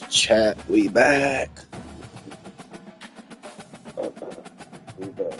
Chat, we back. We back.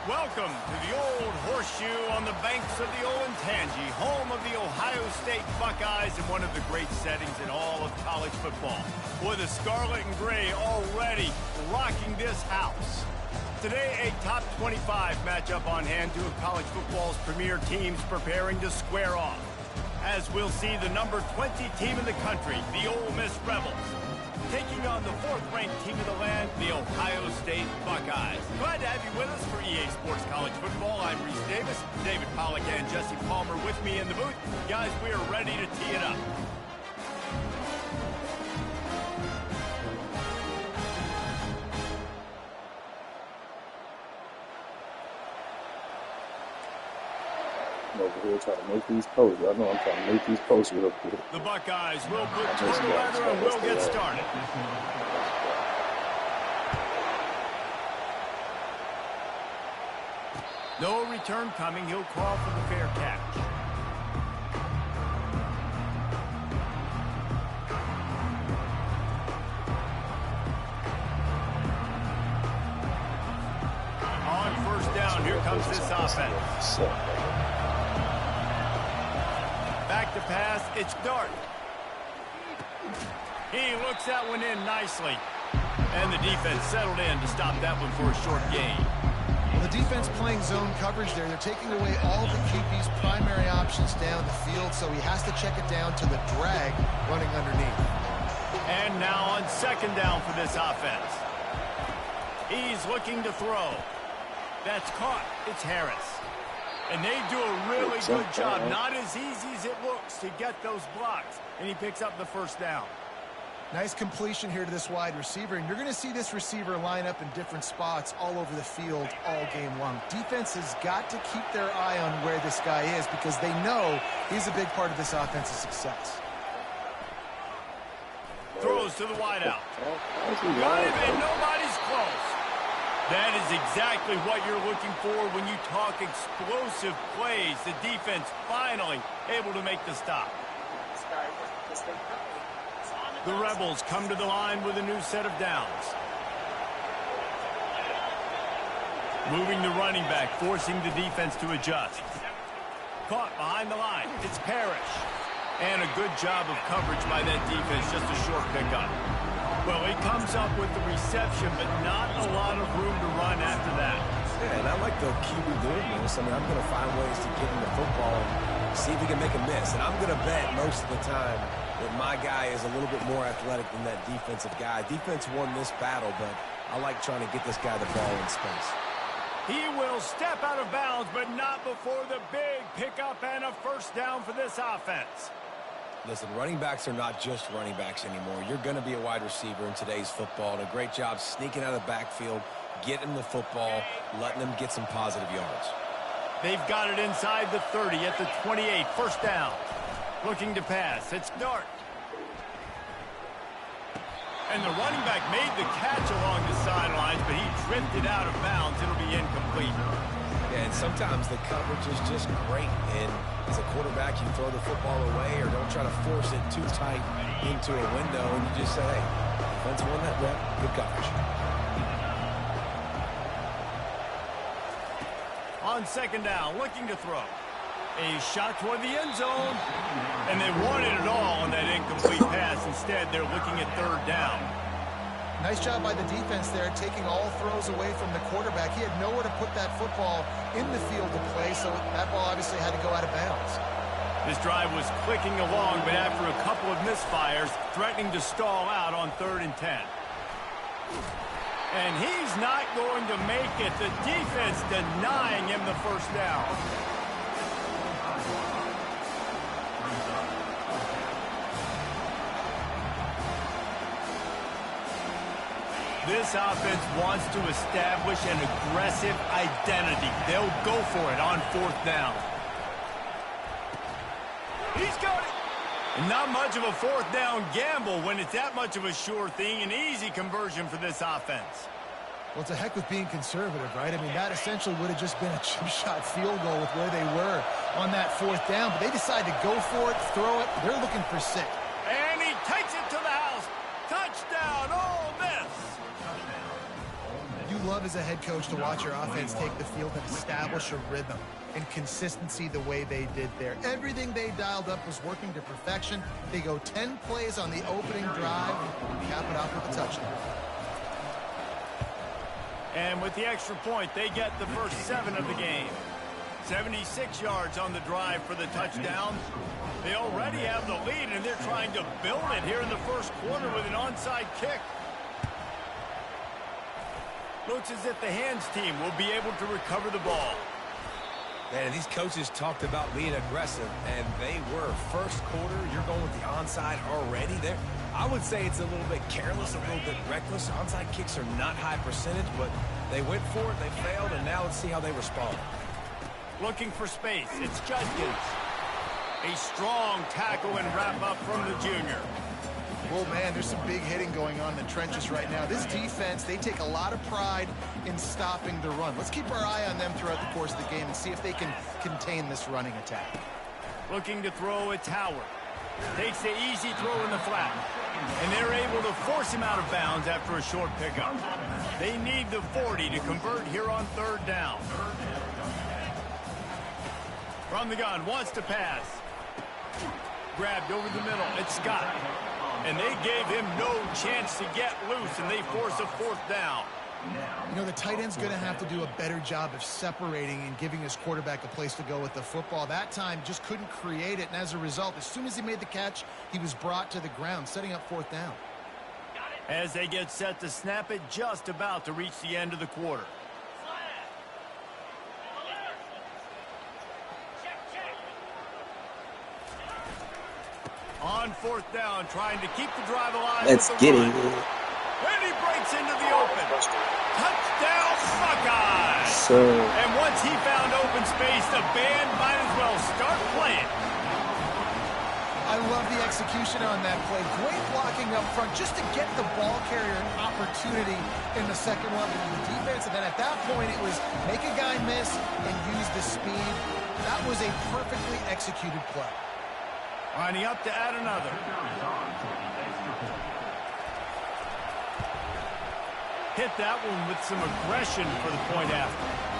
Welcome to the Old Horseshoe on the banks of the Olentangy, home of the Ohio State Buckeyes and one of the great settings in all of college football. Boy, the Scarlet and Gray already rocking this house. Today, a top 25 matchup on hand, two of college football's premier teams preparing to square off. As we'll see the number 20 team in the country, the Ole Miss Rebels, taking on the fourth-ranked team of the land, the Ohio State Buckeyes. Glad to have you with us for EA Sports College Football. I'm Reese Davis, David Pollack and Jesse Palmer with me in the booth. Guys, we are ready to tee it up. I'm over here trying to make these posts. I know I'm trying to make these posts real quick. The Buckeyes will put toward the weather and we'll get started. No return coming. He'll crawl for the fair catch. On first down, here comes this offense. Back to pass, it's Dart. He looks that one in nicely. And the defense settled in to stop that one for a short gain. The defense playing zone coverage there. They're taking away all the QB's primary options down the field, so he has to check it down to the drag running underneath. And now on second down for this offense. He's looking to throw. That's caught. It's Harris. And they do a really good job. Not as easy as it looks to get those blocks. And he picks up the first down. Nice completion here to this wide receiver, and you're going to see this receiver line up in different spots all over the field all game long. Defense has got to keep their eye on where this guy is because they know he's a big part of this offense's success. Throws to the wideout. Got him, and nobody's close. That is exactly what you're looking for when you talk explosive plays. The defense finally able to make the stop. The Rebels come to the line with a new set of downs. Moving the running back, forcing the defense to adjust. Caught behind the line. It's Parrish. And a good job of coverage by that defense, just a short pickup. Well, he comes up with the reception, but not a lot of room to run after that. Yeah, and I like the QB doing this. I mean, I'm going to find ways to get him the football and see if he can make a miss. And I'm going to bet most of the time that my guy is a little bit more athletic than that defensive guy. Defense won this battle, but I like trying to get this guy the ball in space. He will step out of bounds, but not before the big pickup and a first down for this offense. Listen, running backs are not just running backs anymore. You're going to be a wide receiver in today's football. And a great job sneaking out of the backfield, getting the football, letting them get some positive yards. They've got it inside the 30 at the 28. First down. Looking to pass. It's Dart. And the running back made the catch along the sidelines, but he drifted out of bounds. It'll be incomplete. Yeah, and sometimes the coverage is just great. And as a quarterback, you throw the football away or don't try to force it too tight into a window, and you just say, hey, defense won that rep, good coverage. On second down, looking to throw. A shot toward the end zone. And they wanted it all on that incomplete pass. Instead, they're looking at third down. Nice job by the defense there, taking all throws away from the quarterback. He had nowhere to put that football in the field to play, so that ball obviously had to go out of bounds. This drive was clicking along, but after a couple of misfires, threatening to stall out on 3rd and 10. And he's not going to make it. The defense denying him the first down. This offense wants to establish an aggressive identity. They'll go for it on 4th down. He's got it. And not much of a 4th down gamble when it's that much of a sure thing. An easy conversion for this offense. Well, it's a heck with being conservative, right? I mean, that essentially would have just been a chip shot field goal with where they were on that 4th down. But they decided to go for it, throw it. They're looking for 6. And he takes it to the house. Touchdown, Ole Miss. You love as a head coach to watch your offense take the field and establish a rhythm and consistency the way they did there. Everything they dialed up was working to perfection. They go 10 plays on the opening drive, cap it off with a touchdown. And with the extra point, they get the first 7 of the game. 76 yards on the drive for the touchdown. They already have the lead, and they're trying to build it here in the first quarter with an onside kick. Looks as if the hands team will be able to recover the ball. Man, these coaches talked about being aggressive, and they were. First quarter, you're going with the onside already there. I would say it's a little bit careless, a little bit reckless. Onside kicks are not high percentage, but they went for it, they failed, and now let's see how they respond. Looking for space. It's Judkins. A strong tackle and wrap up from the junior. Well, man, there's some big hitting going on in the trenches right now. This defense, they take a lot of pride in stopping the run. Let's keep our eye on them throughout the course of the game and see if they can contain this running attack. Looking to throw a Tower. Takes the easy throw in the flat. And they're able to force him out of bounds after a short pickup. They need the 40 to convert here on 3rd down. From the gun, wants to pass. Grabbed over the middle. It's Scott. And they gave him no chance to get loose, and they force a 4th down. You know, the tight end's going to have to do a better job of separating and giving his quarterback a place to go with the football. That time just couldn't create it, and as a result, as soon as he made the catch, he was brought to the ground, setting up 4th down. As they get set to snap it, just about to reach the end of the quarter. On 4th down, trying to keep the drive alive. Let's get it. And he breaks into the open. Touchdown, Buckeyes. So, And once he found open space, the band might as well start playing. I I love the execution on that play. Great blocking up front just to get the ball carrier an opportunity in the second level of the defense. And then at that point, it was make a guy miss and use the speed. That was a perfectly executed play. Lining up to add another. Hit that one with some aggression for the point after.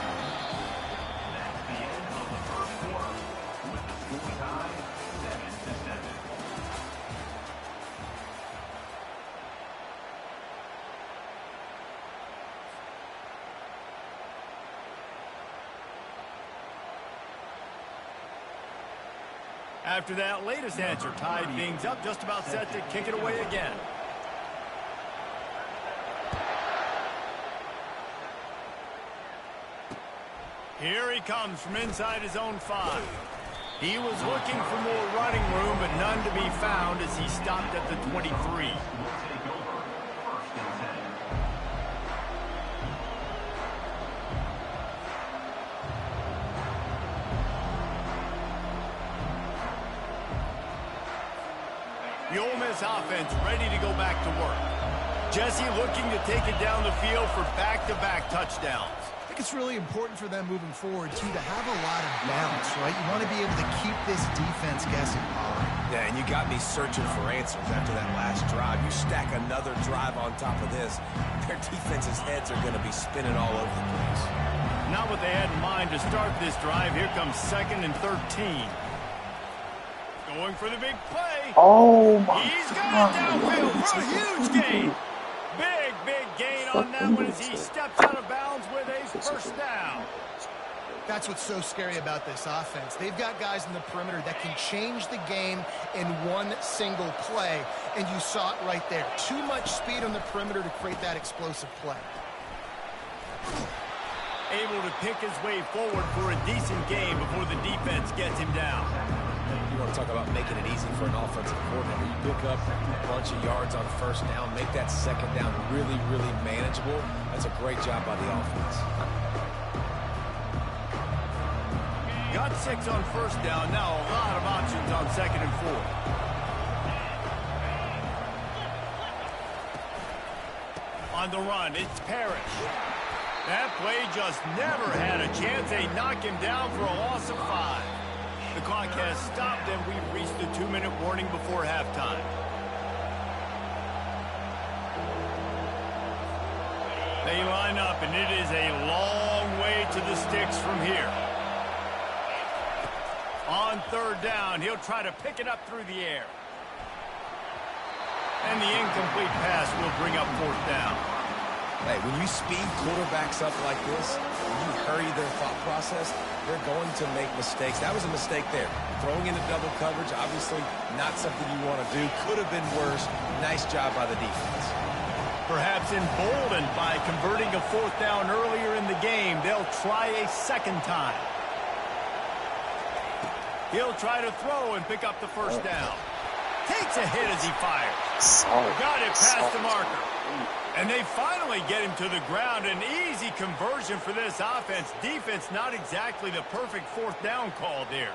After that latest answer, tied things up, just about set to kick it away again. Here he comes from inside his own 5. He was looking for more running room, but none to be found as he stopped at the 23. The Ole Miss offense ready to go back to work. Jesse looking to take it down the field for back-to-back touchdowns. I think it's really important for them moving forward, too, to have a lot of balance, right? You want to be able to keep this defense guessing. Yeah, and you got me searching for answers after that last drive. You stack another drive on top of this, their defense's heads are going to be spinning all over the place. Not what they had in mind to start this drive. Here comes 2nd and 13. Going for the big play. Oh, my He's got God. it downfield for a huge gain. Big gain on that one as he steps out of bounds with a first down. That's what's so scary about this offense. They've got guys in the perimeter that can change the game in one single play, and you saw it right there. Too much speed on the perimeter to create that explosive play. Able to pick his way forward for a decent game before the defense gets him down. You want to talk about making it easy for an offensive coordinator. You pick up a bunch of yards on first down, make that second down really manageable. That's a great job by the offense. Got 6 on first down. Now a lot of options on 2nd and 4. On the run, it's Parrish. That play just never had a chance. They knock him down for a loss of 5. The clock has stopped, and we've reached the 2-minute warning before halftime. They line up, and it is a long way to the sticks from here. On 3rd down, he'll try to pick it up through the air. And the incomplete pass will bring up 4th down. Hey, when you speed quarterbacks up like this, when you hurry their thought process, they're going to make mistakes. That was a mistake there. Throwing into double coverage, obviously not something you want to do. Could have been worse. Nice job by the defense. Perhaps emboldened by converting a 4th down earlier in the game, they'll try a 2nd time. He'll try to throw and pick up the first down. Takes a hit as he fires. Got it past the marker. And they finally get him to the ground. An easy conversion for this offense. Defense not exactly the perfect 4th down call there.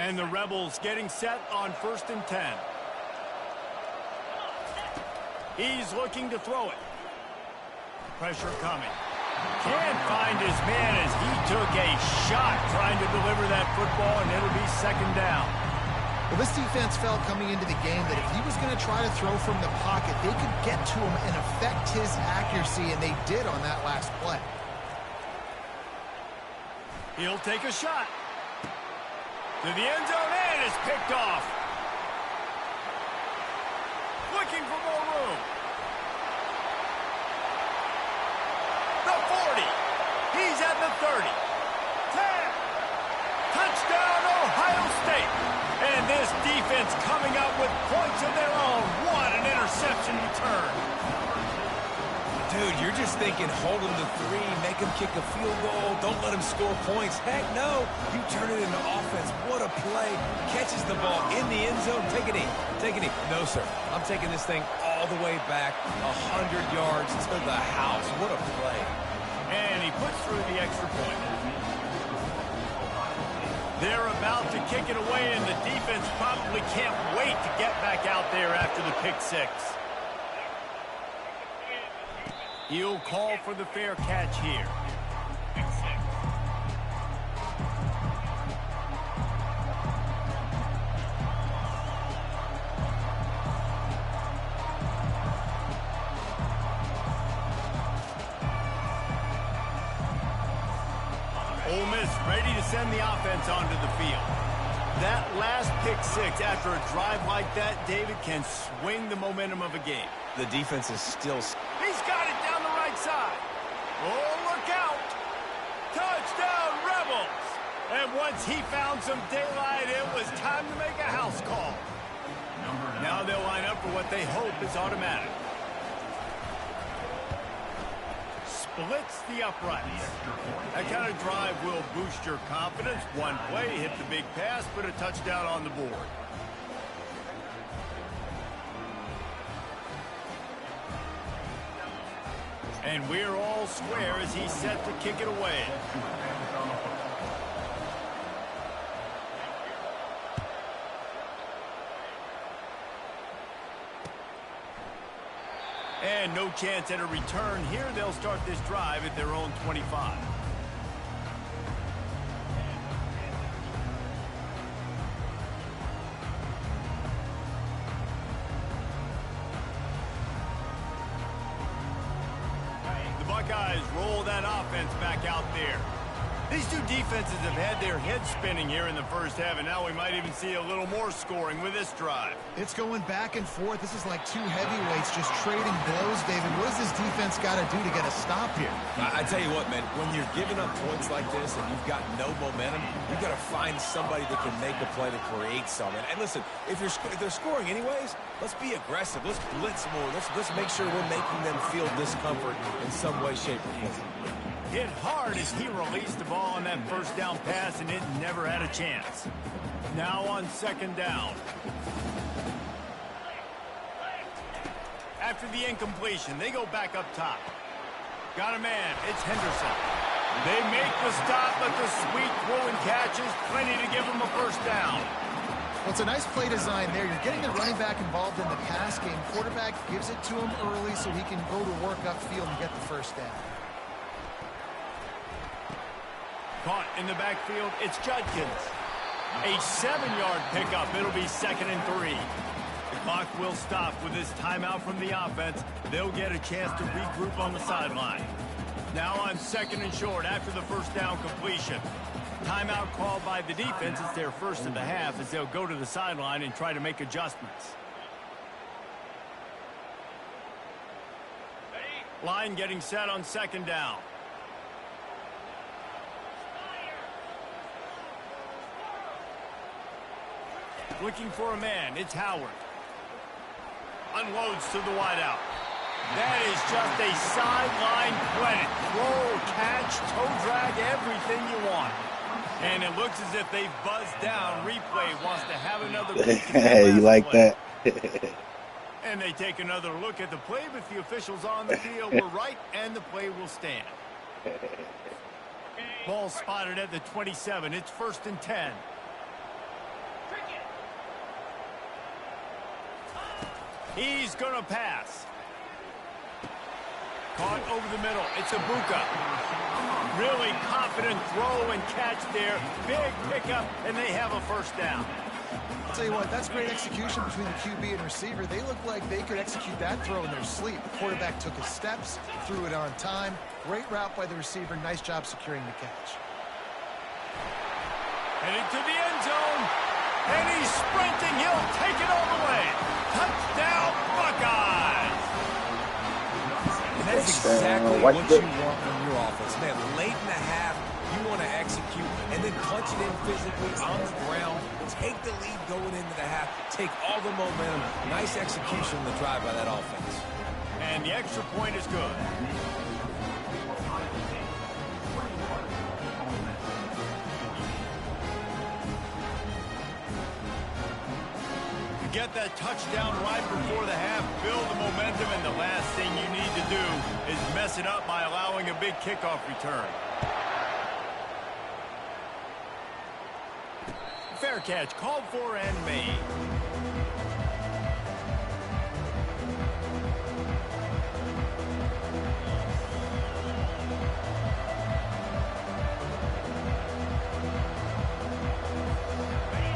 And the Rebels getting set on 1st and 10. He's looking to throw it. Pressure coming. Can't find his man as he took a shot trying to deliver that football, and it'll be 2nd down. Well, this defense felt coming into the game that if he was going to try to throw from the pocket, they could get to him and affect his accuracy, and they did on that last play. He'll take a shot. To the end zone, and it's picked off. Looking for more room. The 40. He's at the 30. 10. Touchdown, Ohio State. And this defense coming up with points of their own. What an interception return. Dude, you're just thinking, hold him to 3, make him kick a field goal, don't let him score points. Heck no, you turn it into offense. What a play. Catches the ball in the end zone. Take a knee. Take a knee. No, sir. I'm taking this thing all the way back 100 yards to the house. What a play. And he puts through the extra point. They're about to kick it away, and the defense probably can't wait to get back out there after the pick 6. He'll call for the fair catch here. Ole Miss ready to send the offense onto the field. That last pick 6 after a drive like that, David, can swing the momentum of a game. The defense is still... He's got it down the right side. Oh, look out. Touchdown, Rebels. And once he found some daylight, it was time to make a house call. Now they'll line up for what they hope is automatic. Splits the uprights. That kind of drive will boost your confidence. One play, hit the big pass, put a touchdown on the board. And we're all square as he's set to kick it away. And no chance at a return here. They'll start this drive at their own 25. The Buckeyes roll that offense back out there. These two defenses have had their heads spinning here in the first half, and now we might even see a little more scoring with this drive. It's going back and forth. This is like two heavyweights just trading blows, David. What does this defense got to do to get a stop here? I tell you what, man, when you're giving up points like this and you've got no momentum, you've got to find somebody that can make a play to create something. And listen, if they're scoring anyways, let's be aggressive. Let's blitz more. Let's make sure we're making them feel discomfort in some way, shape, or form. Hit hard as he released the ball on that first down pass, and it never had a chance. Now on second down. After the incompletion, they go back up top. Got a man. It's Henderson. They make the stop, but the sweet throwing catch is plenty to give them a first down. Well, it's a nice play design there. You're getting the running back involved in the pass game. Quarterback gives it to him early so he can go to work upfield and get the first down. Caught in the backfield, it's Judkins. A 7-yard pickup. It'll be 2nd and 3. The clock will stop with this timeout from the offense. They'll get a chance to regroup on the sideline. Now on 2nd and short after the first down completion. Timeout called by the defense. It's their first of the half as they'll go to the sideline and try to make adjustments. Line getting set on 2nd down. Looking for a man. It's Howard. Unloads to the wideout. That is just a sideline credit. Throw, catch, toe drag, everything you want. And it looks as if they've buzzed down. Replay wants to have another look at Hey, you like play. that? And they take another look at the play, but the officials on the field were right, and the play will stand. Ball spotted at the 27. It's 1st and 10. He's going to pass. Caught over the middle. It's Ibuka. Really confident throw and catch there. Big pickup, and they have a first down. I'll tell you what, that's great execution between the QB and receiver. They look like they could execute that throw in their sleep. The quarterback took his steps, threw it on time. Great route by the receiver. Nice job securing the catch. Heading to the end zone. And he's sprinting. He'll take it all the way. Touchdown, Buckeyes. And that is exactly what you want from your offense. Man, late in the half, you want to execute and then punch it in physically on the ground. Take the lead going into the half. Take all the momentum. Nice execution on the drive by that offense. And the extra point is good. Get that touchdown right before the half, build the momentum, and the last thing you need to do is mess it up by allowing a big kickoff return. Fair catch, called for and made.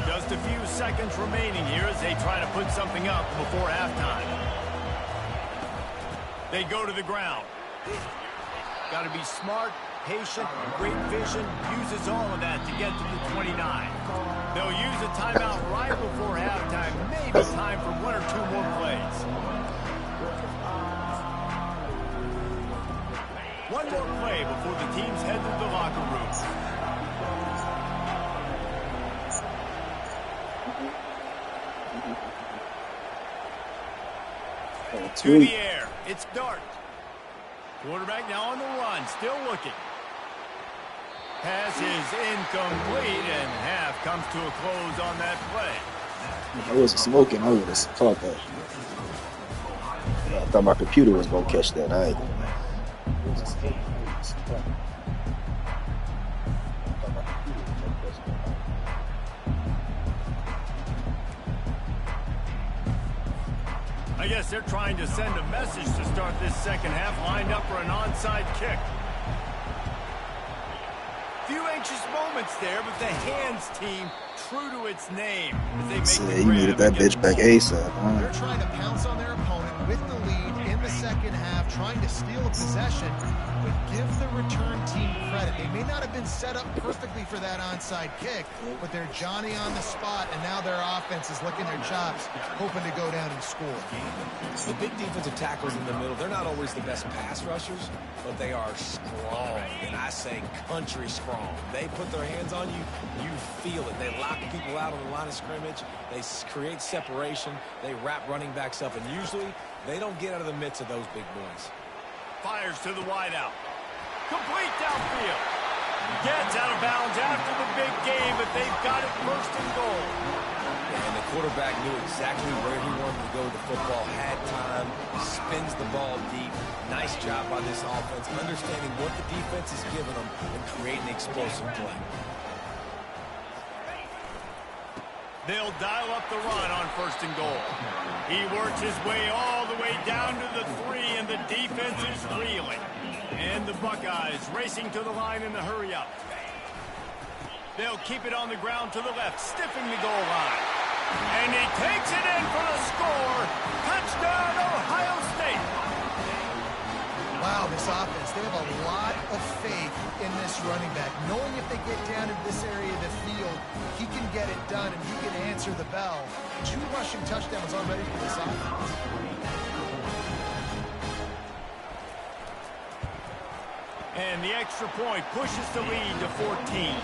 Just a few seconds remaining here as they try to put something up before halftime. They go to the ground. Got to be smart, patient, great vision. Uses all of that to get to the 29. They'll use a timeout right before halftime. Maybe time for one or two more plays. One more play before the teams head to the locker rooms. To the air. It's Dart. Quarterback now on the run. Still looking. Pass is incomplete, and half comes to a close on that play. If I wasn't smoking, I would have caught that. I thought my computer was going to catch that. I ain't. I guess they're trying to send a message to start this second half, lined up for an onside kick. Few anxious moments there, but the hands team true to its name as they make the you needed that bitch back ASAP. They're trying to pounce on their opponent with the lead in the second half, trying to steal a possession, but give the return team credit. They may not have been set up perfectly for that onside kick, but they're Johnny on the spot, and now their offense is licking their chops, hoping to go down and score. The big defensive tackles in the middle, they're not always the best pass rushers, but they are strong, and I say country strong. They put their hands on you, you feel it. They lock people out on the line of scrimmage. They create separation. They wrap running backs up, and usually they don't get out of the midst of those big boys. Fires to the wideout. Complete downfield. Gets out of bounds after the big game, but they've got it first and goal. And the quarterback knew exactly where he wanted to go with the football, had time, spins the ball deep. Nice job by this offense, understanding what the defense is giving them and creating explosive play. They'll dial up the run on first and goal. He works his way all the way down to the 3, and the defense is reeling. And the Buckeyes racing to the line in the hurry-up. They'll keep it on the ground to the left, stiffing the goal line. And he takes it in for the score. Touchdown, Ohio State. Wow, this offense, they have a lot of faith in this running back, knowing if they get down in this area of the field, he can get it done and he can answer the bell. 2 rushing touchdowns already for this offense. And the extra point pushes the lead to 14.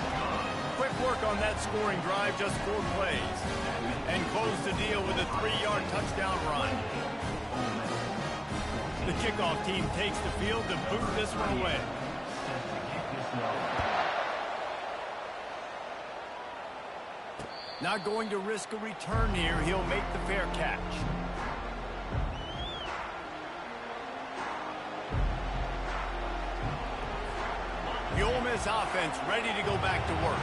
Quick work on that scoring drive, just 4 plays. And close the deal with a 3-yard touchdown run. The kickoff team takes the field to boot this one away. Not going to risk a return here. He'll make the fair catch. The Ole Miss offense ready to go back to work.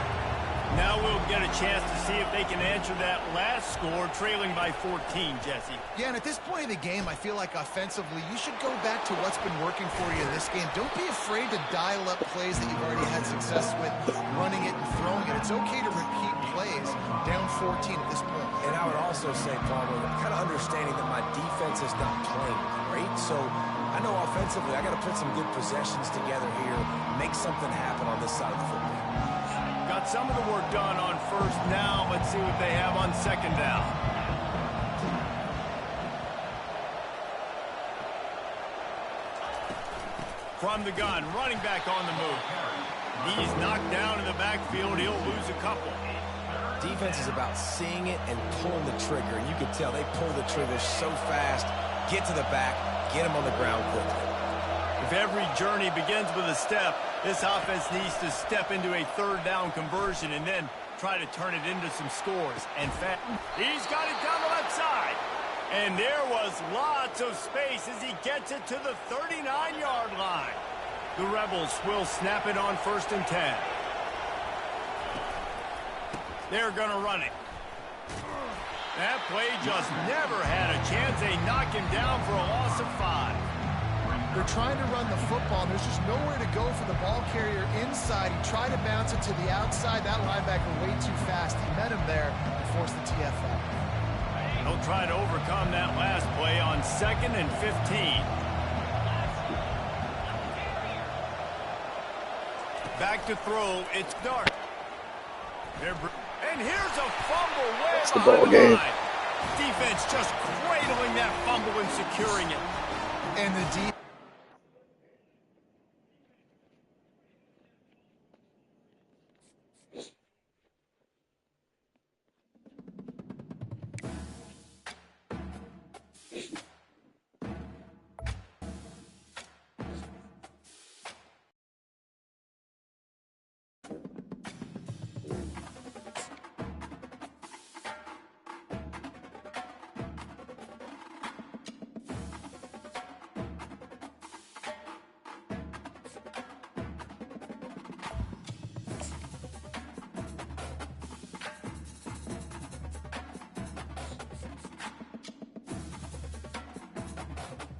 Now we'll get a chance to see if they can answer that last score, trailing by 14, Jesse. Yeah, and at this point of the game, I feel like offensively, you should go back to what's been working for you in this game. Don't be afraid to dial up plays that you've already had success with, running it and throwing it. It's okay to repeat plays down 14 at this point. And I would also say, Palmer, kind of understanding that my defense is not playing great, so I know offensively I got to put some good possessions together here, make something happen on this side of the football. Got some of the work done on first down. Let's see what they have on second down. From the gun, running back on the move. He's knocked down in the backfield. He'll lose a couple. Defense is about seeing it and pulling the trigger. And you can tell they pull the trigger so fast, get to the back, get him on the ground quickly. If every journey begins with a step, this offense needs to step into a third down conversion and then try to turn it into some scores. And he's got it down the left side. And there was lots of space as he gets it to the 39-yard line. The Rebels will snap it on 1st and 10. They're going to run it. That play just never had a chance. They knock him down for a loss of 5. They're trying to run the football, and there's just nowhere to go for the ball carrier inside. He tried to bounce it to the outside. That linebacker way too fast. He met him there and forced the TFL. He'll try to overcome that last play on 2nd and 15. Back to throw. It's Dark. And here's a fumble way behind the line. Defense just cradling that fumble and securing it. And the defense.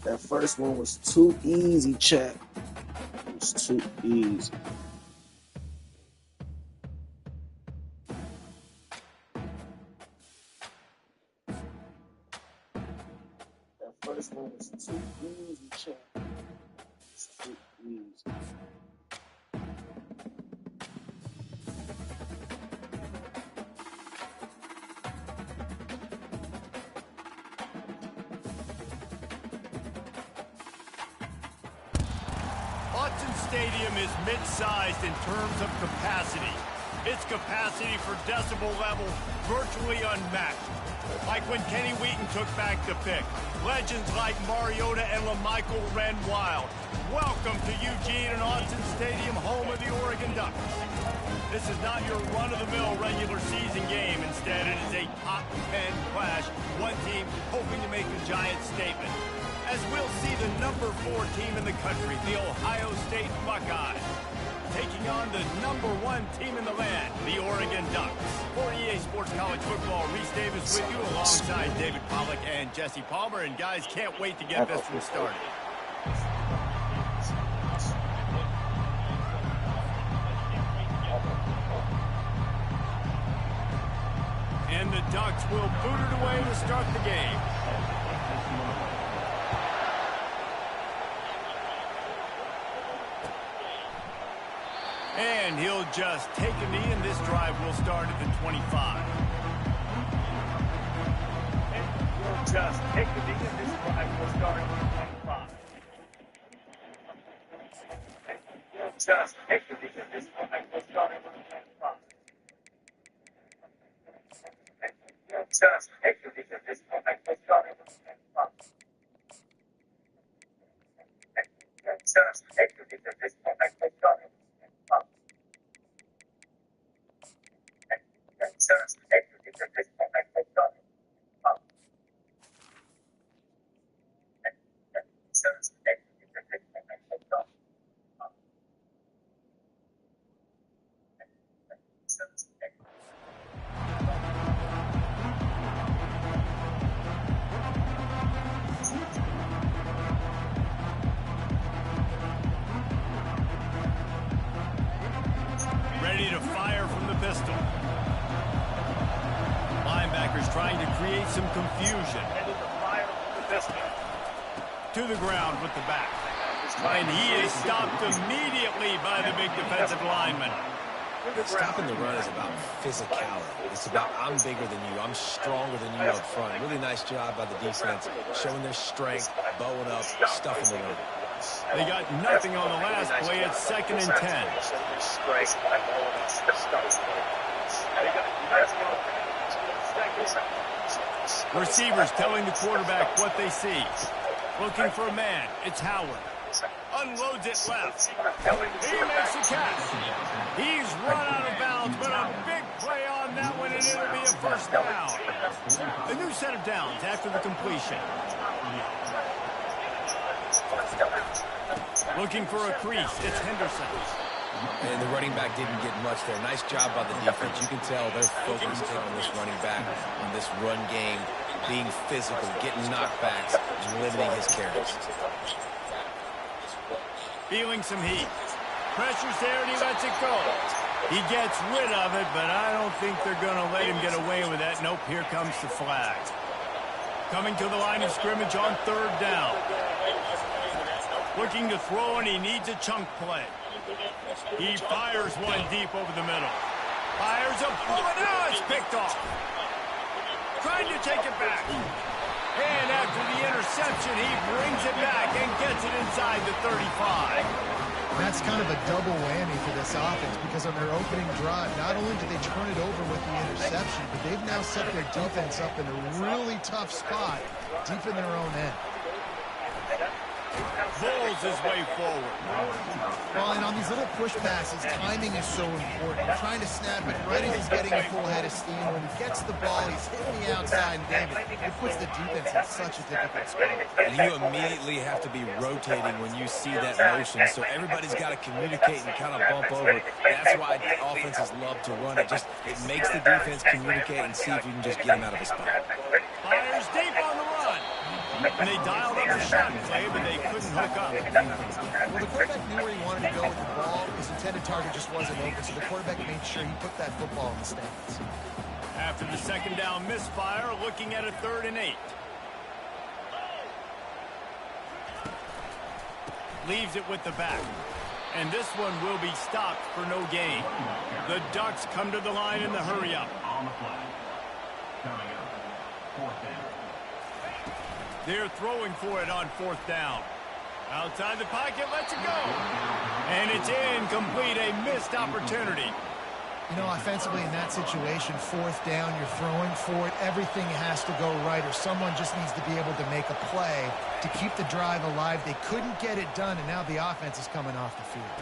That first one was too easy, chat. It was too easy. That first one was too easy, chat. It's too easy. Stadium is mid-sized in terms of capacity. Its capacity for decibel level virtually unmatched. Like when Kenny Wheaton took back the pick. Legends like Mariota and LaMichael ran wild. Welcome to Eugene and Autzen Stadium, home of the Oregon Ducks. This is not your run-of-the-mill regular season game. Instead, it is a top 10 clash. One team hoping to make a giant statement. As we'll see the number 4 team in the country, the Ohio State Buckeyes, taking on the number 1 team in the land, the Oregon Ducks. For EA Sports College Football, Reese Davis with you alongside David Pollack and Jesse Palmer. And guys, can't wait to get this one started. And the Ducks will boot it away to start the game. And he'll just take a knee, and this drive will start at the 25. And he'll just take a knee, and this drive will start at the 25. And he'll just take a knee, and this drive will start at the 25. And he'll just take a knee, and this drive will start at the 25. And he'll just take a knee, and this drive will start at the 25. create some confusion. To the ground with the back. And he is stopped immediately by the big defensive lineman. Stopping the run is about physicality. It's about I'm bigger than you. I'm stronger than you up front. Really nice job by the defense, showing their strength, bowing up, stuffing the run. They got nothing on the last play. It's 2nd and 10. Receivers telling the quarterback what they see. Looking for a man. It's Howard. Unloads it left. He makes the catch. He's run out of bounds, but a big play on that one, and it'll be a first down. A new set of downs after the completion. Looking for a crease. It's Henderson. And the running back didn't get much there. Nice job by the defense. You can tell they're focused in on this running back, on this run game, being physical, getting knockbacks, and limiting his carries. Feeling some heat. Pressure's there, and he lets it go. He gets rid of it, but I don't think they're going to let him get away with that. Nope, here comes the flag. Coming to the line of scrimmage on 3rd down. Looking to throw, and he needs a chunk play. He fires one deep over the middle. Fires a bullet. Now it's picked off. Trying to take it back. And after the interception, he brings it back and gets it inside the 35. That's kind of a double whammy for this offense because on their opening drive, not only did they turn it over with the interception, but they've now set their defense up in a really tough spot deep in their own end. Pulls his way forward. Well, and on these little push passes, timing is so important. You're trying to snap it right as he's getting a full head of steam. When he gets the ball, he's hitting the outside, and David, it puts the defense in such a difficult spot. And you immediately have to be rotating when you see that motion, so everybody's got to communicate and kind of bump over. That's why offenses love to run it. It makes the defense communicate and see if you can just get him out of a spot. Fires deep on the run. And they dialed up the shot play, but they couldn't hook up. Well, the quarterback knew where he wanted to go with the ball. His intended target just wasn't open, so the quarterback made sure he put that football in the stands. After the 2nd down misfire, looking at a 3rd and 8. Leaves it with the back. And this one will be stopped for no gain. The Ducks come to the line in the hurry-up. On the play. Coming up. 4th down. They're throwing for it on 4th down. Outside the pocket, lets it go. And it's incomplete, a missed opportunity. You know, offensively in that situation, 4th down, you're throwing for it. Everything has to go right, or someone just needs to be able to make a play to keep the drive alive. They couldn't get it done, and now the offense is coming off the field.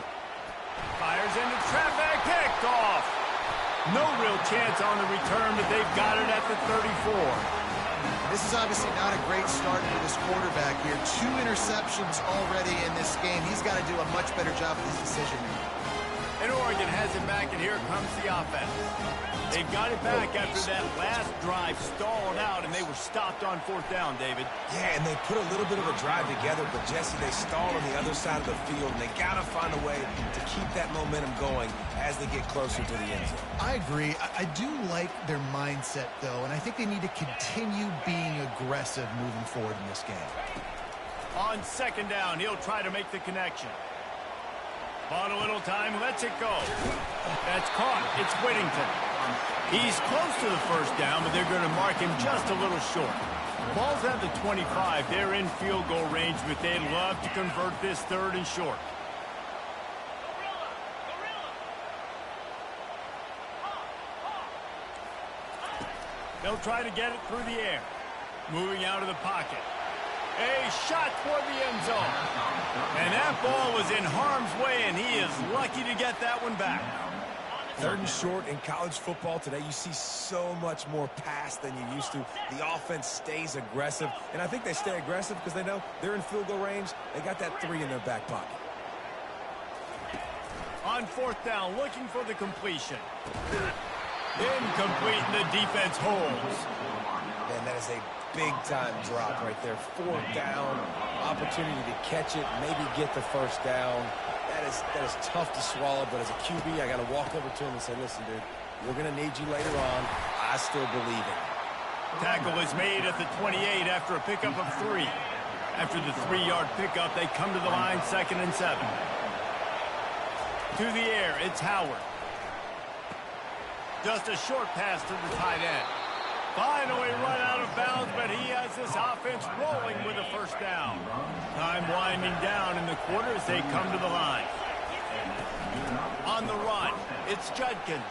Fires into traffic, picked off. No real chance on the return, but they've got it at the 34. This is obviously not a great start for this quarterback here. 2 interceptions already in this game. He's got to do a much better job with his decision-making. And Oregon has it back, and here comes the offense. They got it back after that last drive stalled out, and they were stopped on 4th down, David. Yeah, and they put a little bit of a drive together, but, Jesse, they stalled on the other side of the field, and they got to find a way to keep that momentum going as they get closer to the end zone. I agree. I do like their mindset, though, and I think they need to continue being aggressive moving forward in this game. On 2nd down, he'll try to make the connection. Bought a little time, lets it go. That's caught. It's Whittington. He's close to the 1st down, but they're going to mark him just a little short. Ball's at the 25. They're in field goal range, but they'd love to convert this 3rd and short. They'll try to get it through the air. Moving out of the pocket. A shot toward the end zone. And that ball was in harm's way, and he is lucky to get that one back. 3rd and short in college football today, you see so much more pass than you used to. The offense stays aggressive, and I think they stay aggressive because they know they're in field goal range. They got that 3 in their back pocket. On 4th down, looking for the completion. Incomplete, and the defense holds. Man, that is a big-time drop right there. 4th down, opportunity to catch it, maybe get the 1st down. That is tough to swallow, but as a QB, I got to walk over to him and say, listen, dude, we're going to need you later on. I still believe it. Tackle is made at the 28 after a pickup of 3. After the 3-yard pickup, they come to the line 2nd and 7. To the air, it's Howard. Just a short pass to the tight end. Finally run out of bounds, but he has this offense rolling with a first down. Time winding down in the quarter as they come to the line. On the run, it's Judkins.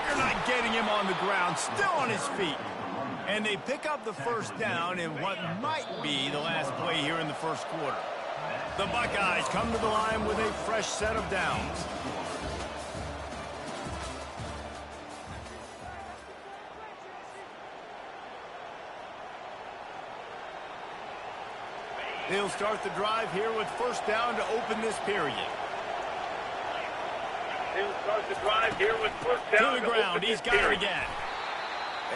They're not getting him on the ground, still on his feet. And they pick up the first down in what might be the last play here in the first quarter. The Buckeyes come to the line with a fresh set of downs. They'll start the drive here with first down to open this period. He'll start the drive here with first down to the ground. He's got it again.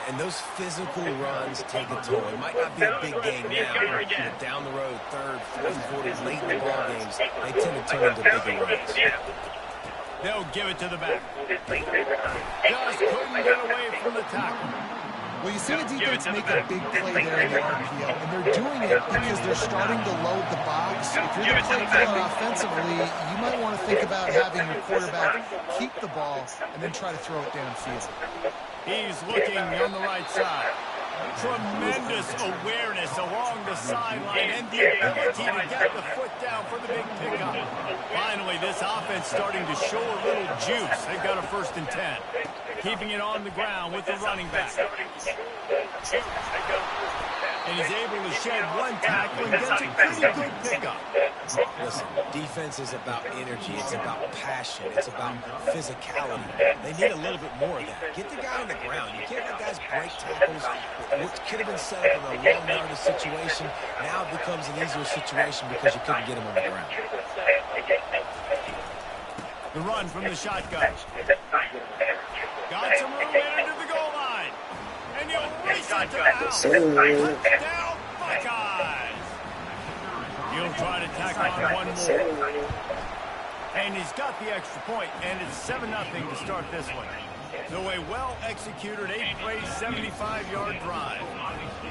And those physical runs take a toll. It might not be a big game now, but down the road, 3rd, 4th quarters, late in the ball games, they tend to turn into bigger runs. They'll give it to the back. Just couldn't get away from the tackle. Well, you see the defense make a big play there in the RPO, and they're doing it because they're starting to load the box. If you're the play caller offensively, you might want to think about having your quarterback keep the ball and then try to throw it downfield. He's looking on the right side. Tremendous awareness along the sideline and the ability to get the foot down for the big pickup. Finally, this offense starting to show a little juice. They've got a 1st and 10. Keeping it on the ground with the running back. And he's able to shed one tackle and gets a pretty good pickup. Listen, defense is about energy. It's about passion. It's about physicality. They need a little bit more of that. Get the guy on the ground. You can't let guys break tackles. What could have been set up in a long yardage situation now becomes an easier situation because you couldn't get him on the ground. The run from the shotgun. Got some room into the goal line. And he'll race it to the house. Touchdown, Buckeyes. He'll try to tack on one more. And he's got the extra point, and it's 7-0 to start this one. So a well-executed 8-play, 75-yard drive.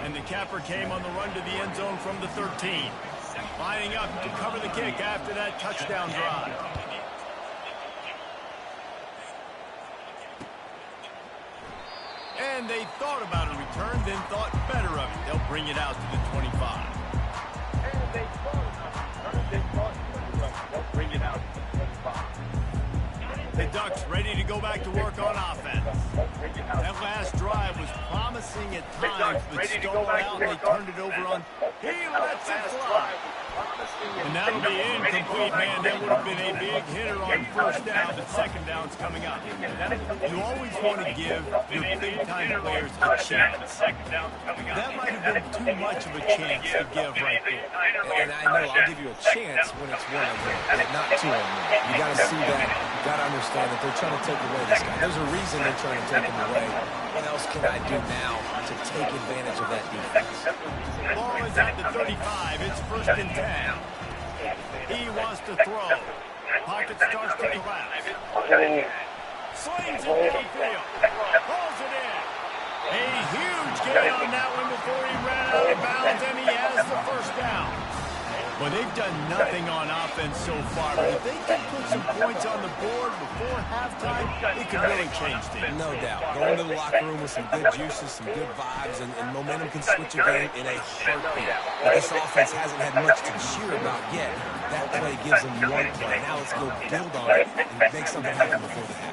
And the capper came on the run to the end zone from the 13. Lining up to cover the kick after that touchdown drive. And they thought about a return, then thought better of it. They'll bring it out to the 25. And they thought about a return, then thought better of it. They'll bring it out to the 25. The Ducks ready to go back to work on offense. That last drive was promising at times, but stalled out and they turned it over on. He lets it fly. And that'll be incomplete, man. That would have been a big hitter on first down, but second down's coming up. You always want to give your big-time players a chance. That might have been too much of a chance to give right there. And I know I'll give you a chance when it's 1-on-1, but not 2-on-1. You got to see that. You got to understand that they're trying to take away this guy. There's a reason they're trying to take him away. What else can I do now to take advantage of that defense? Ball is at the 35. It's 1st and 10. He wants to throw. Pocket starts to collapse. Slings it downfield. Pulls it in. A huge gain on that one before he ran out of bounds, and he has the first down. Well, they've done nothing on offense so far, but if they can put some points on the board before halftime, it could really change things. No doubt. Go into the locker room with some good juices, some good vibes, and momentum can switch a game in a heartbeat. But this offense hasn't had much to cheer about yet. That play gives them one play. Now let's go build on it and make something happen before the half.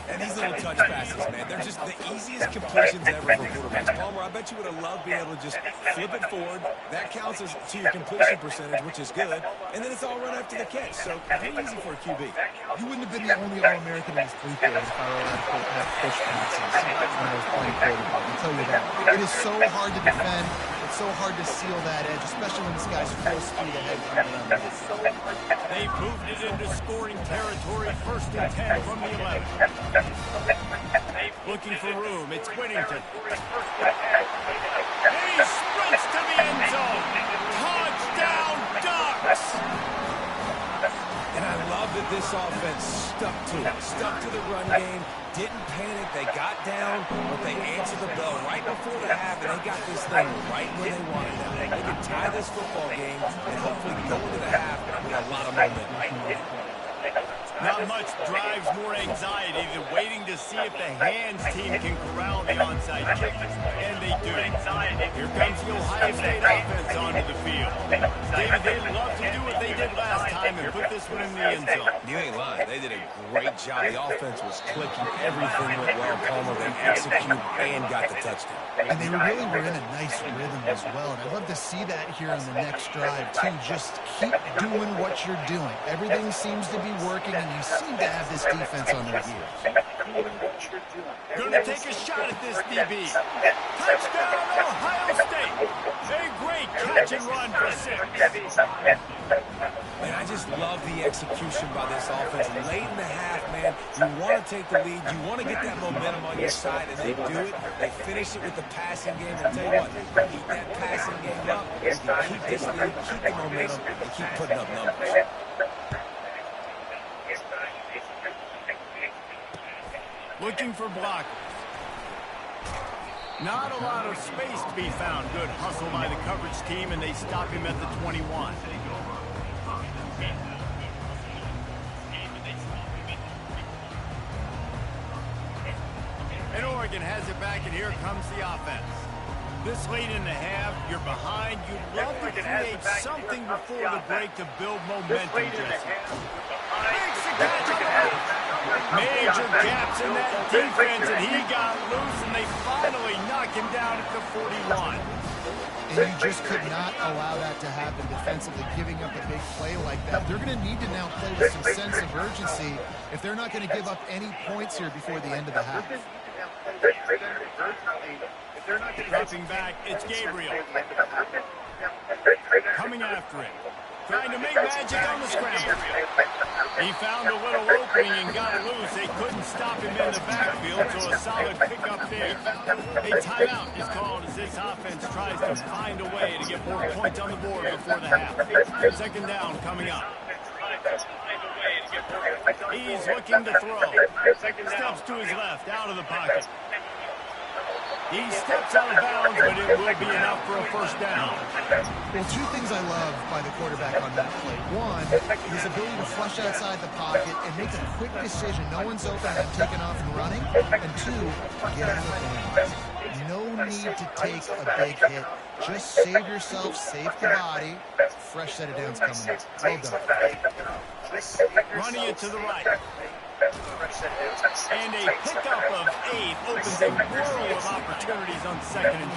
And these little touch passes, man, they're just the easiest completions ever for quarterbacks. Palmer, I bet you would have loved being able to just flip it forward. That counts as to your completion percentage, which is good. And then it's all run after the catch. So pretty easy for a QB. You wouldn't have been the only All-American in this league if I were allowed to have push passes when I was playing quarterback. I'll tell you that. It is so hard to defend. It's so hard to seal that edge, especially when this guy's full speed ahead. They've moved it into scoring territory, 1st and 10 from the 11. Looking for room. It's Whittington. And he sprints to the end zone. Touchdown, Ducks! And I love that this offense stuck to it, stuck to the run game, didn't panic. They got down, but they answered the bell right before the half, and they got this thing right where they wanted it. They could tie this football game and hopefully go into the half with a lot of momentum. Not much drives more anxiety than waiting to see if the hands team can corral the onside kick, and they do. Here comes the Ohio State offense onto the field. David, they'd love to do what they did last time and put this one in the end zone. You ain't lying. They did a great job. The offense was clicking. Everything went well, Palmer. They executed and got the touchdown. And they really were in a nice rhythm as well. And I'd love to see that here on the next drive, too. Just keep doing what you're doing. Everything seems to be working, and you seem to have this defense on their heels. Going to take a shot at this DB. Touchdown, Ohio State. A great catch and run for 6. Man, I just love the execution by this offense. Late in the half, man, you want to take the lead. You want to get that momentum on your side, and they do it. They finish it with the passing game. I'll tell you what, keep that passing game up. You can keep this lead, keep the momentum, and keep putting up numbers. Looking for blockers. Not a lot of space to be found. Good hustle by the coverage team, and they stop him at the 21. And Oregon has it back, and here comes the offense. This late in the half, you're behind. You'd love to create something before the break to build momentum, Jesse. Makes the catch on the move. Major gaps in that defense, and he got loose, and they finally knock him down at the 41. And you just could not allow that to happen defensively, giving up a big play like that. They're going to need to now play with some sense of urgency if they're not going to give up any points here before the end of the half. Dropping back, it's Gabriel. Coming after it. Trying to make magic on the scramble. He found a little opening and got loose. They couldn't stop him in the backfield, so a solid pickup there. A timeout is called as this offense tries to find a way to get more points on the board before the half. Second down coming up. He's looking to throw. Steps to his left, out of the pocket. He steps out of bounds, but it will be enough for a first down. Well, two things I love by the quarterback on that play. One, his ability to flush outside the pocket and make a quick decision. No one's open and taking off and running. And two, get out of bounds. No need to take a big hit. Just save yourself, save the body. Fresh set of downs coming up. Well done. Running it to the right. And a pickup of 8 opens a whirl of opportunities on 2nd and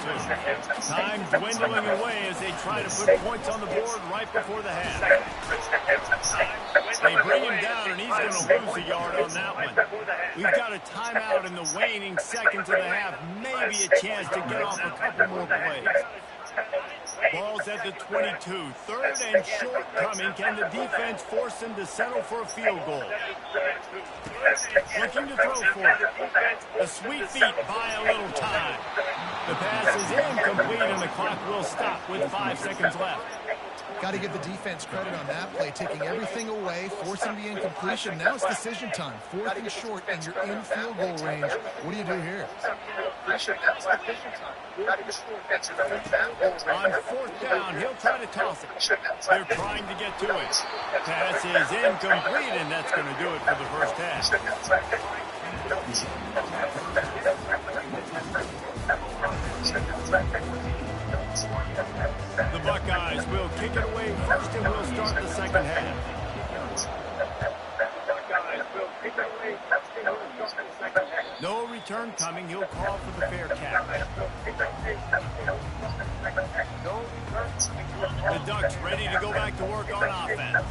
2. Time dwindling away as they try to put points on the board right before the half. They bring him down, and he's going to lose a yard on that one. We've got a timeout in the waning seconds of the half. Maybe a chance to get off a couple more plays. Ball's at the 22. 3rd and short coming. Can the defense force them to settle for a field goal? Looking to throw for it. A sweet feet buy a little time. The pass is incomplete, and the clock will stop with 5 seconds left. Got to give the defense credit on that play, taking everything away, forcing the incompletion. Now it's decision time. 4th and short, and you're in field goal range. What do you do here? On 4th down, he'll try to toss it. They're trying to get to it. Pass is incomplete, and that's going to do it for the first half. The Buckeyes will kick it away first, and we'll start the second half. No return coming. He'll call for the fair catch. The Ducks ready to go back to work on offense.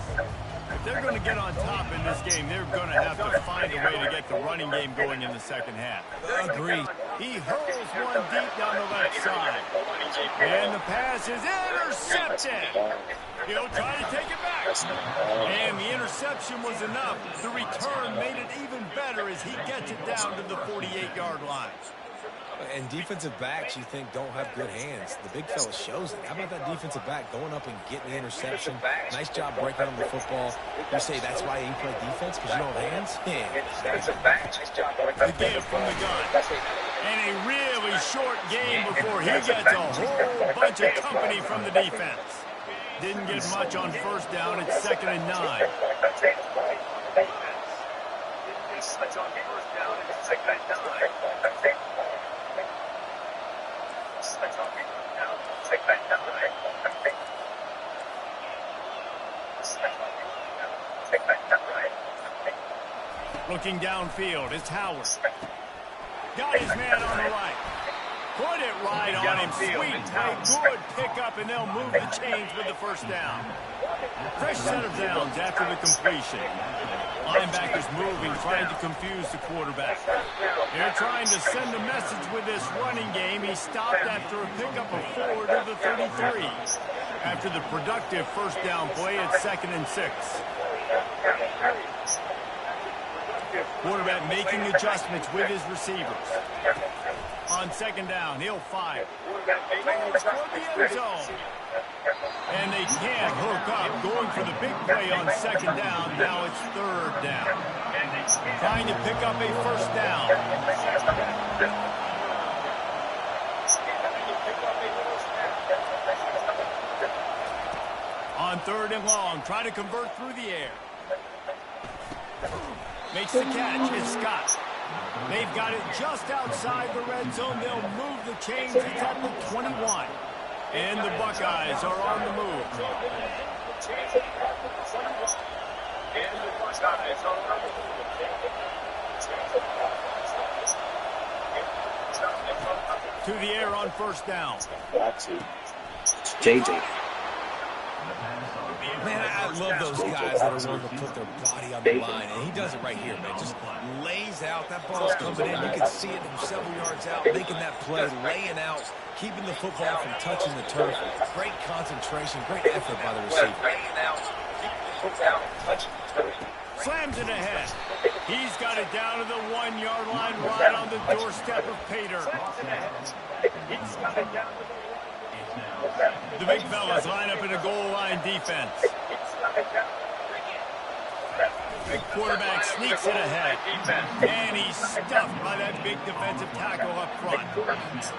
If they're going to get on top in this game, they're going to have to find a way to get the running game going in the second half. Agreed. He hurls one deep down the left side. And the pass is intercepted. He'll try to take it back. And the interception was enough. The return made it even better as he gets it down to the 48-yard line. And defensive backs, you think, don't have good hands. The big fella shows it. How about that defensive back going up and getting the interception? Nice job breaking on the football. You say that's why you play defense, because you don't have hands? Yeah. The give from the gun. And a really short game before he gets a whole bunch of company from the defense. Didn't get much on first down. It's 2nd and 9. Looking downfield, it's Howard. Got his man on the right. Put it right on him. Sweet play. Good pickup, and they'll move the chains with the first down. Fresh set of downs after the completion. Linebackers moving, trying to confuse the quarterback. They're trying to send a message with this running game. He stopped after a pickup of 4 to the 33. After the productive first down play, it's 2nd and 6. Quarterback making adjustments with his receivers. On 2nd down, he'll fire. Goes for the end zone. And they can't hook up. Going for the big play on 2nd down. Now it's 3rd down. Trying to pick up a first down. On 3rd and long, try to convert through the air. Makes the catch. It's Scott. They've got it just outside the red zone. They'll move the chains. It's at the 21. And the Buckeyes are on the move. To the air on first down. Got to. JJ. Man, I love those guys that are willing to put their body on the line, and he does it right here, man. Just lays out. That ball's coming in. You can see it from several yards out, making that play, laying out, keeping the football from touching the turf. Great concentration, great effort by the receiver. Slams it ahead. He's got it down to the 1-yard line, right on the doorstep of Pater. The big fellas line up in a goal line defense. Quarterback sneaks it ahead. And he's stuffed by that big defensive tackle up front.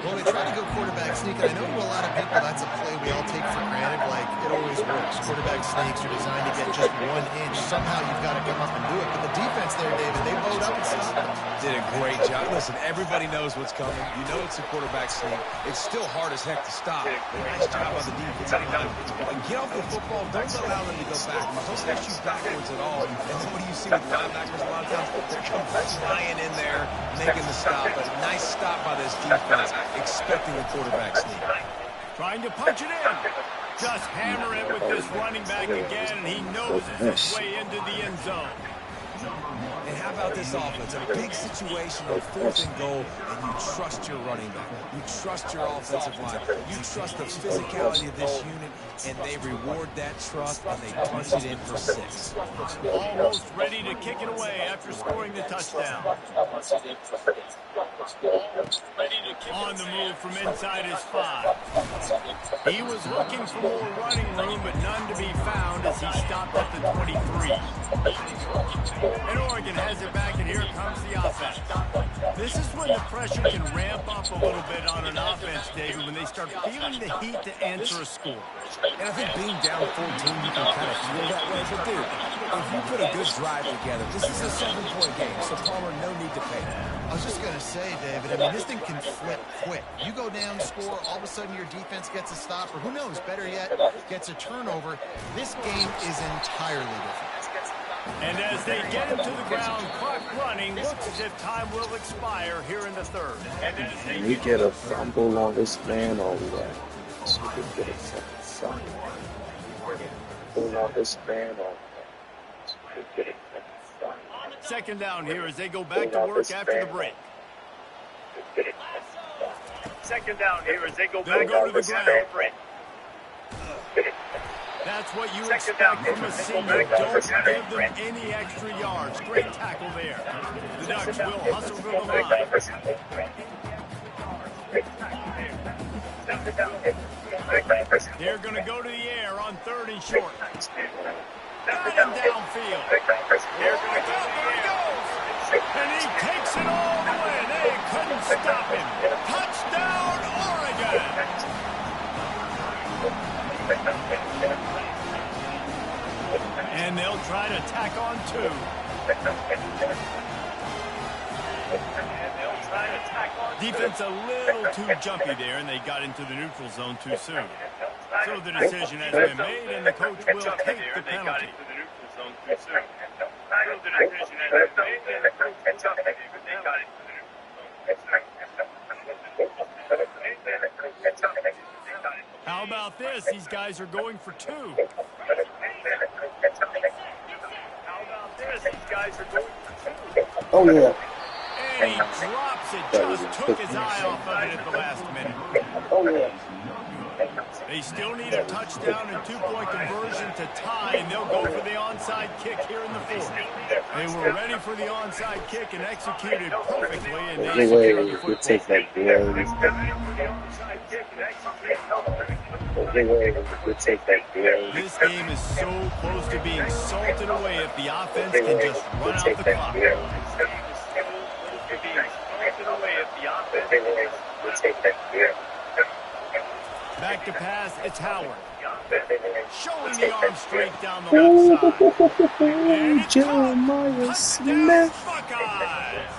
Well, they try to go quarterback sneak, and I know to a lot of people that's a play we all take for granted. Like, it always works. Quarterback sneaks are designed to get just 1 inch. Somehow you've got to come up and do it. But the defense there, David, they bowed up and stopped them. Did a great job. Listen, everybody knows what's coming. You know it's a quarterback sneak. It's still hard as heck to stop. Nice job by the defensive line. But get off the football. Don't allow them to go backwards. Don't let you backwards at all. And then what do you see with linebackers a lot of times? They're coming flying in there, making the stop. But a nice stop by this defense, expecting a quarterback sneak. Trying to punch it in. Just hammer it with this running back again, and he knows his way into the end zone. And how about this offense? A big situation on 4th and goal, and you trust your running back. You trust your offensive line. You trust the physicality of this unit, and they reward that trust, and they punch it in for 6. Almost ready to kick it away after scoring the touchdown. On the move from inside his 5. He was looking for more running room, but none to be found as he stopped at the 23. And Oregon has it back, and here comes the offense. This is when the pressure can ramp up a little bit on an offense, David, when they start feeling the heat to answer a score. And I think being down 14, you can kind of feel that way. But, dude, if you put a good drive together, this is a 7-point game, so Palmer, no need to pay. I was just going to say, David, I mean, this thing can flip quick. You go down, score, all of a sudden your defense gets a stop, or who knows, better yet, gets a turnover. This game is entirely different. And as they get him to the ground, clock running, looks as if time will expire here in the 3rd. Can we get a fumble on this man or what? So we can get a fumble on this man or so we can get a fumble. 2nd down here as they go back to work after the break. 2nd down here as they go back to the ground. That's what you expect from a senior. Don't give them any extra yards. Great tackle there. The Ducks will hustle to the line. They're going to go to the air on 3rd and short. Got him downfield. There he goes. And he takes it all the way. They couldn't stop him. Touchdown, Oregon. And they'll try to tack on 2. Defense a little too jumpy there, and they got into the neutral zone too soon. So the decision has been made, and the coach will take the penalty. How about this? These guys are going for 2. Oh, yeah. And he drops it, just took his eye off of it at the last minute. Oh, yeah. They still need a touchdown and 2-point conversion to tie, and they'll go for the onside kick here in the 4th. They were ready for the onside kick and executed perfectly, and they secured the football. Take that This game is so close to being salted away if the offense can just run out the clock. Back to pass, it's Howard. Showing the arm strength down the left side. And it's Jeremiah Smith. Buckeyes.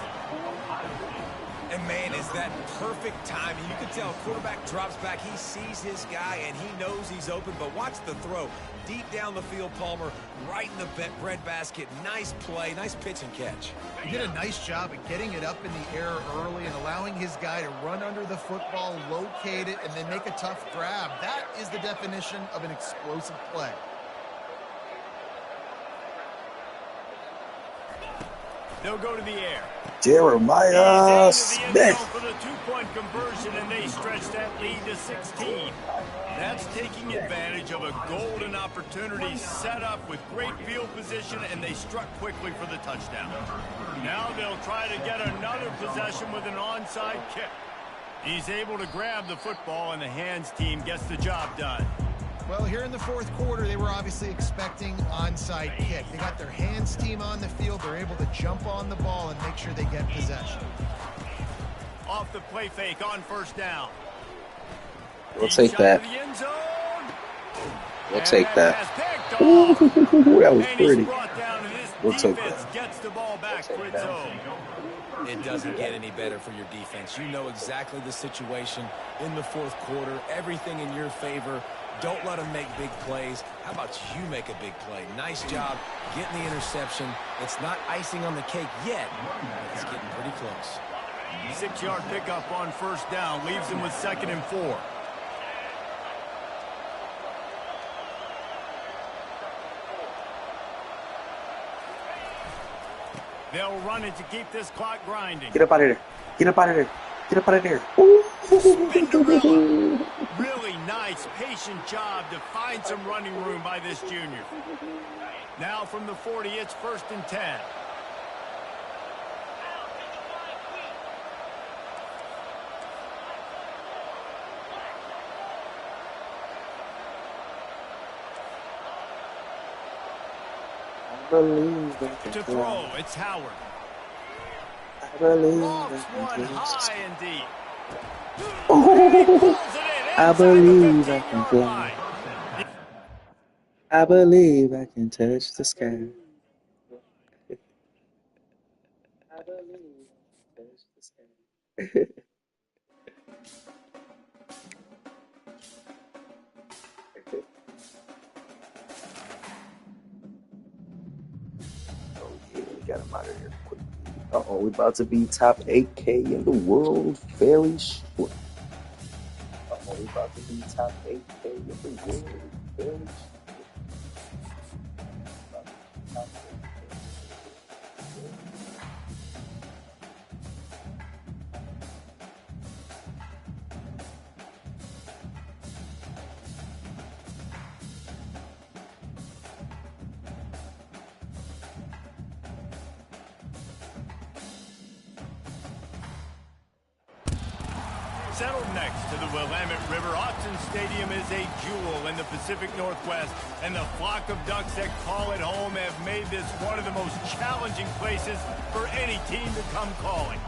And man, is that perfect timing. You can tell quarterback drops back. He sees his guy, and he knows he's open. But watch the throw. Deep down the field, Palmer, right in the bread basket. Nice play, nice pitch and catch. He did a nice job at getting it up in the air early and allowing his guy to run under the football, locate it, and then make a tough grab. That is the definition of an explosive play. They'll go to the air. Jeremiah Smith. For the 2-point conversion, and they stretch that lead to 16. That's taking advantage of a golden opportunity set up with great field position, and they struck quickly for the touchdown. Now they'll try to get another possession with an onside kick. He's able to grab the football, and the hands team gets the job done. Well, here in the 4th quarter, they were obviously expecting onside kick. They got their hands team on the field. They're able to jump on the ball and make sure they get possession. Off the play fake on 1st down. We'll take that. We'll take that. Ooh, that was pretty. We'll take that. Gets the ball back for its own. It doesn't get any better for your defense. You know exactly the situation in the 4th quarter. Everything in your favor. Don't let them make big plays. How about you make a big play? Nice job getting the interception. It's not icing on the cake yet. It's getting pretty close. 6-yard pickup on 1st down. Leaves him with 2nd and 4. They'll run it to keep this clock grinding. Get up out of there. Get up out of there. Get up out of there. Ooh. Really nice, patient job to find some running room by this junior. Now from the 40, it's 1st and 10. To throw, it's Howard. I believe Lofts one high and deep. I believe I can fly. I believe I can touch the sky. I believe I can touch the sky. Oh yeah, we got him out of here quick. Uh-oh, we're about to be top 8K in the world very short. Uh-oh, we're about to be top 8K in the world very short. Top 8K. settled next to the Willamette River. Autzen Stadium is a jewel in the Pacific Northwest, and the flock of Ducks that call it home have made this one of the most challenging places for any team to come calling.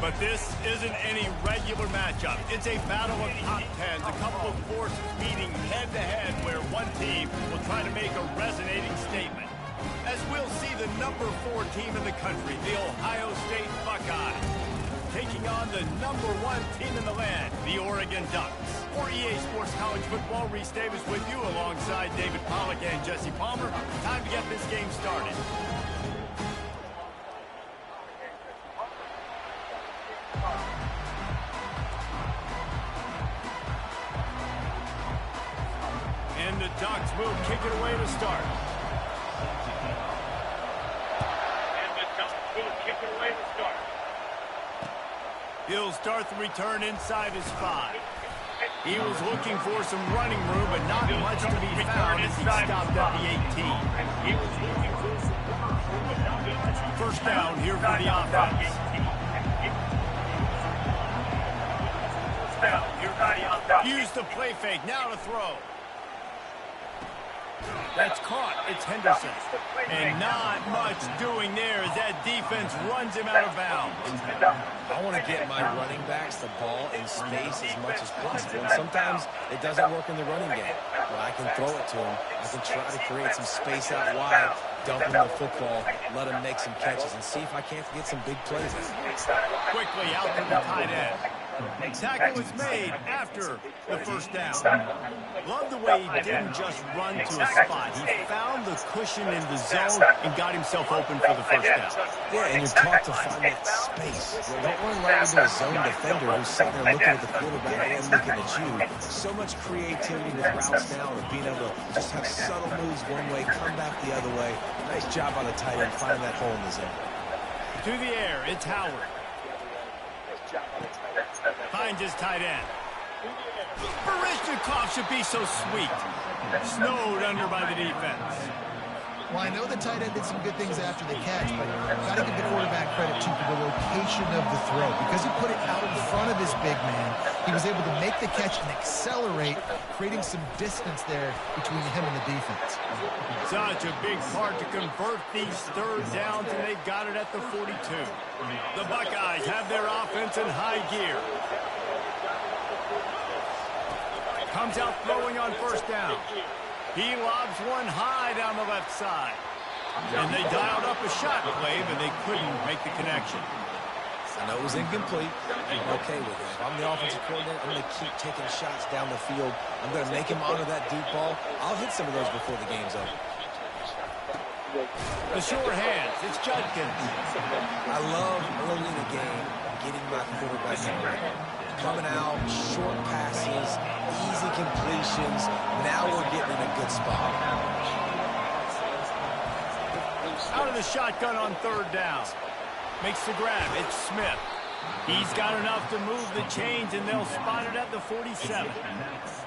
But this isn't any regular matchup. It's a battle of top tens, a couple of forces meeting head-to-head where one team will try to make a resonating statement. As we'll see the number 4 team in the country, the Ohio State Buckeyes, taking on the number 1 team in the land, the Oregon Ducks. For EA Sports College Football, Reese Davis with you alongside David Pollack and Jesse Palmer. Time to get this game started. And the Ducks will kick it away to start. He'll start the return inside his 5. He was looking for some running room, but not much to be found as he stopped at the 18. First down here for the offense. Use the play fake, now to throw. That's caught. It's Henderson. And not much doing there as that defense runs him out of bounds. I want to get my running backs the ball in space as much as possible. And sometimes it doesn't work in the running game. But I can throw it to him. I can try to create some space out wide, dump him the football, let him make some catches, and see if I can't get some big plays. Quickly out to the tight end. Tackle is made after the first down. Love the way he didn't just run to a spot. He found the cushion in the zone and got himself open for the first down. Yeah, and you're taught to find that space. Don't run right into a zone defender who's sitting there looking at the quarterback and looking at you. So much creativity with routes now of being able to just have subtle moves one way, come back the other way. Nice job on the tight end finding that hole in the zone. To the air, it's Howard. Finds his tight end. Barishnikov should be so sweet. Snowed under by the defense. Well, I know the tight end did some good things after the catch, but got to give the quarterback credit, too, for the location of the throw. Because he put it out in front of his big man, he was able to make the catch and accelerate, creating some distance there between him and the defense. Such a big part to convert these third downs, and they got it at the 42. The Buckeyes have their offense in high gear. Comes out throwing on first down. He lobs one high down the left side. And they dialed up a shot play, but they couldn't make the connection. I know it was incomplete. I'm okay with it. If I'm the offensive coordinator, I'm going to keep taking shots down the field. I'm going to make him honor that deep ball. I'll hit some of those before the game's over. The sure hands. It's Judkins. I love early in the game getting my quarterback coming out, short passes, easy completions. Now we're getting in a good spot. Out of the shotgun on third down. Makes the grab. It's Smith. He's got enough to move the chains, and they'll spot it at the 47.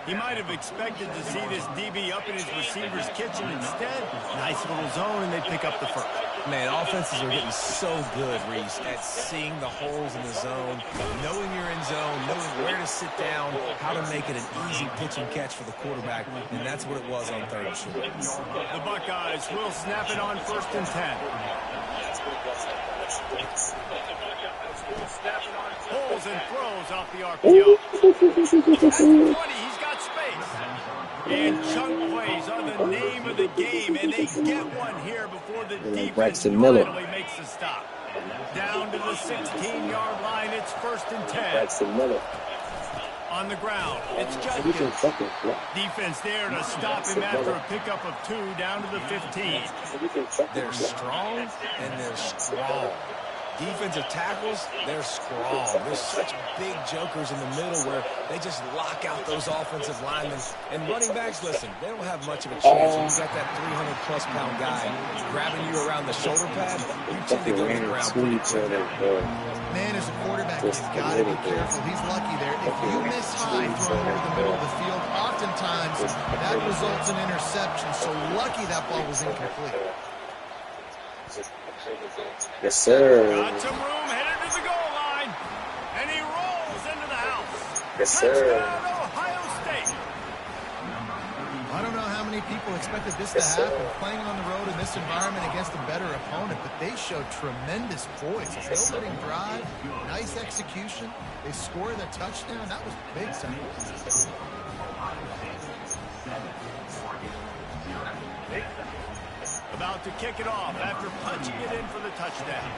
He might have expected to see this DB up in his receiver's kitchen. Instead, nice little zone, and they pick up the first. Man, offenses are getting so good, Reese, at seeing the holes in the zone, knowing you're in zone, knowing where to sit down, how to make it an easy pitch and catch for the quarterback, and that's what it was on third and short. The Buckeyes will snap it on 1st and 10. Pulls and throws off the RPO. That's 20. He's got space. And chunk plays are the name of the game, and they get one here before the defense finally makes the stop. Down to the 16-yard line, it's 1st and 10. On the ground, it's Judkins. Defense there to stop him after a pickup of 2 down to the 15. They're strong and they're strong. Defensive tackles, they're strong. There's such big jokers in the middle where they just lock out those offensive linemen. And running backs, listen, they don't have much of a chance when you got that 300-plus pound guy grabbing you around the shoulder pad. You tend to go to the ground pretty quick. Man, as a quarterback, you've got to be careful. He's lucky there. If you miss high throwing over the middle of the field, oftentimes that results in interception. So lucky that ball was incomplete. Yes, sir. Got some room, headed to the goal line, and he rolls into the house. Yes, sir. Touchdown, Ohio State. I don't know how many people expected this Yes, to happen, sir. playing on the road in this environment against a better opponent, but they showed tremendous poise. Yes, sir. Opening drive, nice execution. They scored a touchdown. That was big time. About to kick it off after punching it in for the touchdown.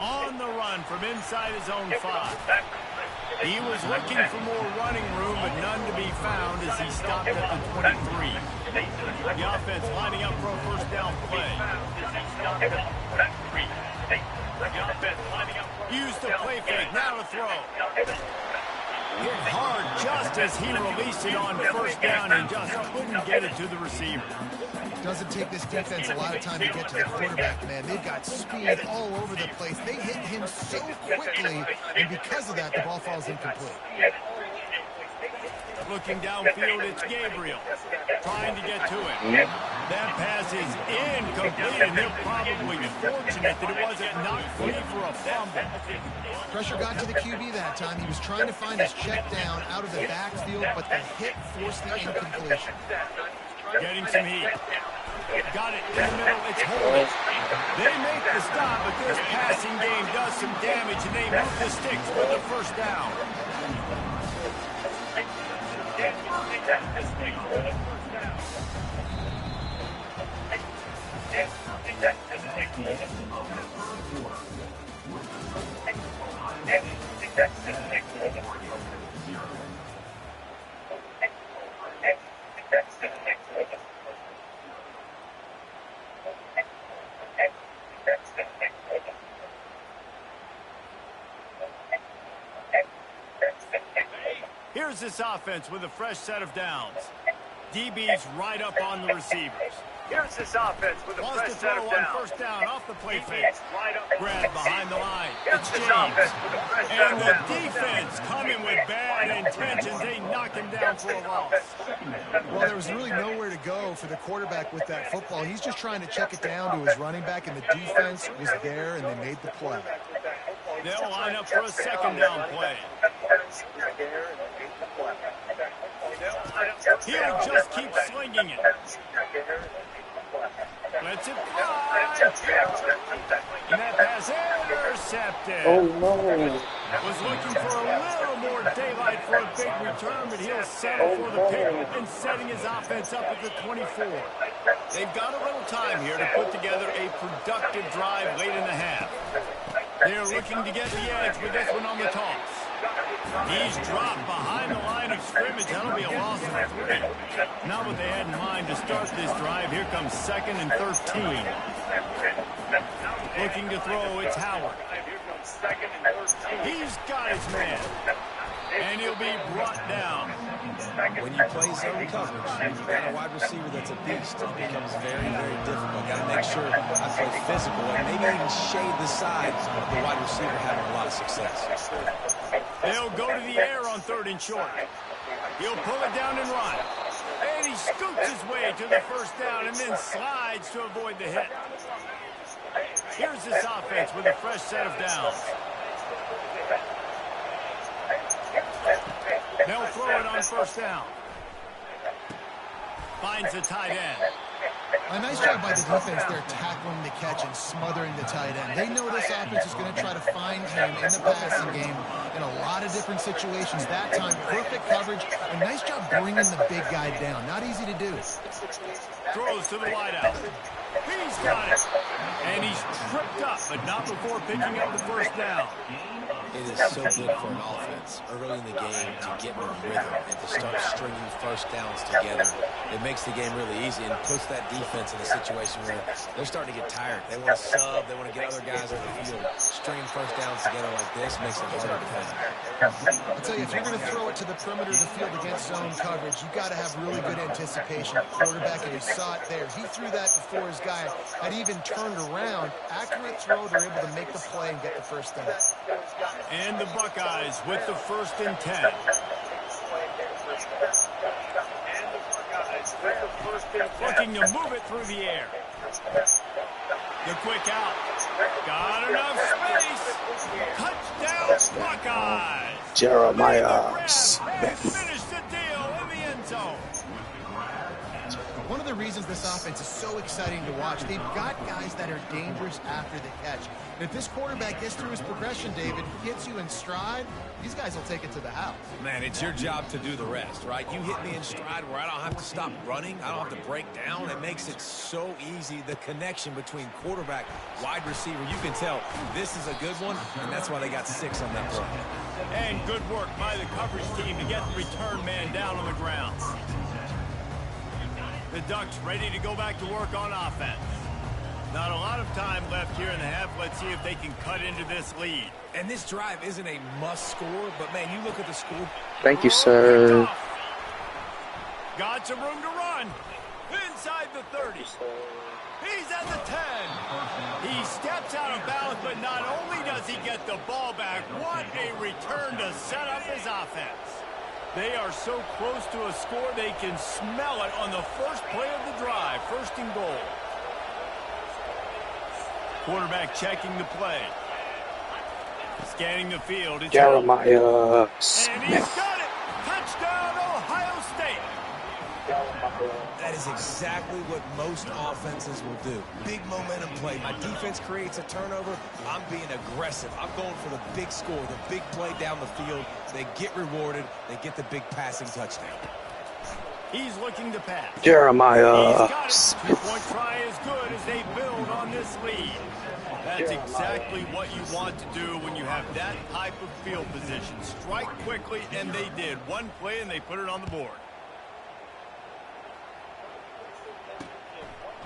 On the run from inside his own 5. He was looking for more running room, but none to be found as he stopped at the 23. The offense lining up for a first down play. Use the play fake, now to throw. Hit hard just as he released it on first down and just couldn't get it to the receiver. Doesn't take this defense a lot of time to get to the quarterback, man. They've got speed all over the place. They hit him so quickly, and because of that, the ball falls incomplete. Looking downfield, it's Gabriel trying to get to him. That pass is incomplete, and they're probably fortunate that it wasn't knocked free for a fumble. Pressure got to the QB that time. He was trying to find his check down out of the backfield, but the hit forced the incompletion. Getting some heat. Got it in the middle. It's holding. They make the stop, but this passing game does some damage, and they move the sticks for the first down. Here's this offense with a fresh set of downs. DB's right up on the receivers. Here's this offense with a Wants fresh to set throw of on downs. first down off the play fake. Grab behind the line. Here's It's this James. offense with a fresh set And of the downs. defense coming with bad intentions. They knock him down for a loss. Well, there was really nowhere to go for the quarterback with that football. He's just trying to check it down to his running back, and the defense was there, and they made the play. They'll line up for a second down play. He'll just keep slinging it. Lets it fly. And that pass intercepted. Oh, no. Was looking for a little more daylight for a big return, but he'll settle for the pick and setting his offense up at the 24. They've got a little time here to put together a productive drive late in the half. They're looking to get the edge with this one on the toss. He's dropped behind the line of scrimmage. That'll be a loss of 3. Not what they had in mind to start this drive. Here comes 2nd and 13. Looking to throw, it's Howard. He's got his man. And he'll be brought down. When you play zone coverage, you've got a wide receiver that's a beast. It becomes very, very difficult. Got to make sure I play physical and maybe even shade the side of the wide receiver having a lot of success. They'll go to the air on 3rd and short. He'll pull it down and run. And he scoots his way to the first down and then slides to avoid the hit. Here's this offense with a fresh set of downs. They'll throw it on first down. Finds the tight end. A nice job by the defense there, tackling the catch and smothering the tight end. They know this offense is going to try to find him in the passing game in a lot of different situations. That time, perfect coverage, and nice job bringing the big guy down. Not easy to do. Throws to the wideout. He's got it. And he's tripped up, but not before picking up the first down. It is so good for an offense early in the game to get in a rhythm and to start stringing first downs together. It makes the game really easy and puts that defense in a situation where they're starting to get tired. They want to sub. They want to get other guys on the field. Stringing first downs together like this makes it harder to defend. I'll tell you, if you're going to throw it to the perimeter of the field against zone coverage, you've got to have really good anticipation. Quarterback, and he saw it there. He threw that before his guy had even turned around. Accurate throw, they're able to make the play and get the first down. And the Buckeyes with the 1st and 10. Looking to move it through the air. The quick out. Got enough space. Touchdown, Buckeyes. Jeremiah And Smith. finish the deal in the end zone. One of the reasons this offense is so exciting to watch, they've got guys that are dangerous after the catch. And if this quarterback gets through his progression, David, hits you in stride, these guys will take it to the house. Man, it's your job to do the rest, right? You hit me in stride where I don't have to stop running. I don't have to break down. It makes it so easy. The connection between quarterback, wide receiver, you can tell this is a good one, and that's why they got 6 on that play. And good work by the coverage team to get the return man down on the ground. The Ducks ready to go back to work on offense. Not a lot of time left here in the half. Let's see if they can cut into this lead. And this drive isn't a must score, but man, you look at the score. Thank you, sir. Got some room to run. Inside the 30. He's at the 10. He steps out of bounds, but not only does he get the ball back, what a return to set up his offense. They are so close to a score, they can smell it on the first play of the drive. First and goal. Quarterback checking the play. Scanning the field. It's Jeremiah and Smith. he's got it. Touchdown, Ohio State. That is exactly what most offenses will do. Big momentum play. My defense creates a turnover. I'm being aggressive. I'm going for the big score, the big play down the field. They get rewarded. They get the big passing touchdown. He's looking to pass. Jeremiah He's got it. Smith. Two-point try is good as they build on this lead. That's exactly what you want to do when you have that type of field position. Strike quickly, and they did. One play, and they put it on the board.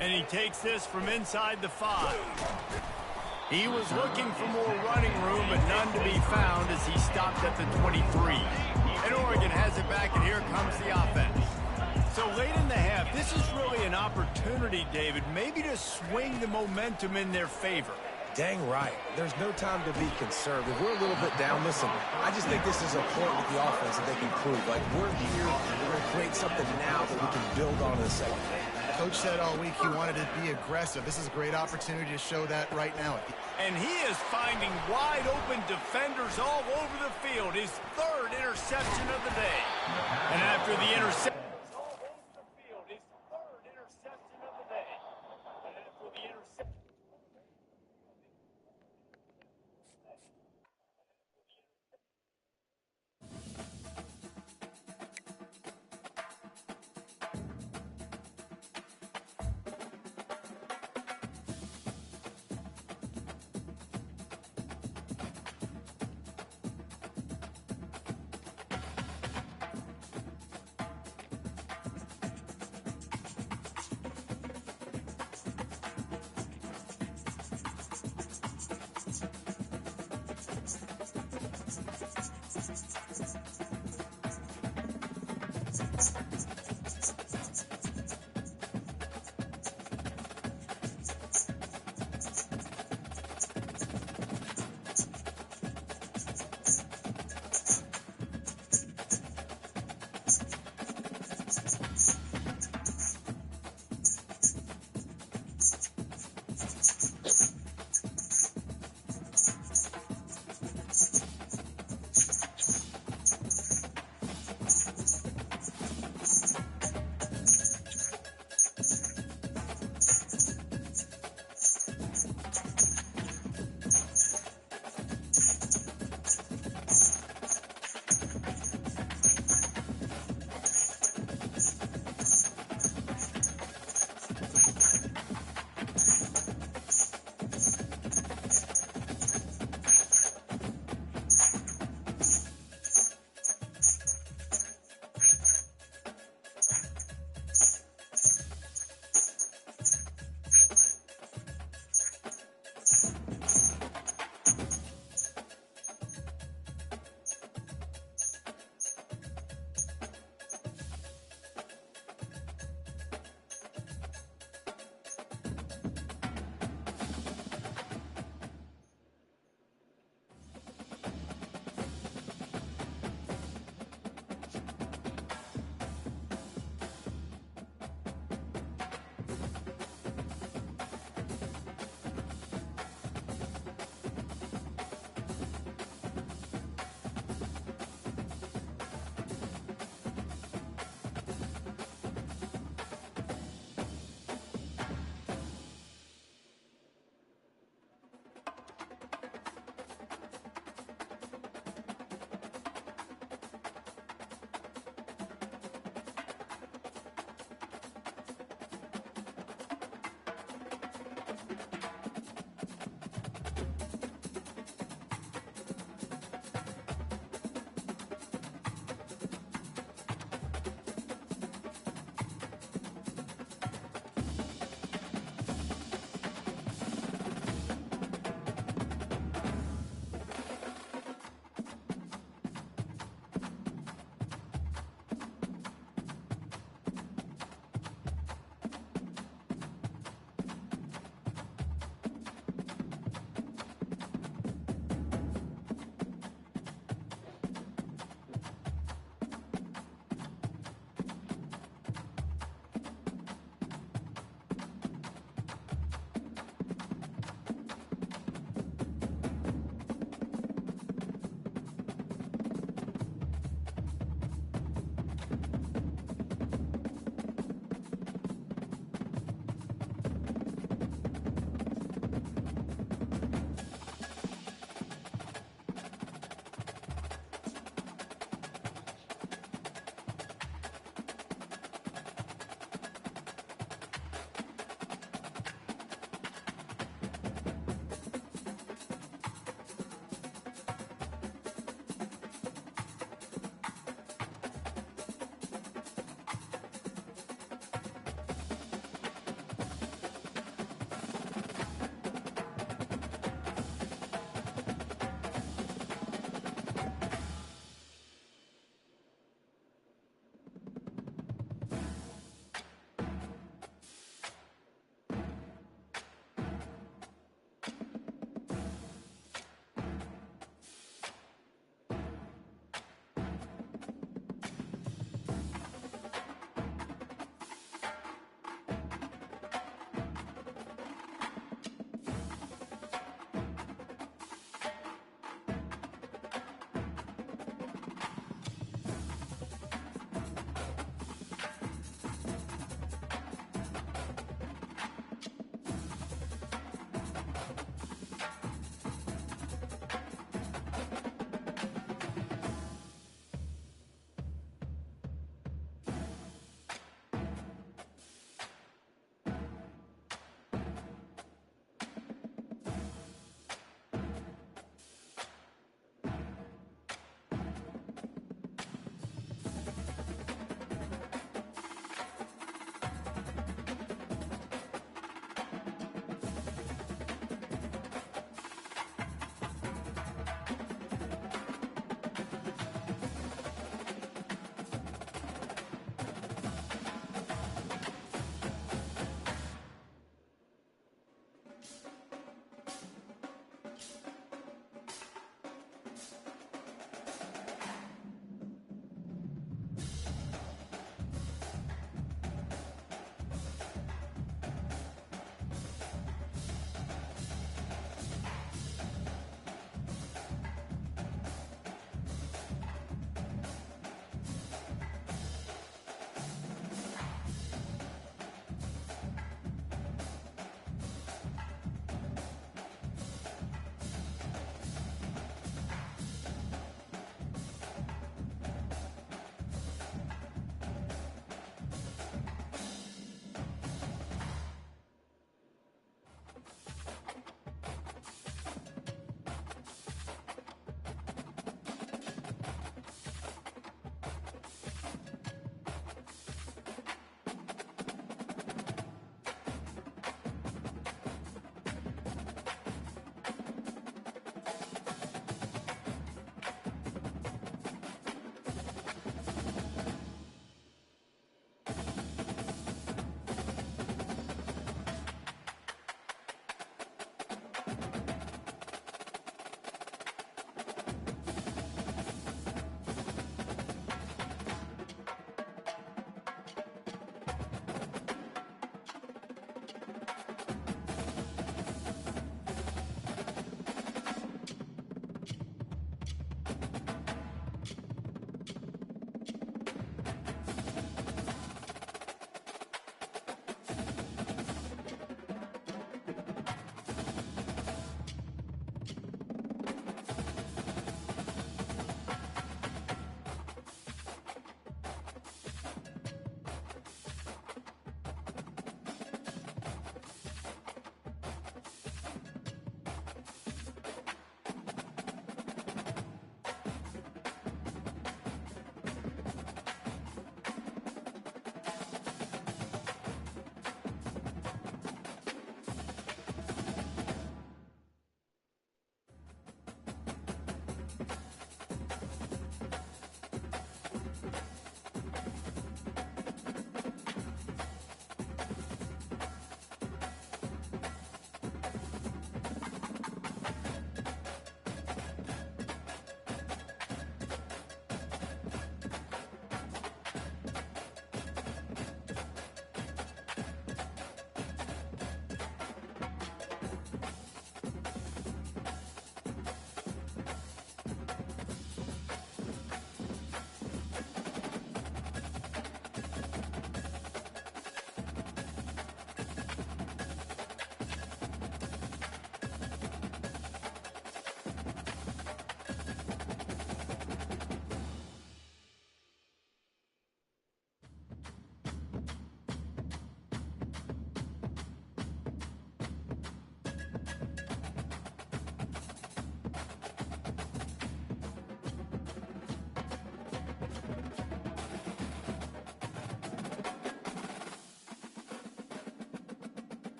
And he takes this from inside the 5. He was looking for more running room, but none to be found as he stopped at the 23. And Oregon has it back, and here comes the offense. So late in the half, this is really an opportunity, David, maybe to swing the momentum in their favor. Dang right. There's no time to be conservative. We're a little bit down. Listen, I just think this is a point with the offense that they can prove. Like, we're here, we're going to create something now that we can build on in the second half. Coach said all week he wanted to be aggressive. This is a great opportunity to show that right now. And he is finding wide open defenders all over the field. His 3rd interception of the day. And after the interception.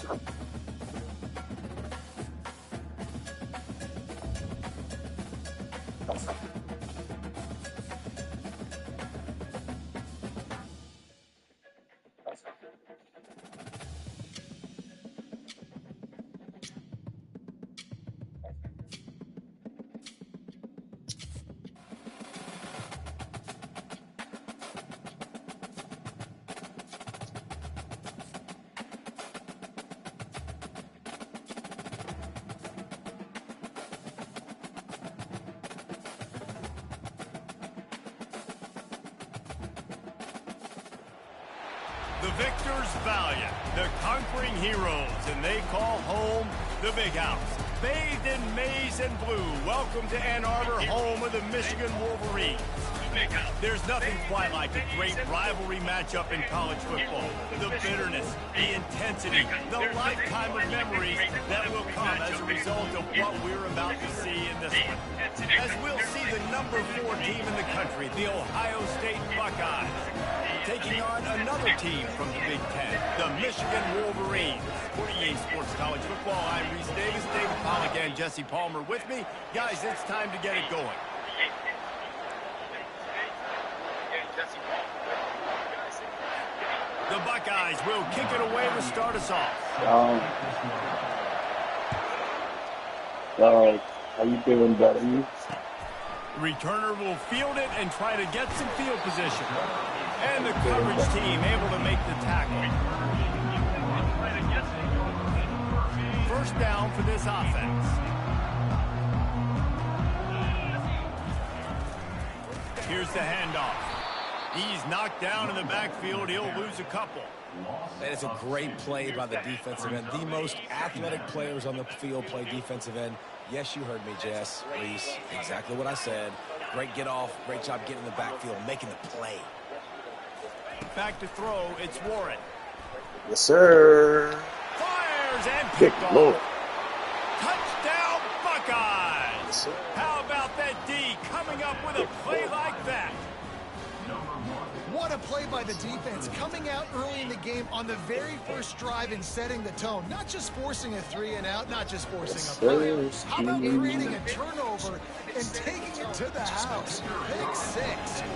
The victors valiant, the conquering heroes, and they call home the Big House. Bathed in maize and blue, welcome to Ann Arbor, home of the Michigan Wolverines. There's nothing quite like a great rivalry matchup in college football. The bitterness, the intensity, the lifetime of memories that will come as a result of what we're about to see in this one. As we'll see the number 4 team in the country, the Ohio State Buckeyes, taking on another team from the Big Ten, the Michigan Wolverines. For EA Sports College Football, I'm Reese Davis, David Pollack, and Jesse Palmer with me. Guys, it's time to get it going. The Buckeyes will kick it away to start us off. How you doing, buddy? Returner will field it and try to get some field position. And the coverage team able to make the tackle. First down for this offense. Here's the handoff. He's knocked down in the backfield. He'll lose a couple. That is a great play by the defensive end. The most athletic players on the field play defensive end. Yes, you heard me, Jess, Reese. Exactly what I said. Great get off. Great job getting in the backfield, making the play. Back to throw. It's Warren. Yes, sir. Fires and Good picked off. Lord. Touchdown, Buckeyes. Yes, sir. How about that D coming up with a play like that? What a play by the defense, coming out early in the game on the very first drive and setting the tone. Not just forcing a 3-and-out, not just forcing a play. How about creating a turnover and taking it to the house? Pick 6.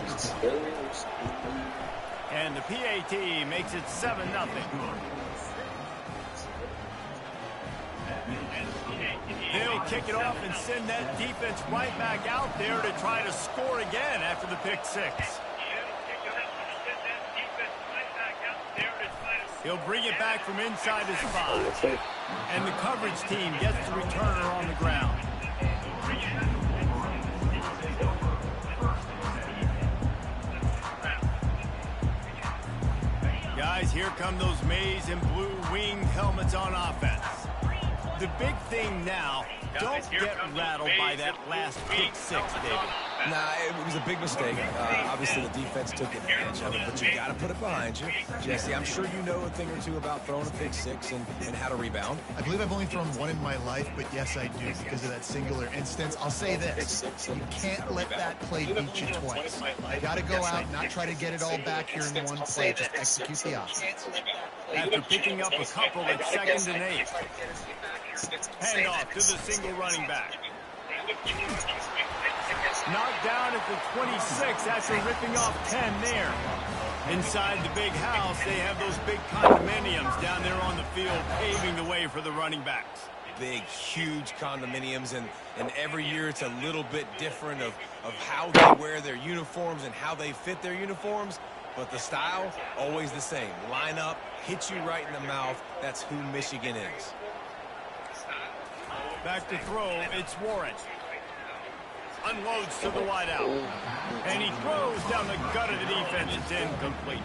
And the PAT makes it 7-0. They'll kick it off and send that defense right back out there to try to score again after the pick 6. He'll bring it back from inside his 5. And the coverage team gets the returner on the ground. Guys, here come those maize and blue wing helmets on offense. The big thing now, don't get rattled by that last pick 6, David. Nah, it was a big mistake. Obviously, the defense took advantage of it, but you got to put it behind you. Jesse, I'm sure you know a thing or two about throwing a pick 6 and how to rebound. I believe I've only thrown one in my life, but yes, I do because of that singular instance. I'll say this. You can't let that play beat you twice. You got to go out and not try to get it all back here in one play. Just execute the offense. After picking up a couple at 2nd and 8. Hand off to the single running back. Knocked down at the 26 after ripping off 10 there. Inside the big house, they have those big condominiums down there on the field paving the way for the running backs. Big, huge condominiums, and every year it's a little bit different of how they wear their uniforms and how they fit their uniforms. But the style, always the same. Line up, hit you right in the mouth. That's who Michigan is. Back to throw, it's Warren. Unloads to the wideout. And he throws down the gut of the defense. It's incomplete.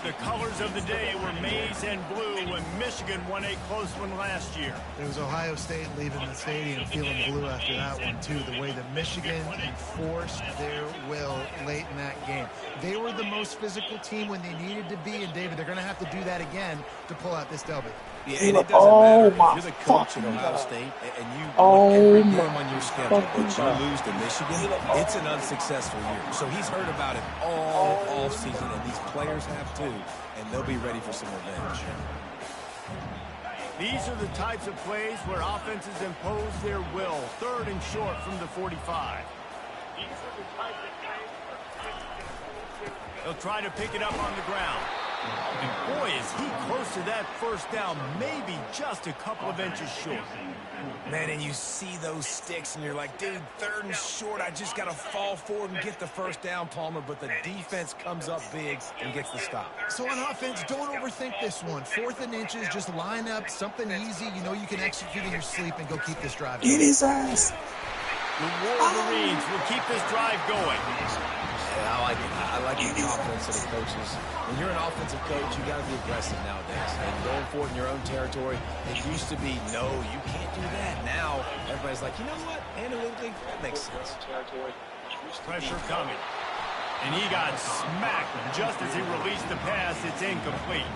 The colors of the day were maize and blue when Michigan won a close one last year. It was Ohio State leaving the stadium feeling blue after that one, too. The way that Michigan enforced their will late in that game. They were the most physical team when they needed to be, and David, they're going to have to do that again to pull out this W. Yeah, and it doesn't matter if you're the coach at Ohio State and you win every game on your schedule, but you lose to Michigan, it's an unsuccessful year. So he's heard about it all offseason, and these players have too, and they'll be ready for some revenge. These are the types of plays where offenses impose their will. 3rd and short from the 45. They'll try to pick it up on the ground. And boy, is he close to that first down, maybe just a couple of inches short. Man, and you see those sticks, and you're like, dude, 3rd and short, I just got to fall forward and get the first down, Palmer, but the defense comes up big and gets the stop. So on offense, don't overthink this one. 4th and inches, just line up something easy you know you can execute in your sleep and go keep this drive going. Get his ass. The Wolverines will keep this drive going. Yeah, I like it. I like the confidence of the coaches. When you're an offensive coach, you got to be aggressive nowadays. And going for it in your own territory, it used to be, no, you can't do that. Now, everybody's like, you know what? Analytically, that makes sense. Pressure coming. And he got smacked just as he released the pass. It's incomplete.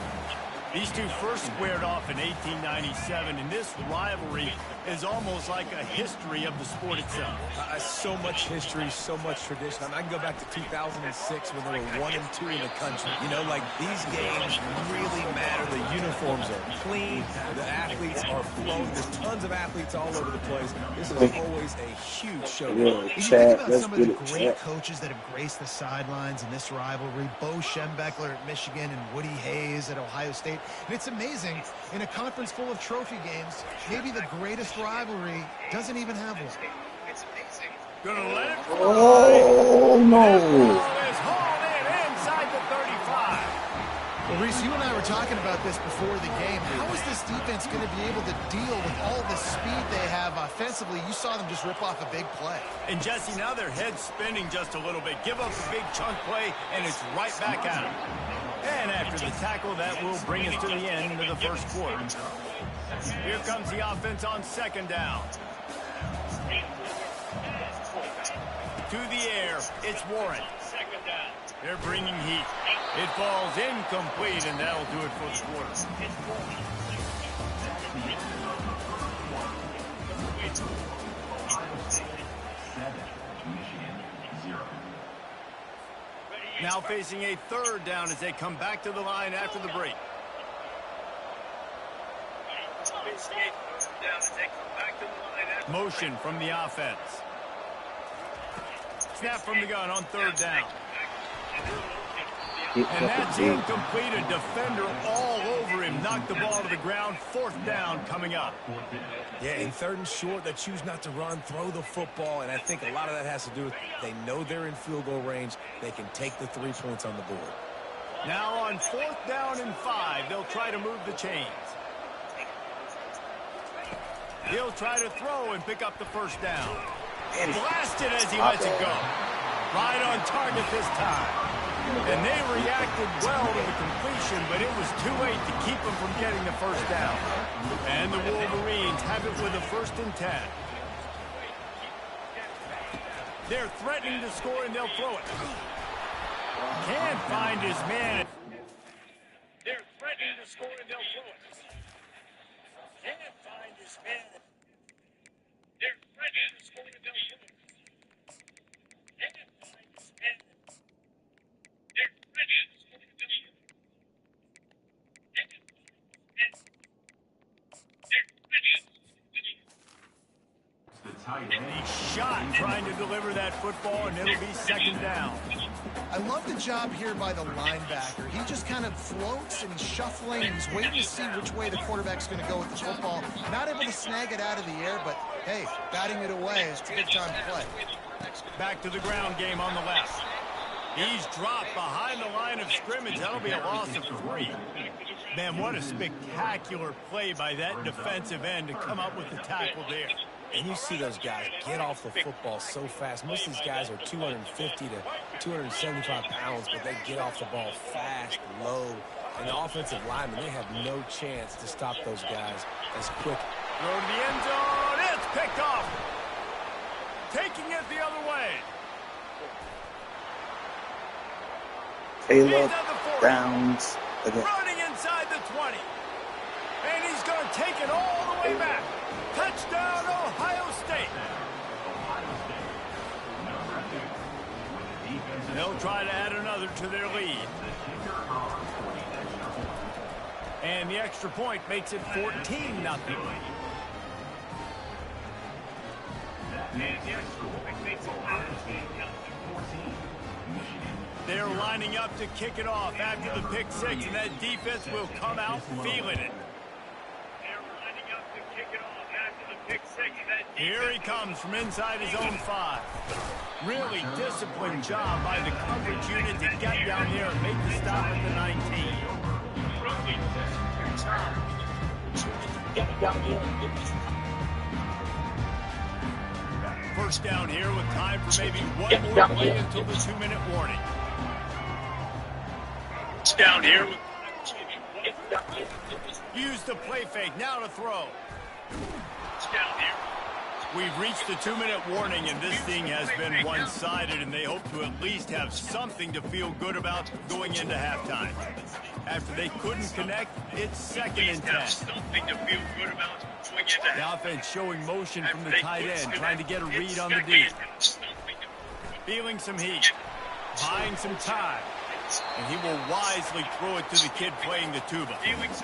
These two first squared off in 1897, and this rivalry is almost like a history of the sport itself. So much history, so much tradition. I mean, I can go back to 2006 when they were 1 and 2 in the country. You know, like, these games really matter. The uniforms are clean. The athletes are flowing. There's tons of athletes all over the place. This is always a huge show. Yeah, You think Chad, about let's some of get the it, great Chad. coaches that have graced the sidelines in this rivalry. Bo Schembechler at Michigan and Woody Hayes at Ohio State. And it's amazing, in a conference full of trophy games, maybe the greatest rivalry doesn't even have one. Gonna let it fly. Oh, That no. ball is hauled in inside the 35. Well, Reese, you and I were talking about this before the game. How is this defense going to be able to deal with all the speed they have offensively? You saw them just rip off a big play. And Jesse, now their head's spinning just a little bit. Give up a big chunk play, and it's right back at them. And after the tackle, that will bring us to the end of the first quarter. Here comes the offense on 2nd down. To the air, it's Warren. They're bringing heat. It falls incomplete, and that'll do it for the quarter. Now facing a 3rd down as they come back to the line after the break. Motion from the offense. Snap from the gun on 3rd down. And that's incomplete. A defender all over him. Knocked the ball to the ground. 4th down coming up. Yeah, in 3rd and short, they choose not to run, throw the football, and I think a lot of that has to do with they know they're in field goal range. They can take the 3 points on the board. Now on 4th down and 5, they'll try to move the chains. He'll try to throw and pick up the 1st down. Blasted as he lets it go. Right on target this time. And they reacted well to the completion, but it was too late to keep them from getting the 1st down. And the Wolverines have it with a 1st and 10. They're threatening to score, and they'll throw it. Can't find his man. They're threatening to score, and they'll throw it. Can't find his man. They're threatening to score, and they'll throw it. Can't find his man. They're threatening to score, and they'll throw it. Can't find his man. They're threatening to score, and they'll throw it. And he shot trying to deliver that football, and it'll be 2nd down. I love the job here by the linebacker. He just kind of floats and he's shuffling and he's waiting to see which way the quarterback's going to go with the football. Not able to snag it out of the air, but hey, batting it away, it's a good time to play. Back to the ground game on the left. He's dropped behind the line of scrimmage. That'll be a loss of 3. Man, what a spectacular play by that defensive end to come up with the tackle there. And you see those guys get off the football so fast. Most of these guys are 250 to 275 pounds, but they get off the ball fast, low. And the offensive linemen, they have no chance to stop those guys as quick. Throw to the end zone. It's picked off. Taking it the other way. Caleb He's at the 40. Downs again. Running inside the 20. And he's going to take it all the way back. Touchdown, Ohio State. They'll try to add another to their lead. And the extra point makes it 14-0. They're lining up to kick it off after the pick six, and that defense will come out feeling it. Here he comes from inside his own 5. Really disciplined job by the coverage unit to get down there and make the stop at the 19. First down here with time for maybe one more play until the 2-minute warning. Down here. Use the play fake. Now to throw. Down here. We've reached the 2-minute warning, and this thing has been one-sided, and they hope to at least have something to feel good about going into halftime. After they couldn't connect, it's 2nd and 10. The offense showing motion from the tight end, trying to get a read on the D. Feeling some heat, buying some time. And he will wisely throw it to the kid playing the tuba.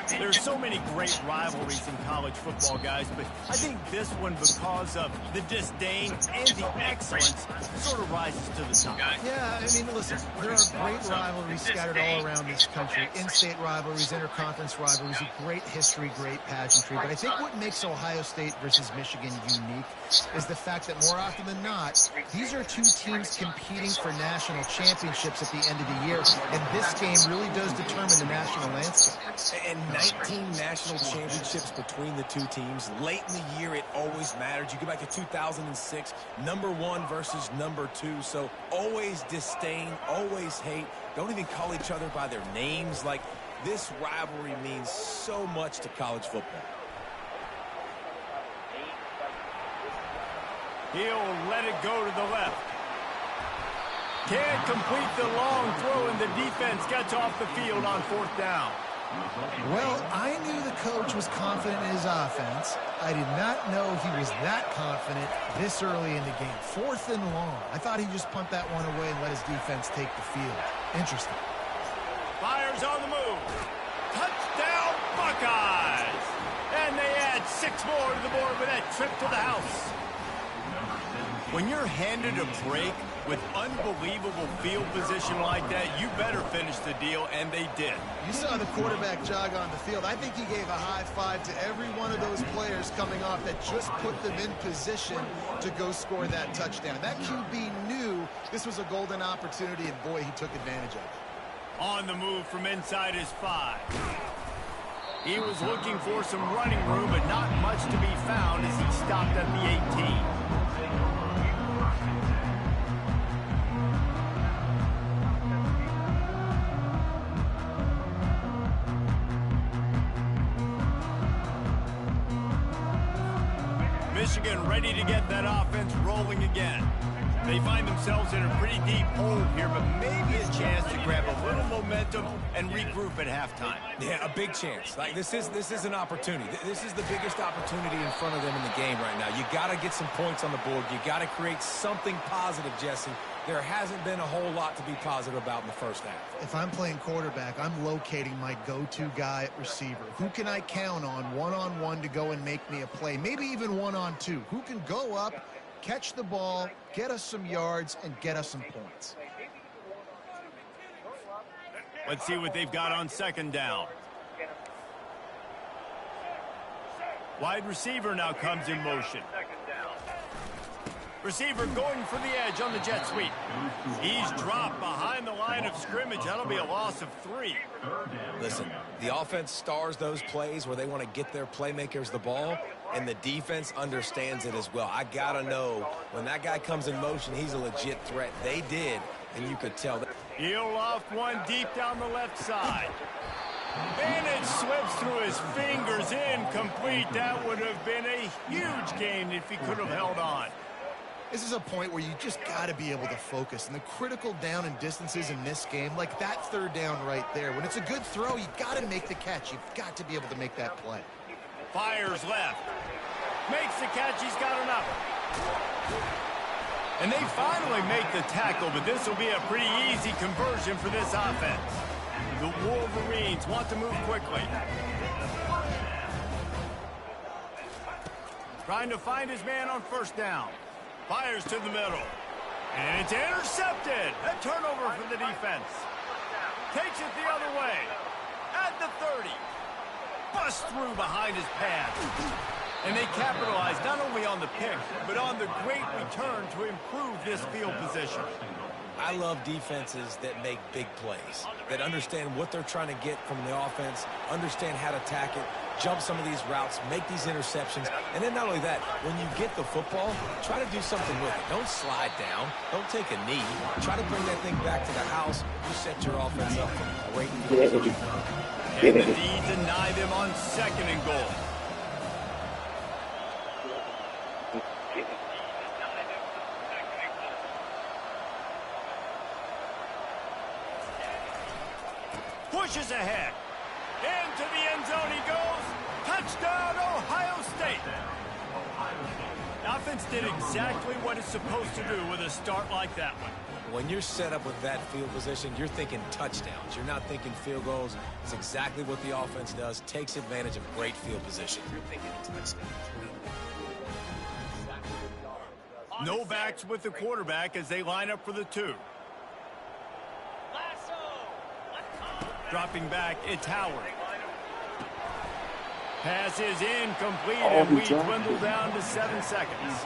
There's so many great rivalries in college football, guys, but I think this one, because of the disdain and the excellence, sort of rises to the top. Yeah, I mean, listen, there are great rivalries scattered all around this country. In-state rivalries, interconference rivalries, a great history, great pageantry. But I think what makes Ohio State versus Michigan unique is the fact that more often than not, these are two teams competing for national championships at the end of the year. And this game really does determine the national landscape. And 19 national championships between the two teams. Late in the year, it always mattered. You go back to 2006, #1 versus #2. So always disdain, always hate. Don't even call each other by their names. Like, this rivalry means so much to college football. He'll let it go to the left. Can't complete the long throw, and the defense gets off the field on 4th down. Well, I knew the coach was confident in his offense. I did not know he was that confident this early in the game. 4th and long. I thought he'd just punt that one away and let his defense take the field. Interesting. Fires on the move. Touchdown, Buckeyes! And they add 6 more to the board with that trip to the house. When you're handed a break with unbelievable field position like that, you better finish the deal, and they did. You saw the quarterback jog on the field. I think he gave a high five to every one of those players coming off that just put them in position to go score that touchdown. That QB knew this was a golden opportunity, and boy, he took advantage of it. On the move from inside his 5. He was looking for some running room, but not much to be found as he stopped at the 18. Michigan ready to get that offense rolling again. They find themselves in a pretty deep hole here, but maybe a chance to grab a little momentum and regroup at halftime. Yeah, a big chance. Like, this is an opportunity. This is the biggest opportunity in front of them in the game right now. You got to get some points on the board. You got to create something positive, Jesse. There hasn't been a whole lot to be positive about in the first half. If I'm playing quarterback, I'm locating my go-to guy at receiver. Who can I count on one-on-one to go and make me a play? Maybe even one-on-two. Who can go up, catch the ball, get us some yards, and get us some points? Let's see what they've got on 2nd down. Wide receiver now comes in motion. Receiver going for the edge on the jet sweep. He's dropped behind the line of scrimmage. That'll be a loss of 3. Listen, the offense stars those plays where they want to get their playmakers the ball, and the defense understands it as well. I got to know when that guy comes in motion, he's a legit threat. They did, and you could tell that. He'll off one deep down the left side. And it slips through his fingers, incomplete. That would have been a huge gain if he could have held on. This is a point where you just got to be able to focus. And the critical down and distances in this game, like that 3rd down right there, when it's a good throw, you got to make the catch. You've got to be able to make that play. Fires left. Makes the catch. He's got enough. And they finally make the tackle, but this will be a pretty easy conversion for this offense. The Wolverines Wolverines want to move quickly. Trying to find his man on first down. Fires to the middle. And it's intercepted. A turnover for the defense. Takes it the other way. At the 30. Busts through behind his pads. And they capitalize not only on the pick, but on the great return to improve this field position. I love defenses that make big plays, that understand what they're trying to get from the offense, understand how to attack it, jump some of these routes, make these interceptions, and then not only that, when you get the football, try to do something with it. Don't slide down. Don't take a knee. Try to bring that thing back to the house. You set your offense up for a great field position. And the D deny them on 2nd and goal. Pushes ahead. Into the end zone he goes. Touchdown, Ohio State. The offense did exactly what it's supposed to do with a start like that one. When you're set up with that field position, you're thinking touchdowns. You're not thinking field goals. It's exactly what the offense does. Takes advantage of great field position. You're thinking touchdowns. No backs with the quarterback as they line up for the 2. Dropping back, it's Howard. Pass is incomplete, and we dwindle down to 7 seconds.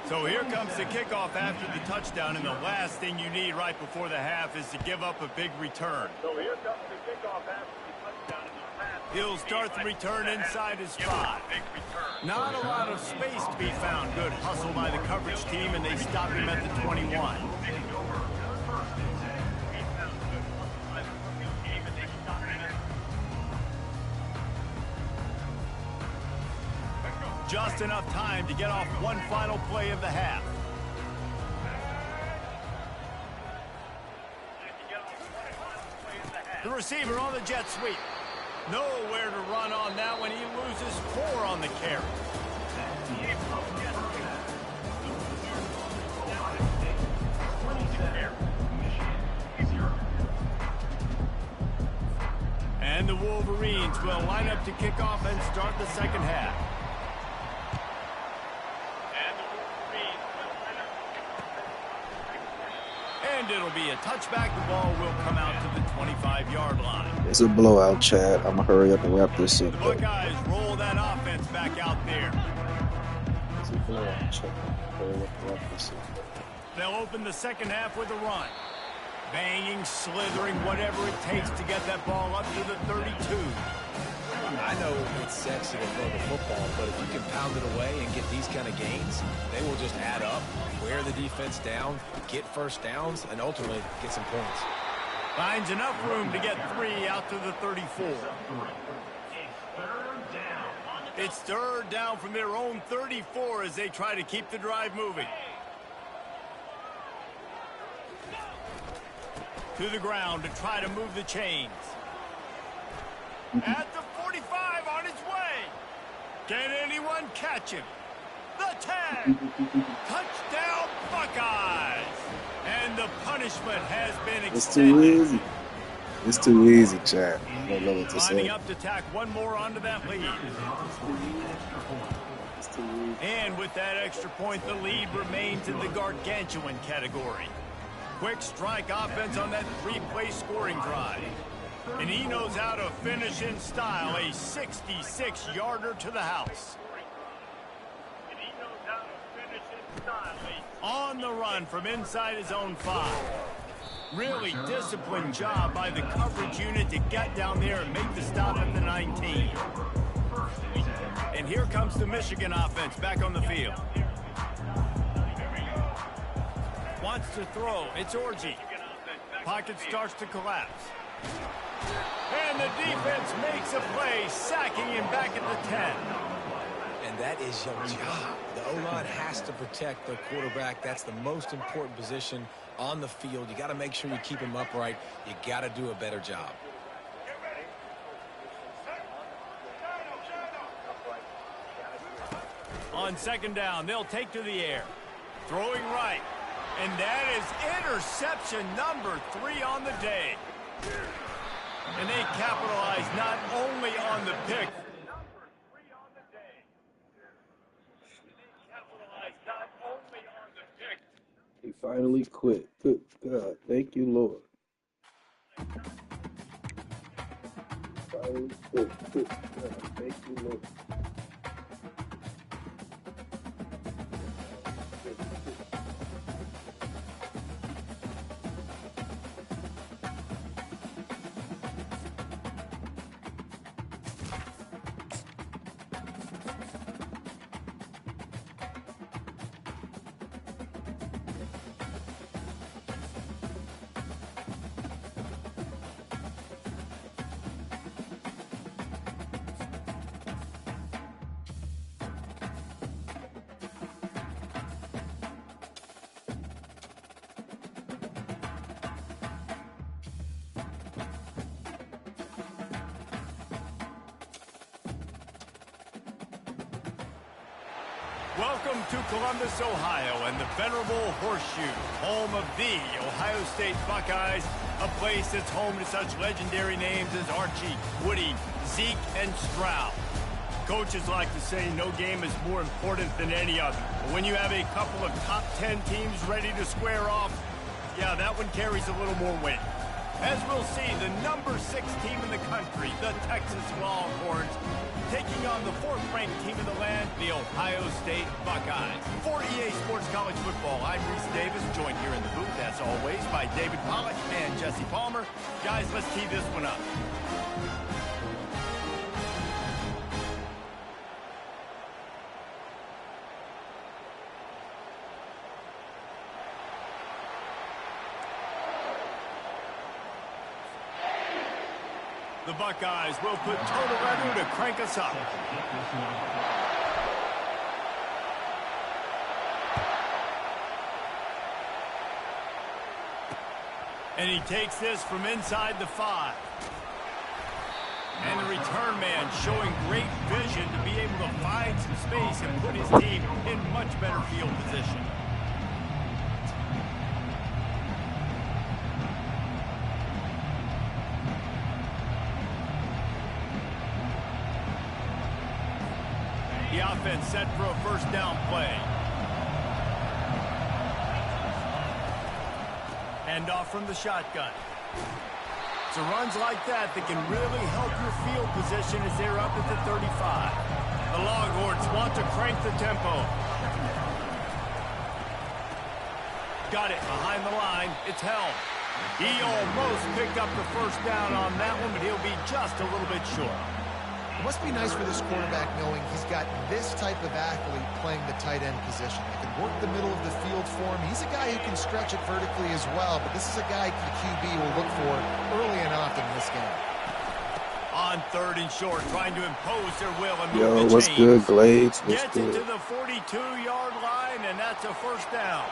So here comes the kickoff after the touchdown, and the last thing you need right before the half is to give up a big return. He'll start the return inside his 5. Not a lot of space to be found. Good hustle by the coverage team, and they stop him at the 21. Just enough time to get off one final play of the half. The receiver on the jet sweep. Nowhere to run on that one. He loses 4 on the carry. And the Wolverines will line up to kick off and start the second half. And it'll be a touchback. The ball will come out to the 25-yard line. It's a blowout, Chad. I'm going to hurry up and wrap this up. The Buckeyes roll that offense back out there. It's a blowout, Chad. Hurry up and wrap this up. They'll open the second half with a run. Banging, slithering, whatever it takes to get that ball up to the 32. I know it's sexy to throw the football, but if you can pound it away and get these kind of gains, they will just add up, wear the defense down, get first downs, and ultimately get some points. Finds enough room to get 3 out to the 34. It's 3rd down from their own 34 as they try to keep the drive moving. To the ground to try to move the chains. At the 45 on his way. Can anyone catch him? The tag. Touchdown Buckeyes. And the punishment has been extended. It's too easy. It's too easy, Chad. I don't know what to say. Lining up to tack one more onto that lead. It's too easy. And with that extra point, the lead remains in the gargantuan category. Quick strike offense on that 3-play scoring drive. And he knows how to finish in style, a 66-yarder to the house. On the run from inside his own 5. Really disciplined job by the coverage unit to get down there and make the stop at the 19. And here comes the Michigan offense back on the field. Wants to throw. It's Orji. Pocket starts to collapse. And the defense makes a play, sacking him back at the 10. And that is your job. The O-line has to protect their quarterback. That's the most important position on the field. You got to make sure you keep him upright. You got to do a better job. On 2nd down, they'll take to the air. Throwing right. And that is interception number 3 on the day. And they capitalize not only on the pick. He finally quit. Good God. Thank you, Lord. Finally quit. Good God. Thank you, Lord. Welcome to Columbus, Ohio, and the venerable Horseshoe, home of the Ohio State Buckeyes, a place that's home to such legendary names as Archie, Woody, Zeke, and Stroud. Coaches like to say no game is more important than any other. But when you have a couple of top 10 teams ready to square off, yeah, that one carries a little more weight. As we'll see, the number 6 team in the country, the Texas Longhorns, taking on the 4th-ranked team in the land, the Ohio State Buckeyes. For EA Sports College Football, I'm Reese Davis, joined here in the booth, as always, by David Pollack and Jesse Palmer. Guys, let's tee this one up. The Buckeyes will put total revenue to crank us up. And he takes this from inside the 5. And the return man showing great vision to be able to find some space and put his team in much better field position. The offense set for a first down play. Hand off from the shotgun. So runs like that can really help your field position as they're up at the 35. The Longhorns want to crank the tempo. Got it behind the line. It's held. He almost picked up the first down on that one, but he'll be just a little bit short. It must be nice for this quarterback knowing he's got this type of athlete playing the tight end position. He can work the middle of the field for him. He's a guy who can stretch it vertically as well, but this is a guy the QB will look for early and often in this game. On 3rd and short, trying to impose their will and Yo, move the what's chains. good, Glades? What's Gets good? it to the 42-yard line, and that's a first down.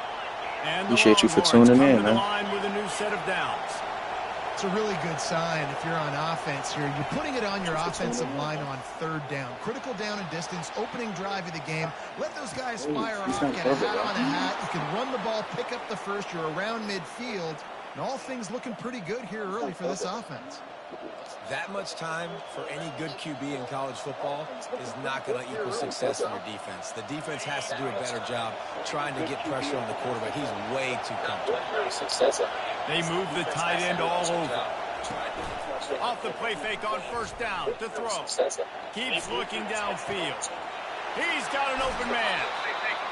And Appreciate you for Longhorns tuning come in, to the man. line with a new set of downs. It's a really good sign if you're on offense here. You're putting it on your offensive line on 3rd down. Critical down and distance, opening drive of the game. Let those guys fire off, get a hat on a hat. You can run the ball, pick up the first. You're around midfield. And all things looking pretty good here early for this offense. That much time for any good QB in college football is not going to equal success from your defense. The defense has to do a better job trying to get pressure on the quarterback. He's way too comfortable. They move the tight end all over. Off the play fake on first down to throw. Keeps looking downfield. He's got an open man.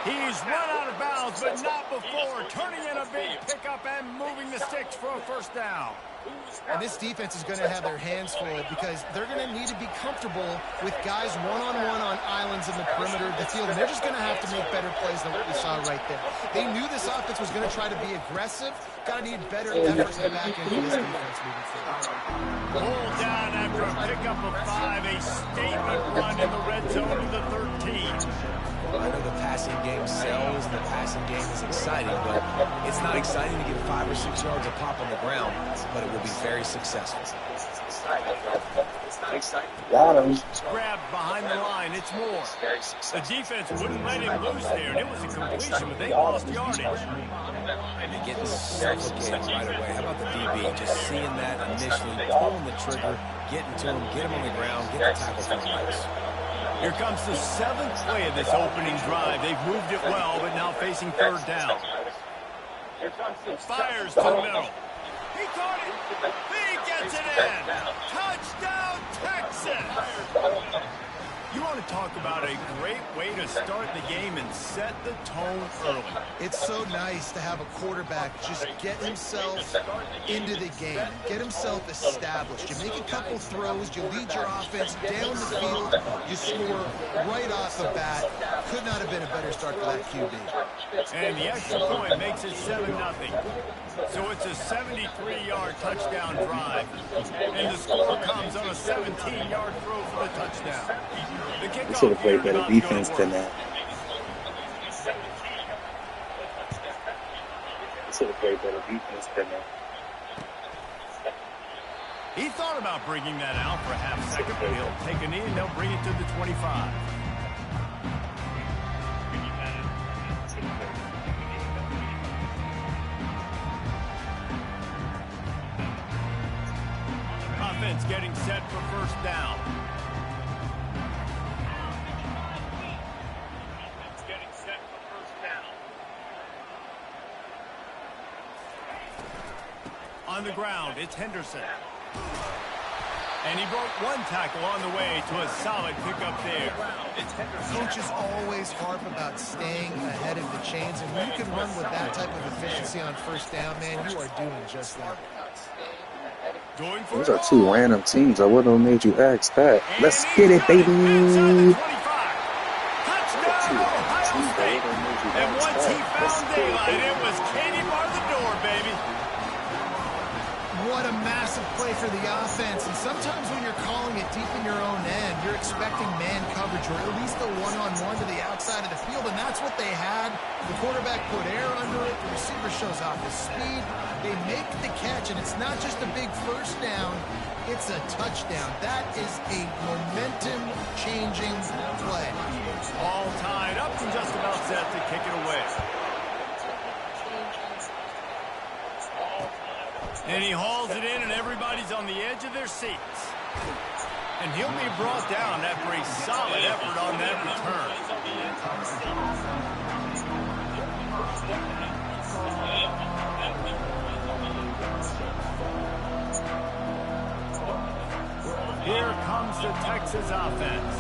He's run out of bounds, but not before turning in a big pickup and moving the sticks for a first down. And this defense is going to have their hands full because they're going to need to be comfortable with guys one-on-one on islands in the perimeter of the field. And they're just going to have to make better plays than what we saw right there. They knew this offense was going to try to be aggressive. Got to need better efforts in the back end of this defense moving forward. Pulled down after a pickup of 5, a statement run in the red zone of the 13. I know the passing game sells, the passing game is exciting, but it's not exciting to get 5 or 6 yards of pop on the ground, but it will be very successful. Got him. Grabbed behind the line. It's Moore. The defense wouldn't let him loose there, and it was a completion, but they lost yardage. You're getting suffocated right away. How about the DB? Just seeing that initially, pulling the trigger, getting to him, get him on the ground, get the tackle for him. Here comes the 7th play of this opening drive. They've moved it well, but now facing 3rd down. Fires to the middle. He caught it. He gets it in. Touchdown, Texas. You want to talk about a great way to start the game and set the tone early. It's so nice to have a quarterback just get himself into the game, get himself established. You make a couple throws, you lead your offense down the field, you score right off the bat. Could not have been a better start for that QB. And the extra point makes it 7-0. So it's a 73-yard touchdown drive. And the score comes on a 17-yard throw for the touchdown. The They should have played better defense than that. He thought about bringing that out for a half second, but he'll take a knee and they'll bring it to the 25. Offense getting set for 1st down. On the ground, it's Henderson. And he broke 1 tackle on the way to a solid pickup there. Coaches always harp about staying ahead of the chains, and when you can run with that type of efficiency on 1st down, man, you are doing just that. Those are 2 random teams. I wouldn't have made you ask that. Let's get it, baby. Touchdown, Ohio State. And once he found daylight, it was Katie bar the door, baby. What a massive play for the offense. And sometimes when you're calling it deep in your own end, you're expecting man coverage or at least a one-on-one to the outside of the field, and that's what they had. The quarterback put air under it. The receiver shows off his speed. They make the catch, and it's not just a big 1st down. It's a touchdown. That is a momentum-changing play. All tied up and just about set to kick it away. And he hauls it in, and everybody's on the edge of their seats. And he'll be brought down after a solid effort on that return. Here comes the Texas offense.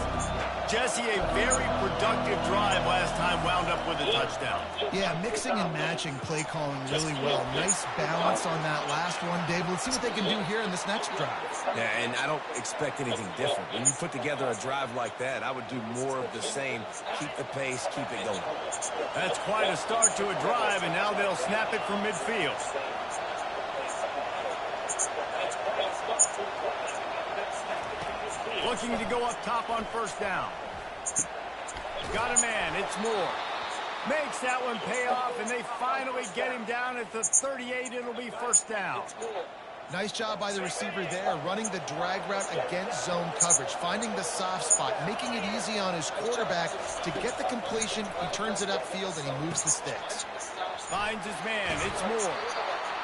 Jesse, a very productive drive last time wound up with a touchdown. Yeah, mixing and matching play calling really well. Nice balance on that last one, Dave. Let's see what they can do here in this next drive. Yeah, and I don't expect anything different. When you put together a drive like that, I would do more of the same. Keep the pace, keep it going. That's quite a start to a drive, and now they'll snap it from midfield. Looking to go up top on 1st down. Got a man. It's Moore. Makes that one pay off, and they finally get him down at the 38. It'll be 1st down. Nice job by the receiver there, running the drag route against zone coverage, finding the soft spot, making it easy on his quarterback to get the completion. He turns it upfield, and he moves the sticks. Finds his man. It's Moore.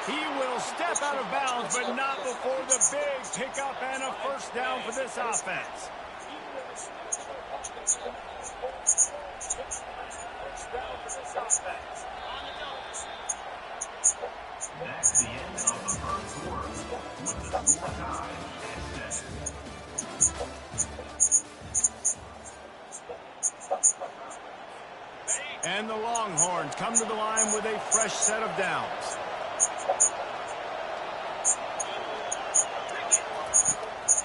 He will step out of bounds, but not before the big pickup and a 1st down for this offense. That's the end of the 1st quarter with the score tie at 7. And the Longhorns come to the line with a fresh set of downs.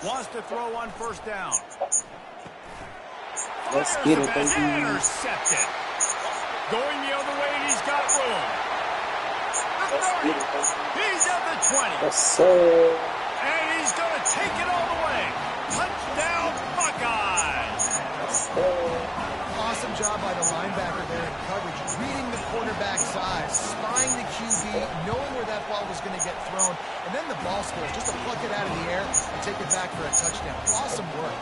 Wants to throw on 1st down. Let's get it, baby. Intercepted. Going the other way, and he's got room. The 30. He's at the 20. Yes, sir. And he's going to take it all the way. Touchdown, Buckeyes. Awesome job by the linebacker there in coverage, reading the quarterback's eyes, spying the QB, knowing where that ball was going to get thrown, and then the ball skills, just to pluck it out of the air and take it back for a touchdown. Awesome work.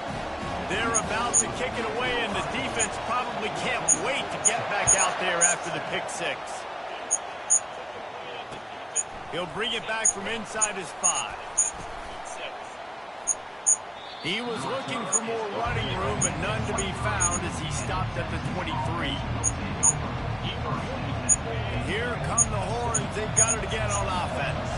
They're about to kick it away, and the defense probably can't wait to get back out there after the pick six. He'll bring it back from inside his 5. He was looking for more running room, but none to be found as he stopped at the 23. And here come the horns. They've got it again on offense.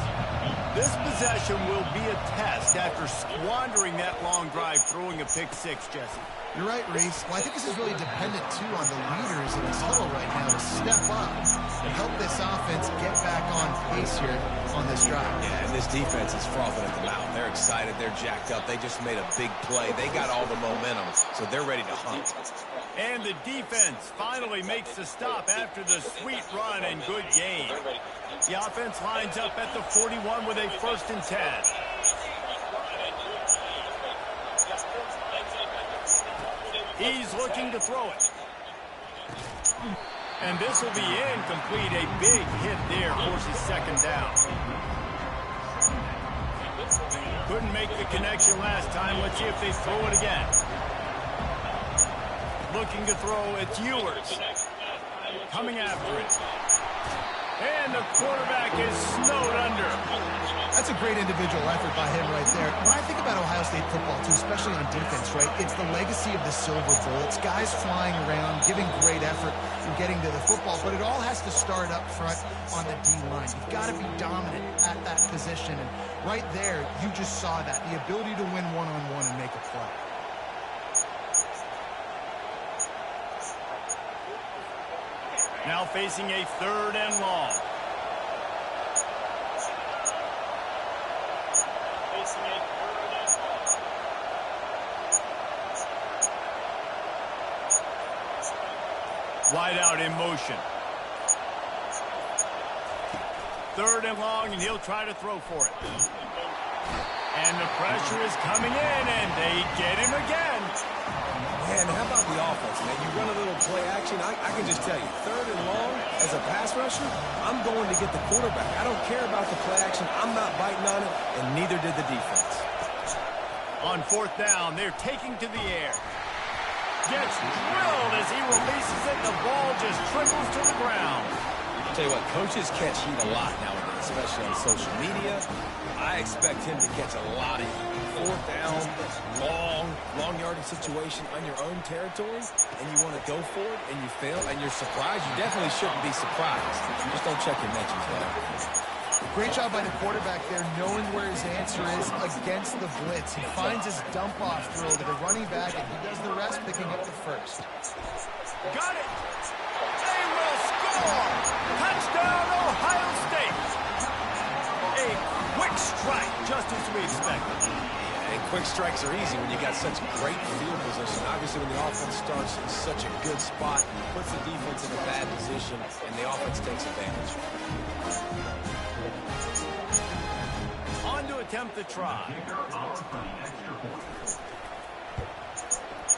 This possession will be a test after squandering that long drive, throwing a pick six, Jesse. You're right, Reese. Well, I think this is really dependent, too, on the leaders in this huddle right now to step up and help this offense get back on pace here on this drive. Yeah, and this defense is frothing at the mouth. They're excited. They're jacked up. They just made a big play. They got all the momentum, so they're ready to hunt. And the defense finally makes the stop after the sweet run and good game. The offense lines up at the 41 with a 1st and 10. He's looking to throw it. And this will be incomplete. A big hit there forces 2nd down. Couldn't make the connection last time. Let's see if they throw it again. Looking to throw, it's Ewers. Coming after it. And the quarterback is snowed under. That's a great individual effort by him right there. When I think about Ohio State football, too, especially on defense, right, it's the legacy of the Silver Bowl. It's guys flying around, giving great effort in getting to the football, but it all has to start up front on the D-line. You've got to be dominant at that position, and right there, you just saw that, the ability to win one-on-one and make a play. Now facing a 3rd and long. Wide out in motion. 3rd and long, and he'll try to throw for it. And the pressure is coming in, and they get him again. Man, how about the offense, man? You run a little play action. I can just tell you, 3rd and long, as a pass rusher, I'm going to get the quarterback. I don't care about the play action. I'm not biting on it, and neither did the defense. On 4th down, they're taking to the air. Gets drilled as he releases it. The ball just trickles to the ground. I'll tell you what, coaches catch heat a lot nowadays, especially on social media. I expect him to catch a lot of heat. 4th down, long yardage situation on your own territory, and you want to go for it, and you fail, and you're surprised. You definitely shouldn't be surprised. Just don't check your mentions there. Great job by the quarterback there, knowing where his answer is against the blitz. He finds his dump-off throw to the running back, and he does the rest, picking up the 1st. Got it! They will score! Touchdown, Ohio State! A quick strike, just as we expected. And quick strikes are easy when you got such great field position. Obviously, when the offense starts in such a good spot, puts the defense in a bad position, and the offense takes advantage. On to attempt the try.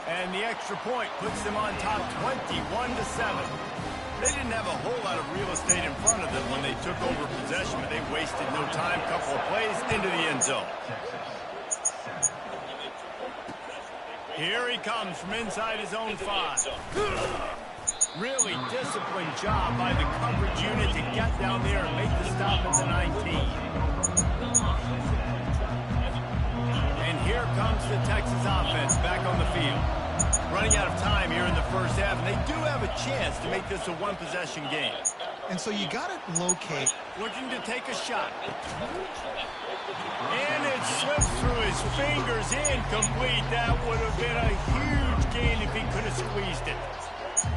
And the extra point puts them on top 21-7. They didn't have a whole lot of real estate in front of them when they took over possession, but they wasted no time. Couple of plays into the end zone. Here he comes from inside his own 5. Really disciplined job by the coverage unit to get down there and make the stop at the 19. And here comes the Texas offense back on the field. Running out of time here in the 1st half, and they do have a chance to make this a one-possession game. And so you got to locate. Looking to take a shot. And it slips through his fingers, incomplete. That would have been a huge gain if he could have squeezed it.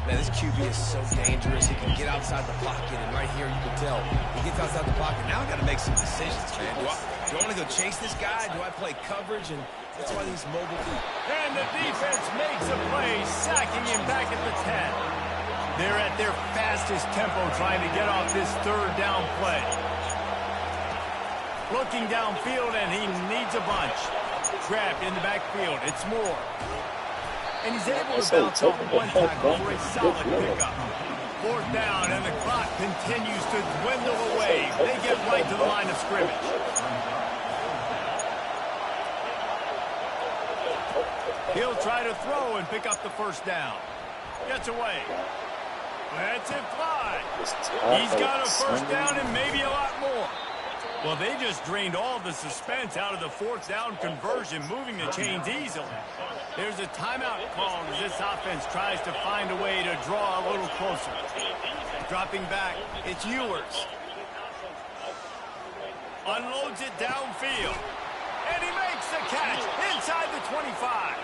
Man, this QB is so dangerous. He can get outside the pocket, and right here you can tell he gets outside the pocket. Now I got to make some decisions, man. Do I want to go chase this guy? Do I play coverage? And that's why these mobile people. And the defense makes a play, sacking him back at the 10. They're at their fastest tempo trying to get off this 3rd down play. Looking downfield, and he needs a bunch. Grabbed in the backfield. It's Moore. And he's able to So bounce off taking the one head tackle back for a is good solid love. pickup. Fourth down, and the clock continues to dwindle away. They get right to the line of scrimmage. He'll try to throw and pick up the first down. Gets away. Lets it fly. He's got a first down and maybe a lot more. Well, they just drained all the suspense out of the fourth down conversion, moving the chains easily. There's a timeout called as this offense tries to find a way to draw a little closer. Dropping back, it's Ewers. Unloads it downfield. And he makes the catch inside the 25.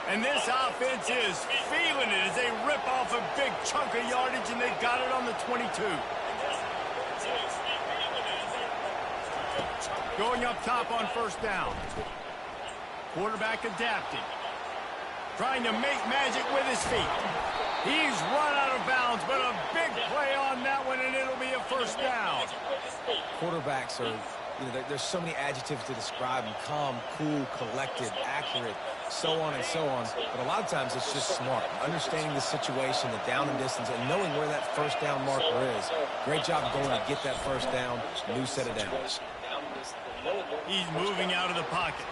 And this offense is feeling it as they rip off a big chunk of yardage, and they got it on the 22. Going up top on first down. Quarterback adapting. Trying to make magic with his feet. He's run out of bounds, but a big play on that one, and it'll be a first down. Quarterbacks are, there's so many adjectives to describe them. Calm, cool, collected, accurate, so on and so on. But a lot of times it's just smart. Understanding the situation, the down and distance, and knowing where that first down marker is. Great job going to get that first down. New set of downs. He's moving out of the pocket.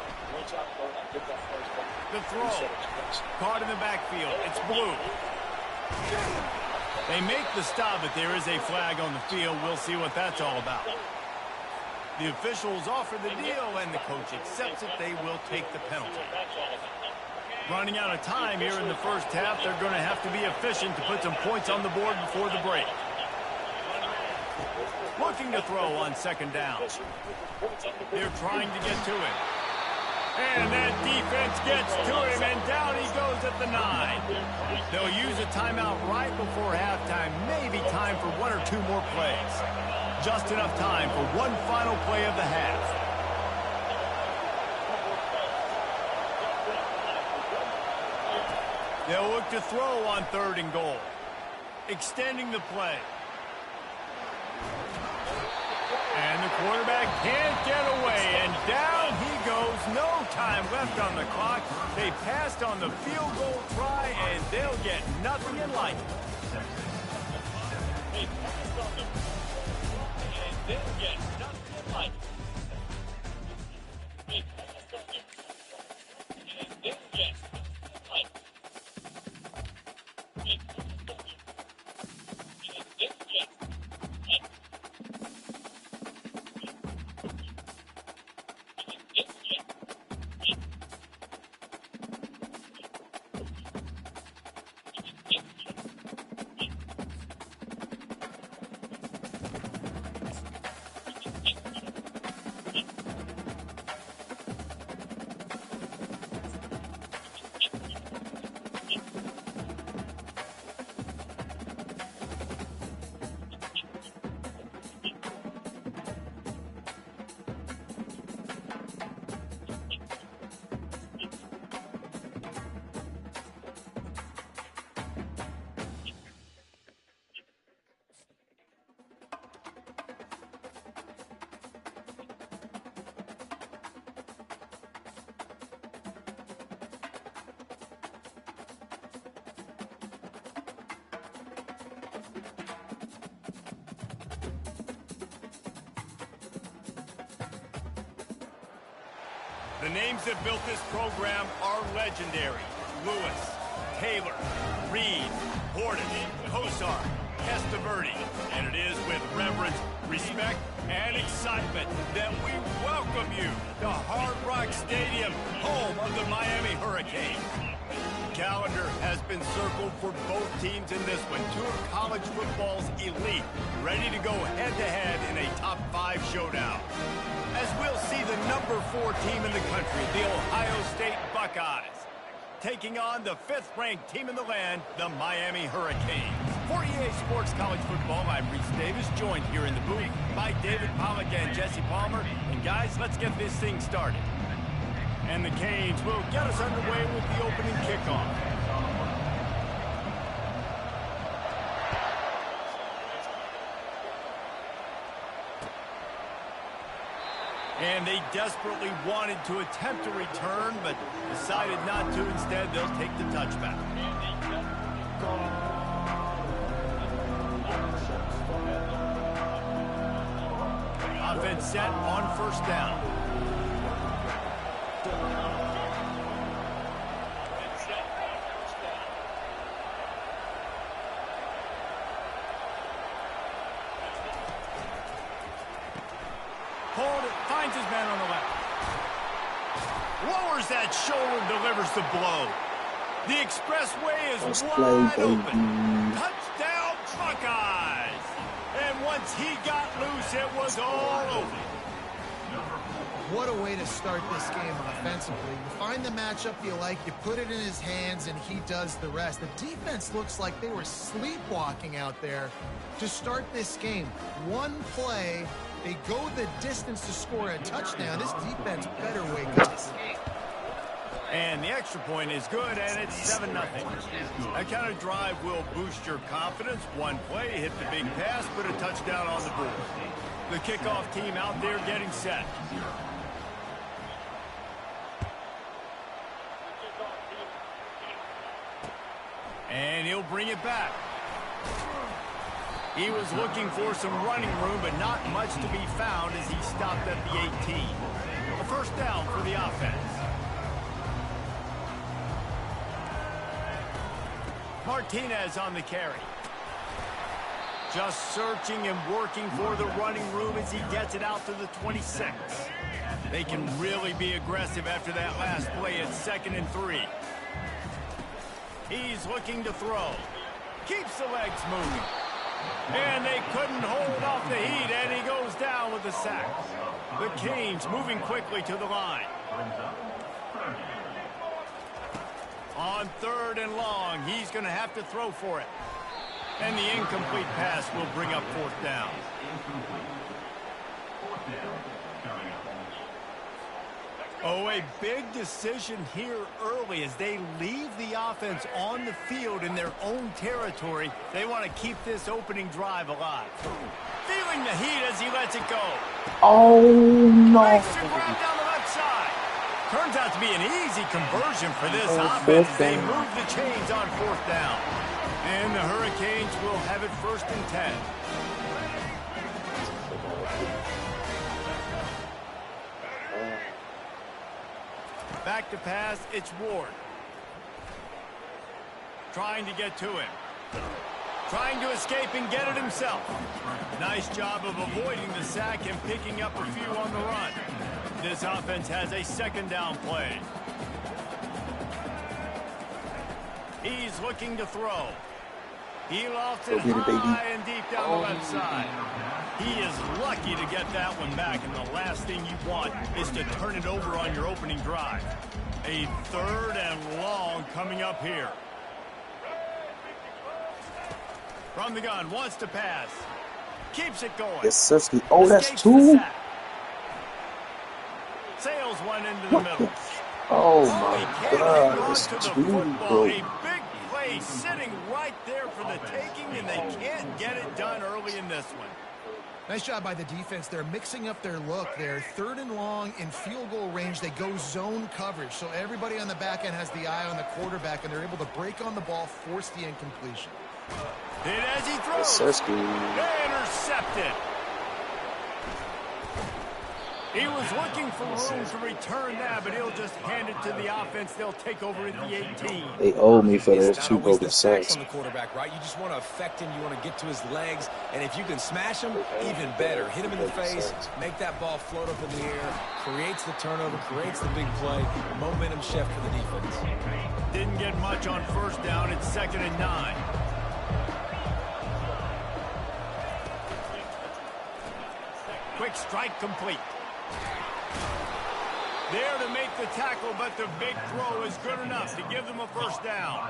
The throw. Caught in the backfield. It's Blue. They make the stop, but there is a flag on the field. We'll see what that's all about. The officials offer the deal, and the coach accepts it. They will take the penalty. Running out of time here in the first half. They're going to have to be efficient to put some points on the board before the break. Looking to throw on second down. They're trying to get to him. And that defense gets to him, and down he goes at the 9. They'll use a timeout right before halftime. Maybe time for one or two more plays. Just enough time for one final play of the half. They'll look to throw on third and goal. Extending the play. And the quarterback can't get away, and down he goes. No time left on the clock. They passed on the field goal try, and they'll get nothing in life. The names that built this program are legendary. Lewis, Taylor, Reed, Horton, Kosar, Testaverde. And it is with reverence, respect, and excitement that we welcome you to Hard Rock Stadium, home of the Miami Hurricanes. Calendar has been circled for both teams in this one. Two of college football's elite, ready to go head-to-head in a top-5 showdown. As we'll see the number 4 team in the country, the Ohio State Buckeyes, taking on the 5th-ranked team in the land, the Miami Hurricanes. For EA Sports College Football, I'm Reese Davis, joined here in the booth by David Pollack and Jesse Palmer. And guys, let's get this thing started. And the Canes will get us underway with the opening kickoff. And they desperately wanted to attempt a return, but decided not to. Instead, they'll take the touchback. Offense set on first down. Hold it, finds his man on the left. Lowers that shoulder, delivers the blow. The expressway is wide open. Touchdown, Buckeyes! And once he got loose, it was all over. What a way to start this game offensively. You find the matchup you like, you put it in his hands, and he does the rest. The defense looks like they were sleepwalking out there to start this game. One play, they go the distance to score a touchdown. This defense better wake up. And the extra point is good, and it's 7-0. That kind of drive will boost your confidence. One play, hit the big pass, put a touchdown on the board. The kickoff team out there getting set. And he'll bring it back. He was looking for some running room, but not much to be found as he stopped at the 18. A first down for the offense. Martinez on the carry. Just searching and working for the running room as he gets it out to the 26. They can really be aggressive after that last play at 2nd and 3. He's looking to throw. Keeps the legs moving. And they couldn't hold off the heat, and he goes down with a sack. The Canes moving quickly to the line. On 3rd and long, he's going to have to throw for it. And the incomplete pass will bring up 4th down. Oh, a big decision here early as they leave the offense on the field in their own territory. They want to keep this opening drive alive. Feeling the heat as he lets it go. Oh, no. Makes the grab down the left side. Turns out to be an easy conversion for this offense as they move the chains on 4th down. And the Hurricanes will have it 1st and 10. Back to pass, it's Ward. Trying to get to him. Trying to escape and get it himself. Nice job of avoiding the sack and picking up a few on the run. This offense has a 2nd down play. He's looking to throw. He lofts it high and deep down the left side. He is lucky to get that one back, and the last thing you want is to turn it over on your opening drive. A 3rd and long coming up here. From the gun, wants to pass. Keeps it going. Yes, Sirski. Oh, that's 2? Sails one into the middle. Oh, my God. That's 2, bro. A big play sitting right there for the taking, and they can't get it done early in this one. Nice job by the defense. They're mixing up their look. They're 3rd and long in field goal range. They go zone coverage. So everybody on the back end has the eye on the quarterback, and they're able to break on the ball, force the incompletion. Hit as he throws. Yes, Intercepted. He was looking for room to return that, but he'll just hand it to the offense. They'll take over at the 18. They owe me for those 2 broken sacks. On the quarterback, right? You just want to affect him. You want to get to his legs. And if you can smash him, even better. Hit him in the face, make that ball float up in the air, creates the turnover, creates the big play. Momentum shift for the defense. Didn't get much on 1st down. It's 2nd and 9. Quick strike complete. There to make the tackle, but the big throw is good enough to give them a 1st down.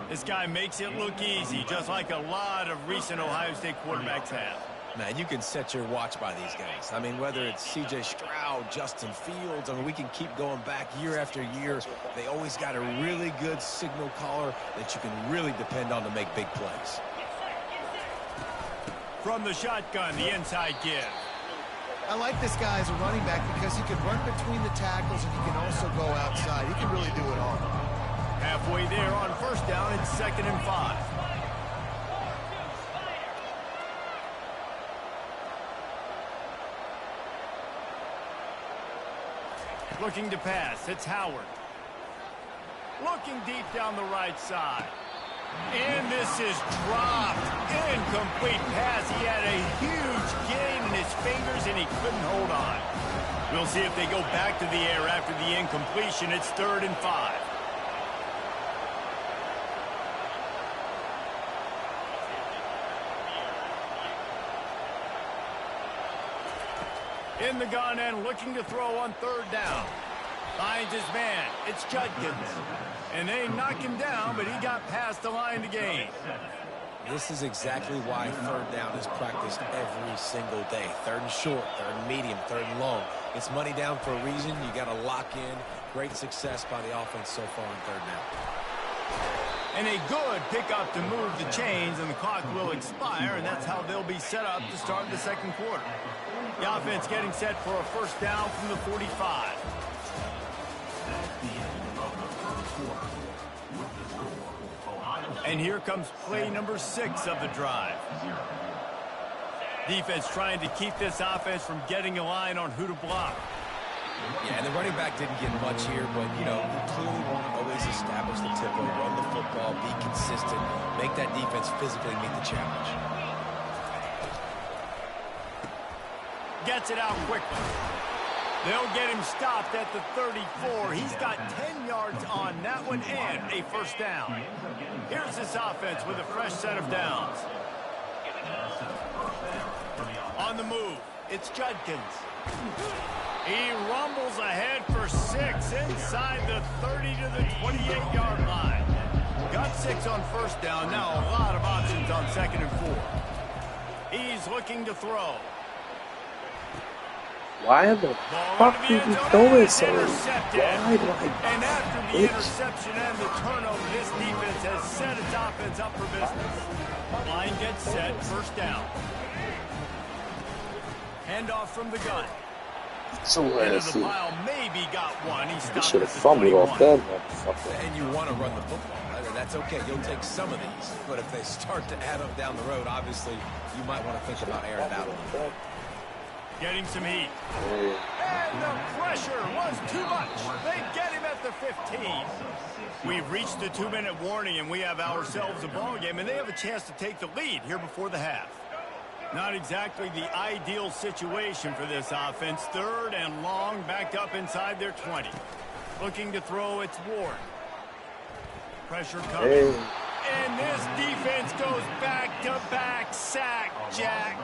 This guy makes it look easy, just like a lot of recent Ohio State quarterbacks have. Man, you can set your watch by these guys. I mean, whether it's C.J. Stroud, Justin Fields, I mean, we can keep going back year after year. They always got a really good signal caller that you can really depend on to make big plays. From the shotgun, the inside give. I like this guy as a running back because he can run between the tackles and he can also go outside. He can really do it all. Halfway there on first down, it's 2nd and 5. Looking to pass, it's Howard. Looking deep down the right side. And this is dropped. Incomplete pass. He had a huge gain in his fingers and he couldn't hold on. We'll see if they go back to the air after the incompletion. It's 3rd and 5. In the gun and looking to throw on 3rd down. Finds his man. It's Judkins. And they knock him down, but he got past the line to gain. This is exactly why 3rd down is practiced every single day. 3rd and short, 3rd and medium, 3rd and long. It's money down for a reason. You got to lock in. Great success by the offense so far on 3rd down. And a good pickup to move the chains, and the clock will expire, and that's how they'll be set up to start the 2nd quarter. The offense getting set for a 1st down from the 45. And here comes play number 6 of the drive. Defense trying to keep this offense from getting a line on who to block. Yeah, and the running back didn't get much here, but, you know, you clearly want to always establish the tempo, run the football, be consistent, make that defense physically meet the challenge. Gets it out quickly. They'll get him stopped at the 34. He's got 10 yards on that one and a 1st down. Here's this offense with a fresh set of downs. On the move, it's Judkins. He rumbles ahead for 6 inside the 30 to the 28-yard line. Got 6 on 1st down. Now a lot of options on 2nd and 4. He's looking to throw. Why the fuck did you throw it so wide like And after the interception and the turnover, this defense has set its offense up for business. Line gets set, 1st down. Handoff from the gun. so Into the pile, maybe got one. He He stopped should at have the fumbled 21. off that motherfucker. And you want to run the football. That's okay. You'll take some of these. But if they start to add up down the road, obviously, you might want to think about airing it out a little bit. Getting some heat. And the pressure was too much. They get him at the 15. We've reached the 2-minute warning, and we have ourselves a ball game, and they have a chance to take the lead here before the half. Not exactly the ideal situation for this offense. 3rd and long, backed up inside their 20. Looking to throw, it's Ward. Pressure coming. Hey. And this defense goes back-to-back sack, Jack.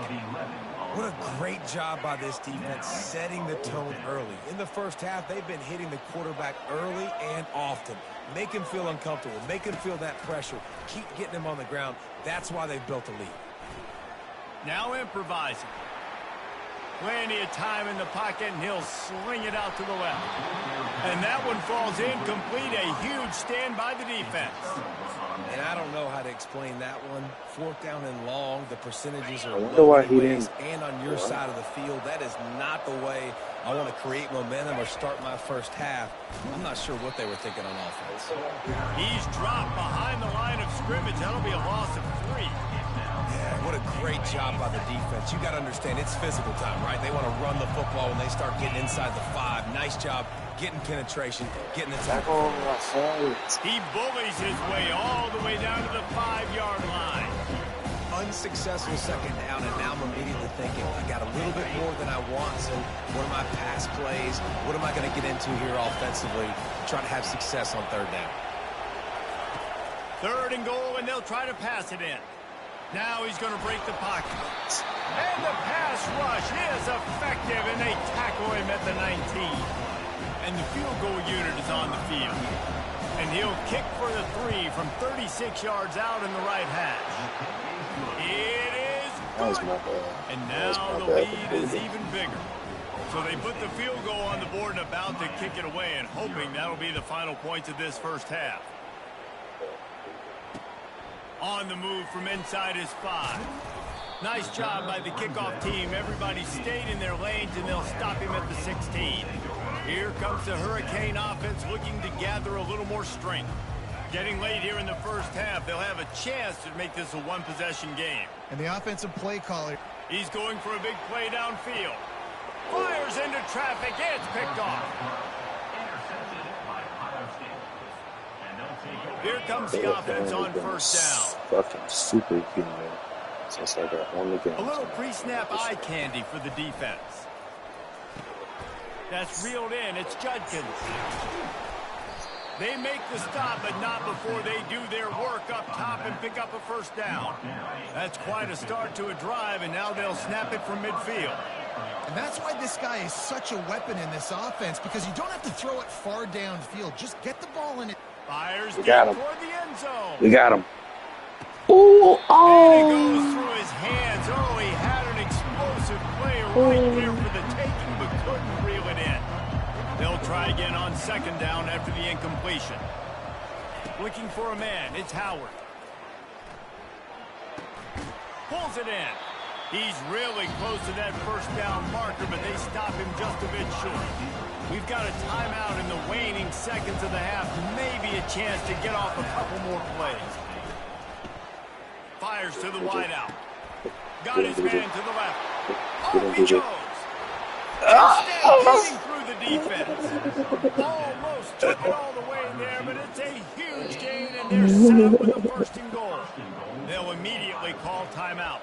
What a great job by this defense setting the tone early. In the 1st half, they've been hitting the quarterback early and often. Make him feel uncomfortable. Make him feel that pressure. Keep getting him on the ground. That's why they've built a lead. Now improvising. Plenty of time in the pocket, and he'll sling it out to the left. And that one falls incomplete. A huge stand by the defense. And I don't know how to explain that one. 4th down and long, the percentages are wonder low why he anyways, didn't. and on your side of the field. That is not the way I want to create momentum or start my 1st half. I'm not sure what they were thinking on offense. He's dropped behind the line of scrimmage. That'll be a loss of 3. Yeah, what a great job by the defense. You got to understand, it's physical time, right? They want to run the football when they start getting inside the 5. Nice job getting penetration, getting the tackle. He bullies his way all the way down to the 5-yard line. Unsuccessful 2nd down, and now I'm immediately thinking, I got a little bit more than I want, so what are my pass plays? What am I going to get into here offensively to try to have success on 3rd down? 3rd and goal, and they'll try to pass it in. Now he's going to break the pocket. And the pass rush is effective, and they tackle him at the 19. And the field goal unit is on the field. And he'll kick for the 3 from 36 yards out in the right hash. It is good. And now the lead is even bigger. So they put the field goal on the board and about to kick it away, and hoping that'll be the final points of this 1st half. On the move from inside his 5. Nice job by the kickoff team. Everybody stayed in their lanes, and they'll stop him at the 16. Here comes the Hurricane offense looking to gather a little more strength. Getting late here in the first half, they'll have a chance to make this a one-possession game. And the offensive play caller. He's going for a big play downfield. Fires into traffic. It's picked off. Here comes the offense on first down. Fucking superhuman since I got on the game. A little pre-snap eye candy for the defense. That's reeled in. It's Judkins. They make the stop, but not before they do their work up top and pick up a first down. That's quite a start to a drive, and now they'll snap it from midfield. And that's why this guy is such a weapon in this offense, because you don't have to throw it far downfield. Just get the ball in it. Fires We got him. toward the end zone. We got him. Ooh, And it goes oh. through his hands. Oh, he had an explosive play right there for the taking, but couldn't reel it in. They'll try again on second down after the incompletion. Looking for a man. It's Howard. Pulls it in. He's really close to that first down marker, but they stop him just a bit short. We've got a timeout in the waning seconds of the half. Maybe a chance to get off a couple more plays. Fires to the wideout. Got his man to the left. Oh, he goes. Instead, through the defense. Almost took it all the way there, but it's a huge gain, and they're set up with a first and goal. They'll immediately call timeout.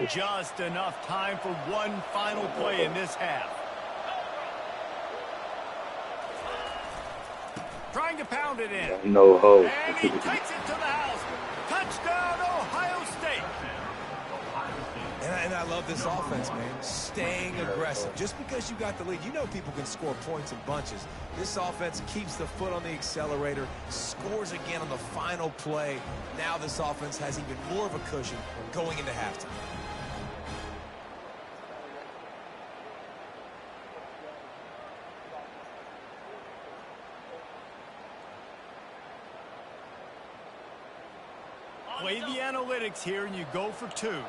Just enough time for one final play in this half. Trying to pound it in. No hope. And he takes it to the house. Touchdown, Ohio State. And I love this offense, man. Staying aggressive. Just because you got the lead, you know people can score points in bunches. This offense keeps the foot on the accelerator, scores again on the final play. Now this offense has even more of a cushion going into halftime. Play the analytics here, and you go for two.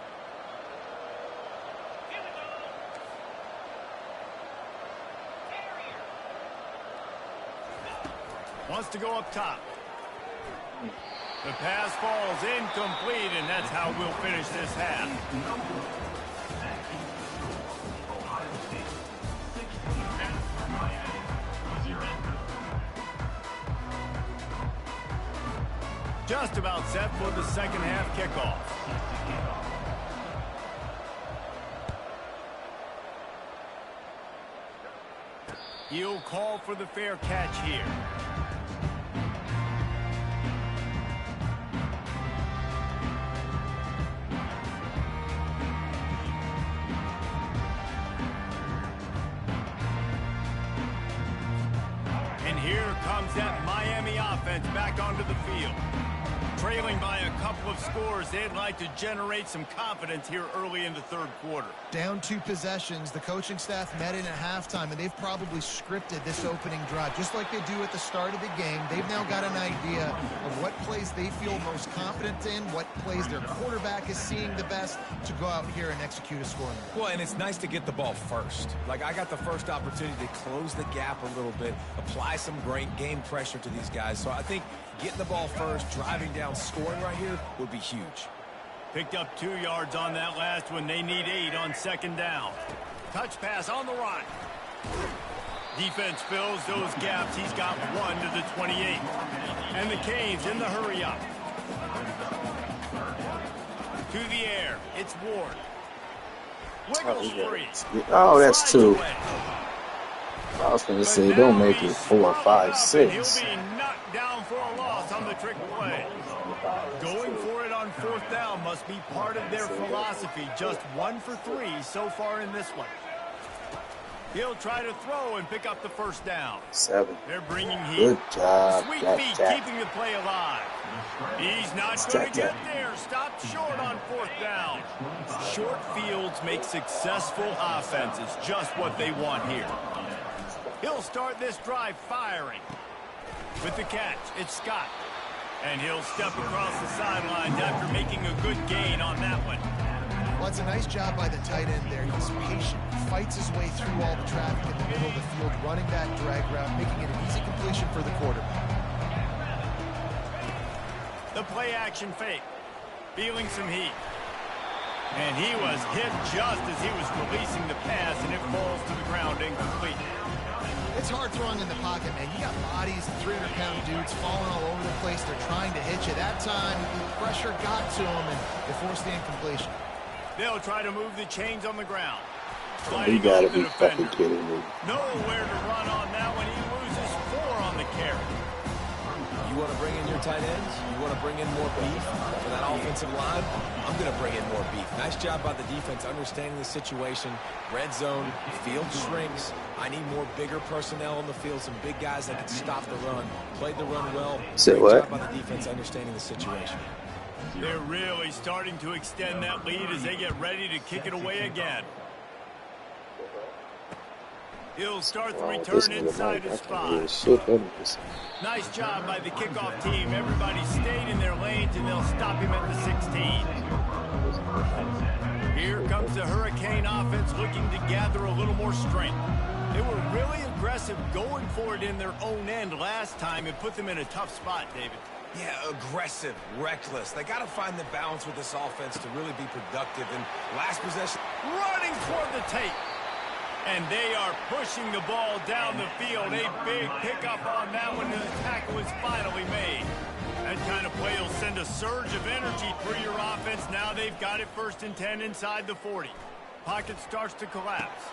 Wants to go up top. The pass falls incomplete, and that's how we'll finish this half. Just about set for the second half kickoff. He'll call for the fair catch here. And here comes that Miami offense back onto the field. Trailing by a couple of scores, they'd like to generate some confidence here early in the third quarter. Down 2 possessions, the coaching staff met in at halftime, and they've probably scripted this opening drive. Just like they do at the start of the game, they've now got an idea of what plays they feel most confident in, what plays their quarterback is seeing the best to go out here and execute a scoring. Well, and it's nice to get the ball first. Like, I got the first opportunity to close the gap a little bit, apply some great game pressure to these guys. So I think getting the ball first, driving down, scoring right here would be huge. Picked up 2 yards on that last one. They need 8 on second down. Touch pass on the run. Defense fills those gaps. He's got 1 to the 28. And the Canes in the hurry up. To the air. It's Ward. Wiggles free. Oh, that's Slides 2. away. I was going to say, don't make it 4, 5, 6. He'll be knocked down for a loss on the trick play. Going for it on fourth down must be part of their philosophy. Just 1 for 3 so far in this one. He'll try to throw and pick up the first down. 7. They're bringing heat. Good job, Sweet Jack, feet Jack. keeping the play alive. He's not It's going to Jack, get there. Stopped short on fourth down. Short fields make successful offenses. Just what they want here. He'll start this drive firing. With the catch, it's Scott. And he'll step across the sidelines after making a good gain on that one. Well, it's a nice job by the tight end there. He's patient. He fights his way through all the traffic in the middle of the field, running that drag route, making it an easy completion for the quarterback. The play action fake. Feeling some heat. And he was hit just as he was releasing the pass, and it falls to the ground incomplete. It's hard throwing in the pocket, man. You got bodies, 300-pound dudes falling all over the place. They're trying to hit you. That time, pressure got to him, and they forced the incompletion. They'll try to move the chains on the ground. You gotta be fucking kidding me. Nowhere to run on that one. He loses 4 on the carry. You want to bring in your tight ends? You want to bring in more beef for that offensive line? I'm going to bring in more beef. Nice job by the defense understanding the situation. Red zone, field shrinks. I need more bigger personnel on the field, some big guys that can stop the run. Played the run well. Say Great what? job by the defense understanding the situation. They're really starting to extend that lead as they get ready to kick it away again. He'll start the return inside his spot. Nice job by the kickoff team. Everybody stayed in their lanes, and they'll stop him at the 16. Here comes the Hurricane offense looking to gather a little more strength. They were really aggressive going for it in their own end last time. It put them in a tough spot, David. Yeah, aggressive, reckless. They got to find the balance with this offense to really be productive. And last possession, running toward the tape. And they are pushing the ball down the field. A big pickup on that one, and the tackle is finally made. That kind of play will send a surge of energy through your offense. Now they've got it 1st and 10 inside the 40. Pocket starts to collapse.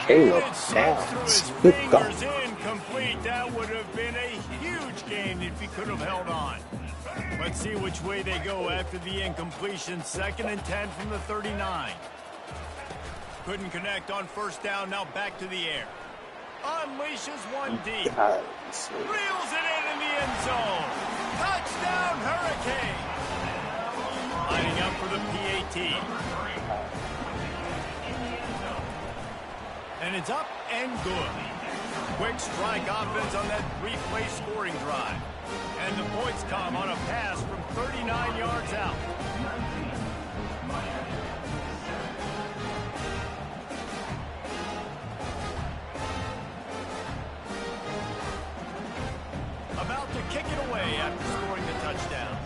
Caleb It slips through his fingers, incomplete. That would have been a huge gain if he could have held on. Let's see which way they go after the incompletion. 2nd and 10 from the 39. Couldn't connect on 1st down. Now back to the air. Unleashes one deep. Reels it in the end zone. Touchdown, Hurricane. Lining up for the PAT. And it's up and good. Quick strike offense on that 3-play scoring drive. And the points come on a pass from 39 yards out. About to kick it away after scoring the touchdown.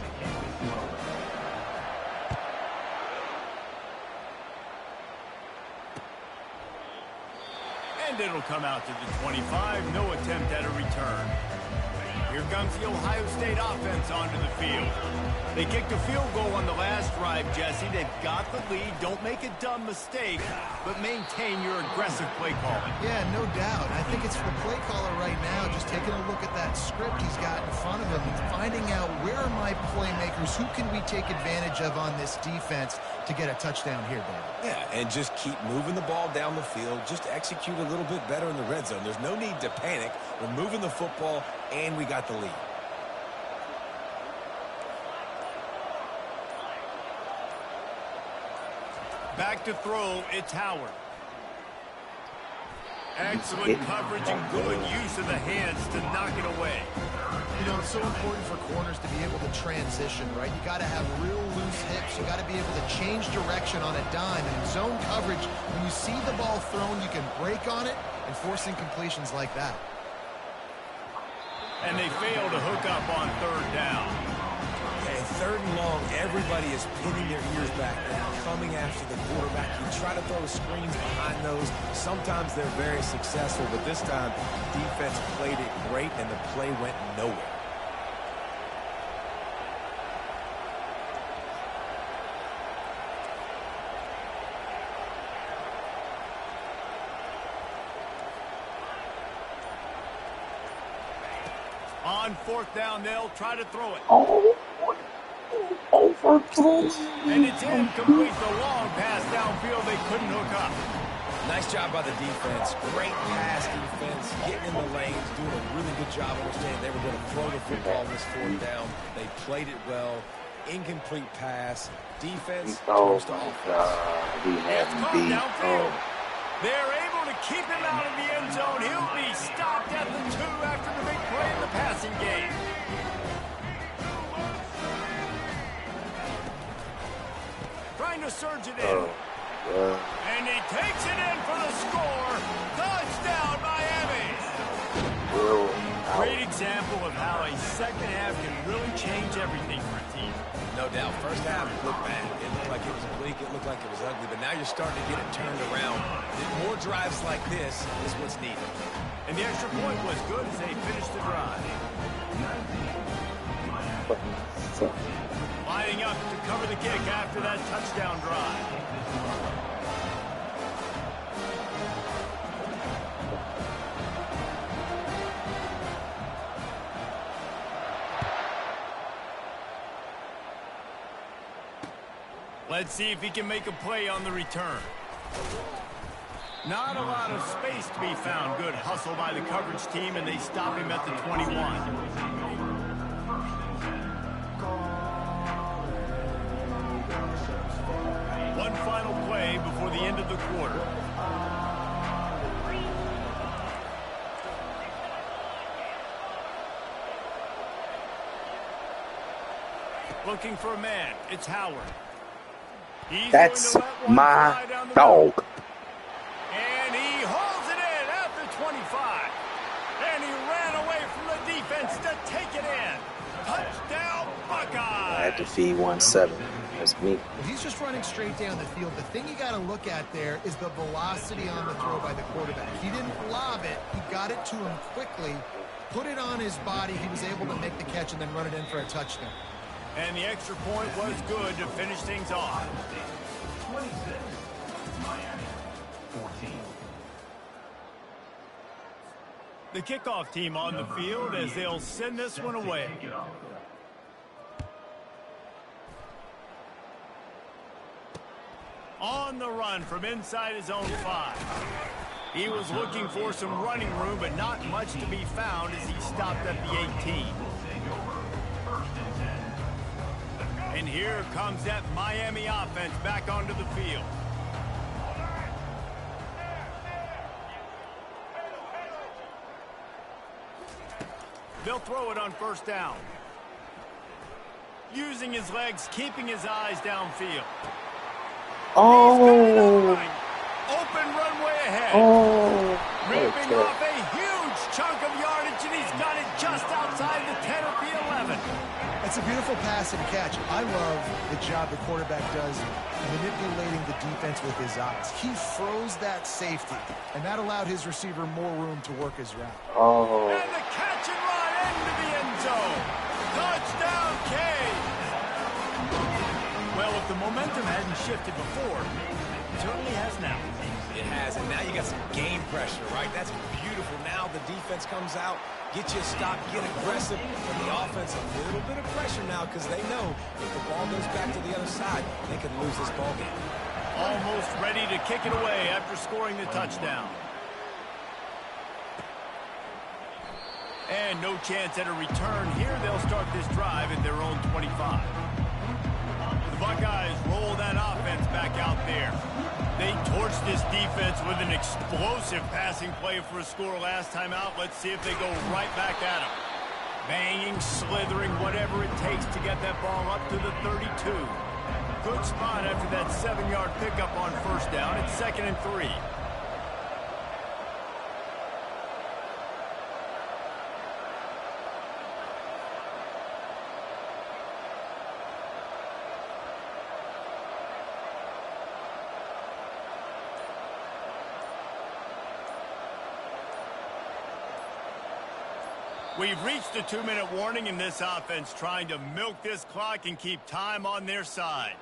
And it'll come out to the 25. No attempt at a return. Here comes the Ohio State offense onto the field. They kicked a field goal on the last drive, Jesse. They've got the lead. Don't make a dumb mistake, but maintain your aggressive play calling. Yeah, no doubt. I think it's the play caller right now just taking a look at that script he's got in front of him and finding out where are my playmakers, who can we take advantage of on this defense to get a touchdown here, David. yeah, and just keep moving the ball down the field. Just execute a little bit better in the red zone. There's no need to panic. We're moving the football, and we got the lead. Back to throw, it's Howard. Excellent coverage and good use of the hands to knock it away. You know, it's so important for corners to be able to transition, right? You got to have real loose hips. You got to be able to change direction on a dime. And in zone coverage, when you see the ball thrown, you can break on it and force incompletions like that. And they fail to hook up on 3rd down. And 3rd and long, everybody is pinning their ears back and coming after the quarterback. You try to throw screens behind those. Sometimes they're very successful, but this time, defense played it great, and the play went nowhere. On 4th down, they'll try to throw it. Overthrow. And it's incomplete. The long pass downfield, they couldn't hook up. Nice job by the defense. Great pass defense, getting in the lanes, doing a really good job understanding they were going to throw the football on this 4th down. They played it well. Incomplete pass. Defense Oh turns to my offense. God, we have It's him caught beat. downfield. Oh. They're able to to keep him out of the end zone. He'll be stopped at the 2 after the big play in the passing game. Trying to surge it in. And he takes it in for the score. Touchdown, Miami. Great example of how a second half can really change everything for a team. No doubt. First half looked bad. It looked like it was bleak. It looked like it was ugly. But now you're starting to get it turned around. More drives like this is what's needed. And the extra point was good as they finished the drive. Lining up to cover the kick after that touchdown drive. Let's see if he can make a play on the return. Not a lot of space to be found. Good hustle by the coverage team, and they stop him at the 21. One final play before the end of the quarter. Looking for a man. It's Howard. That's my dog. And he holds it in at the 25. And he ran away from the defense to take it in. Touchdown, Buckeyes. I had to feed 1-7. That's me. Well, he's just running straight down the field. The thing you got to look at there is the velocity on the throw by the quarterback. He didn't lob it. He got it to him quickly, put it on his body. He was able to make the catch and then run it in for a touchdown. And the extra point was good to finish things off. 26, Miami, 14. The kickoff team on the field as they'll send this one away. On the run from inside his own 5. He was looking for some running room, but not much to be found as he stopped at the 18. And here comes that Miami offense back onto the field. They'll throw it on first down. Using his legs, keeping his eyes downfield. Oh. Open runway ahead. Oh. Ripping off a huge chunk of yardage, and he's got it just outside the 10 or the 11. It's a beautiful pass and catch. I love the job the quarterback does manipulating the defense with his eyes. He froze that safety, and that allowed his receiver more room to work his route. Oh. And the catch and run into the end zone. Touchdown, Cade. Well, if the momentum hadn't shifted before, it certainly has now. It has, and now you got some game pressure, right? That's beautiful. Now the defense comes out, get you a stop, get aggressive, and the offense a little bit of pressure now because they know if the ball goes back to the other side, they could lose this ball game. Almost ready to kick it away after scoring the touchdown. And no chance at a return here. They'll start this drive at their own 25. The Buckeyes roll that offense back out there. They torched this defense with an explosive passing play for a score last time out. Let's see if they go right back at them. Banging, slithering, whatever it takes to get that ball up to the 32. Good spot after that 7-yard pickup on first down. It's 2nd and 3. We've reached the 2-minute warning in this offense, trying to milk this clock and keep time on their side.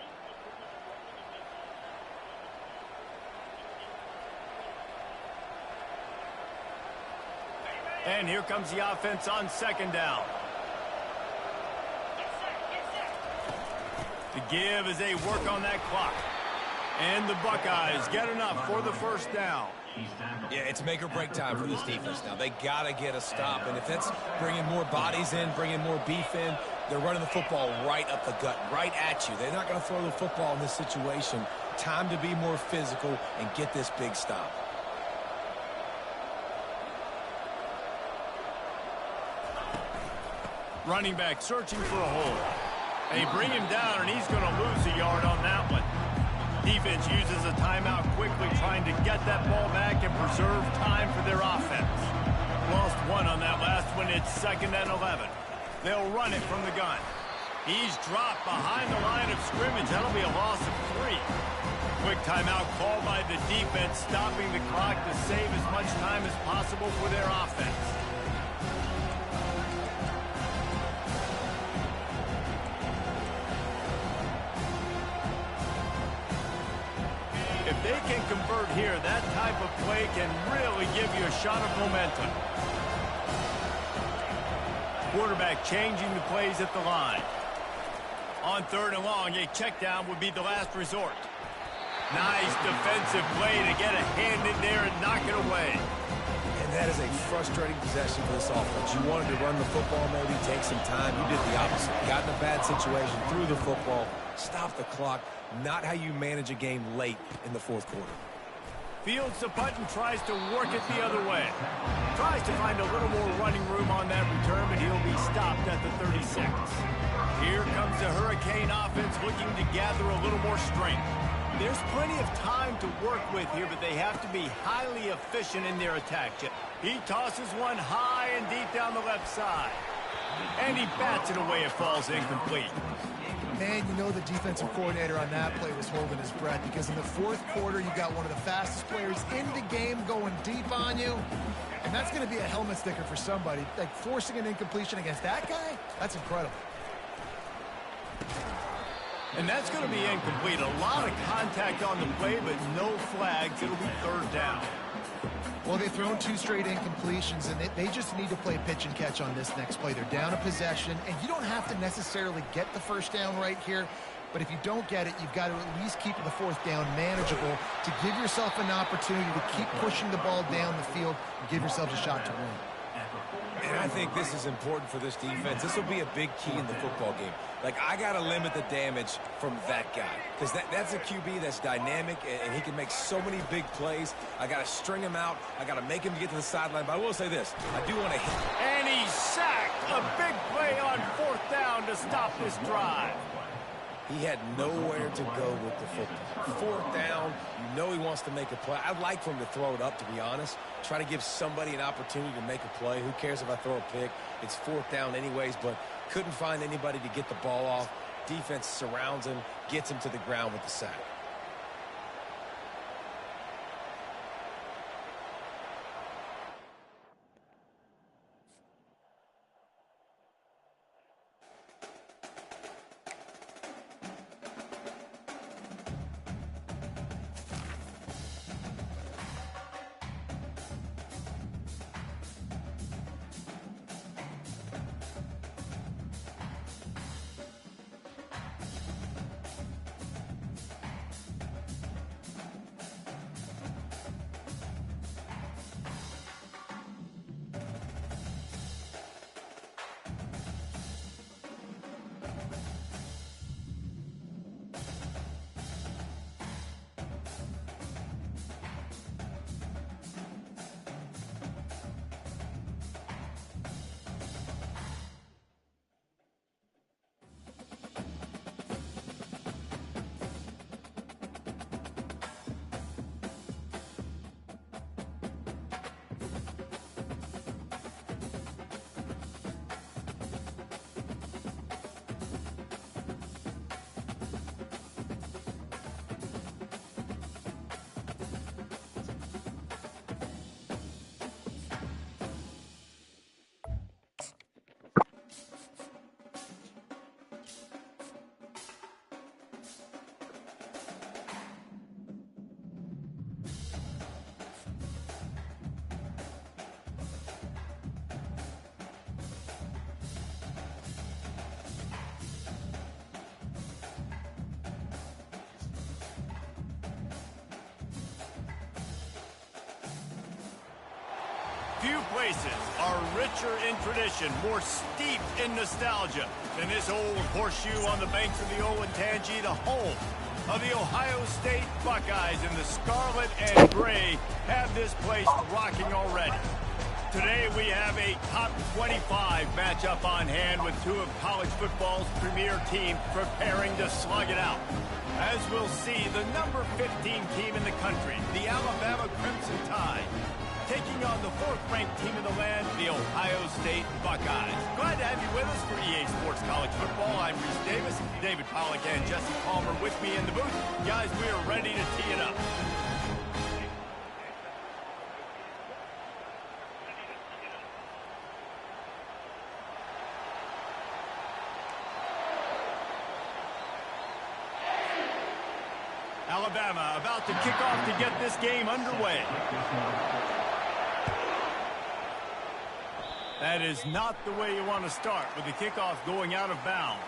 And here comes the offense on 2nd down. The give as they work on that clock. And the Buckeyes get enough for the first down. Yeah, it's make or break time for this defense now. They got to get a stop, and if that's bringing more bodies in, bringing more beef in, they're running the football right up the gut, right at you. They're not going to throw the football in this situation. Time to be more physical and get this big stop. Running back searching for a hole. They bring him down, and he's going to lose a yard on that one. Defense uses a timeout quickly, trying to get that ball back and preserve time for their offense. Lost one on that last one. It's 2nd and 11. They'll run it from the gun. He's dropped behind the line of scrimmage. That'll be a loss of 3. Quick timeout called by the defense, stopping the clock to save as much time as possible for their offense. If they can convert here, that type of play can really give you a shot of momentum. Quarterback changing the plays at the line. On 3rd and long, a check down would be the last resort. Nice defensive play to get a hand in there and knock it away. And that is a frustrating possession for this offense. You wanted to run the football, maybe take some time. You did the opposite. Got in a bad situation, threw the football, stopped the clock. Not how you manage a game late in the 4th quarter. Fields the punt and tries to work it the other way. Tries to find a little more running room on that return, but he'll be stopped at the 36. Here comes the Hurricane offense looking to gather a little more strength. There's plenty of time to work with here, but they have to be highly efficient in their attack. He tosses one high and deep down the left side. And he bats it away. It falls incomplete. Man, you know the defensive coordinator on that play was holding his breath, because in the 4th quarter, you got one of the fastest players in the game going deep on you. And that's going to be a helmet sticker for somebody. Like, forcing an incompletion against that guy, that's incredible. And that's going to be incomplete. A lot of contact on the play, but no flags. It'll be 3rd down. Well, they've thrown 2 straight incompletions, and they just need to play pitch and catch on this next play. They're down a possession, and you don't have to necessarily get the 1st down right here, but if you don't get it, you've got to at least keep the 4th down manageable to give yourself an opportunity to keep pushing the ball down the field and give yourselves a shot to win. And I think this is important for this defense. This will be a big key in the football game. Like, I got to limit the damage from that guy, because that's a QB that's dynamic, and he can make so many big plays. I got to string him out. I got to make him get to the sideline. But I will say this. I do want to hit. And he's sacked. A big play on 4th down to stop this drive. He had nowhere to go with the football. 4th down, you know he wants to make a play. I'd like for him to throw it up, to be honest. Try to give somebody an opportunity to make a play. Who cares if I throw a pick? It's 4th down anyways, but couldn't find anybody to get the ball off. Defense surrounds him, gets him to the ground with the sack. Few places are richer in tradition, more steeped in nostalgia than this old horseshoe on the banks of the Olentangy, the home of the Ohio State Buckeyes. And the scarlet and gray have this place rocking already. Today we have a top 25 matchup on hand with two of college football's premier teams preparing to slug it out. As we'll see, the number 15 team in the country, the Alabama Crimson Tide, taking on the fourth-ranked team in the land, the Ohio State Buckeyes. Glad to have you with us for EA Sports College Football. I'm Reese Davis, David Pollack and Jesse Palmer with me in the booth. Guys, we are ready to tee it up. Alabama about to kick off to get this game underway. That is not the way you want to start with the kickoff going out of bounds.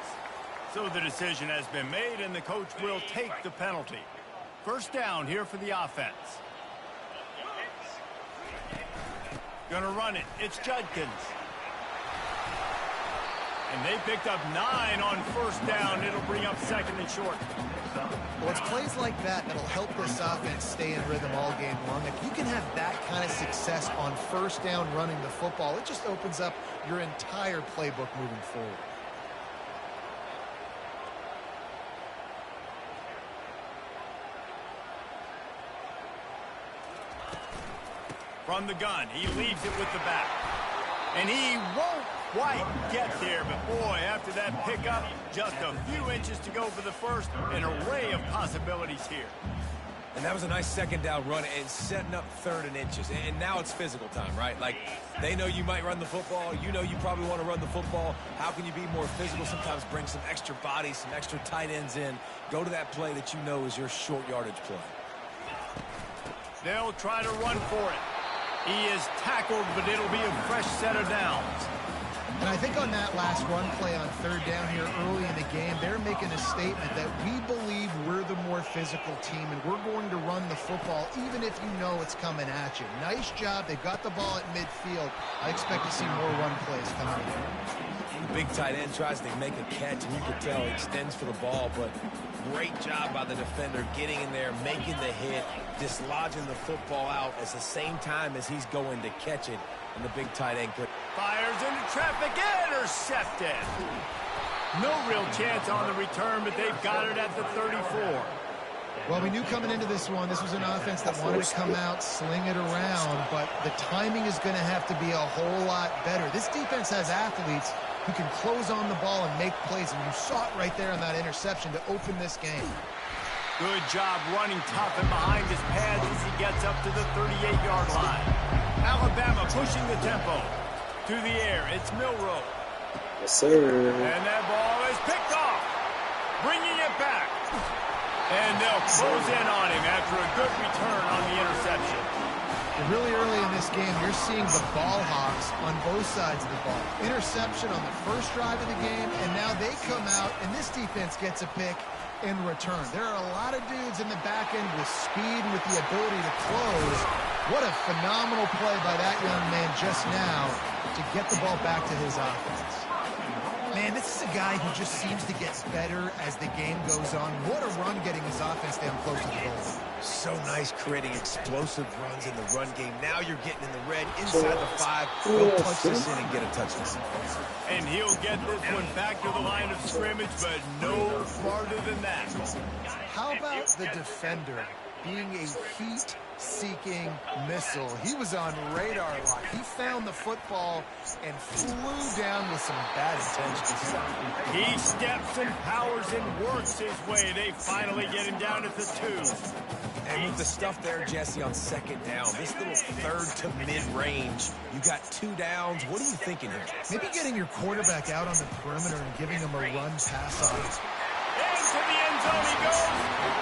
So the decision has been made and the coach will take the penalty. First down here for the offense. Gonna run it. It's Judkins. And they picked up 9 on first down. It'll bring up second and short. Well, it's plays like that that'll help this offense stay in rhythm all game long. If you can have that kind of success on first down running the football, it just opens up your entire playbook moving forward. From the gun, he leaves it with the back. And he won't quite get there, but boy, after that pickup, just a few inches to go for the first. An array of possibilities here. And that was a nice second down run and setting up third and inches. And now it's physical time, right? Like, they know you might run the football. You know you probably want to run the football. How can you be more physical? Sometimes bring some extra bodies, some extra tight ends in. Go to that play that you know is your short yardage play. They'll try to run for it. He is tackled, but it'll be a fresh set of downs. And I think on that last run play on third down here early in the game, they're making a statement that we believe we're the more physical team and we're going to run the football even if you know it's coming at you. Nice job. They got the ball at midfield. I expect to see more run plays coming in. Big tight end tries to make a catch, and you can tell he extends for the ball, but great job by the defender getting in there, making the hit, dislodging the football out at the same time as he's going to catch it, and the big tight end could. Fires into traffic, intercepted. No real chance on the return, but they've got it at the 34. Well, we knew coming into this one, this was an offense that wanted to come out, sling it around, but the timing is going to have to be a whole lot better. This defense has athletes who can close on the ball and make plays, and you saw it right there on that interception to open this game. Good job running tough and behind his pads as he gets up to the 38-yard line. Alabama pushing the tempo. To the air, it's Milroe. Yes, sir. And that ball is picked off. Bringing it back. And they'll close in on him after a good return on the interception. Really early in this game, you're seeing the ball hawks on both sides of the ball. Interception on the first drive of the game, and now they come out, and this defense gets a pick in return. There are a lot of dudes in the back end with speed and with the ability to close. What a phenomenal play by that young man just now to get the ball back to his offense. Man, this is a guy who just seems to get better as the game goes on. What a run getting his offense down close to the goal. So nice creating explosive runs in the run game. Now you're getting in the red inside the 5. Go punch this in and get a touchdown. And he'll get this one back to the line of scrimmage, but no farther than that. How about the defender being a heat-seeking missile? He was on radar lock. He found the football and flew down with some bad intentions. He steps and powers and works his way. They finally get him down at the 2. And with the stuff there, Jesse, on second down, this little third to mid-range, you got 2 downs. What are you thinking here? Maybe getting your quarterback out on the perimeter and giving him a run pass off. Into the end zone he goes.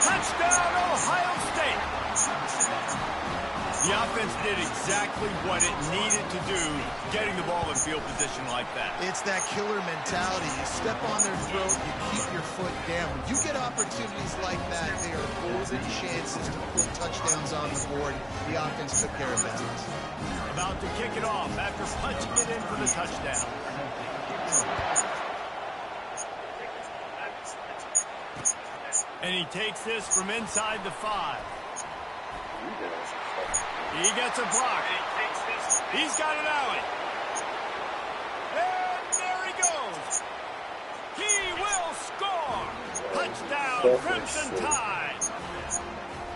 Touchdown, Ohio State. The offense did exactly what it needed to do, getting the ball in field position like that. It's that killer mentality. You step on their throat, you keep your foot down. When you get opportunities like that, they are golden chances to put touchdowns on the board. The offense took care of business. About to kick it off after punching it in for the touchdown. And he takes this from inside the 5. He gets a block. He's got it out. And there he goes. He will score. Touchdown, Crimson Tide.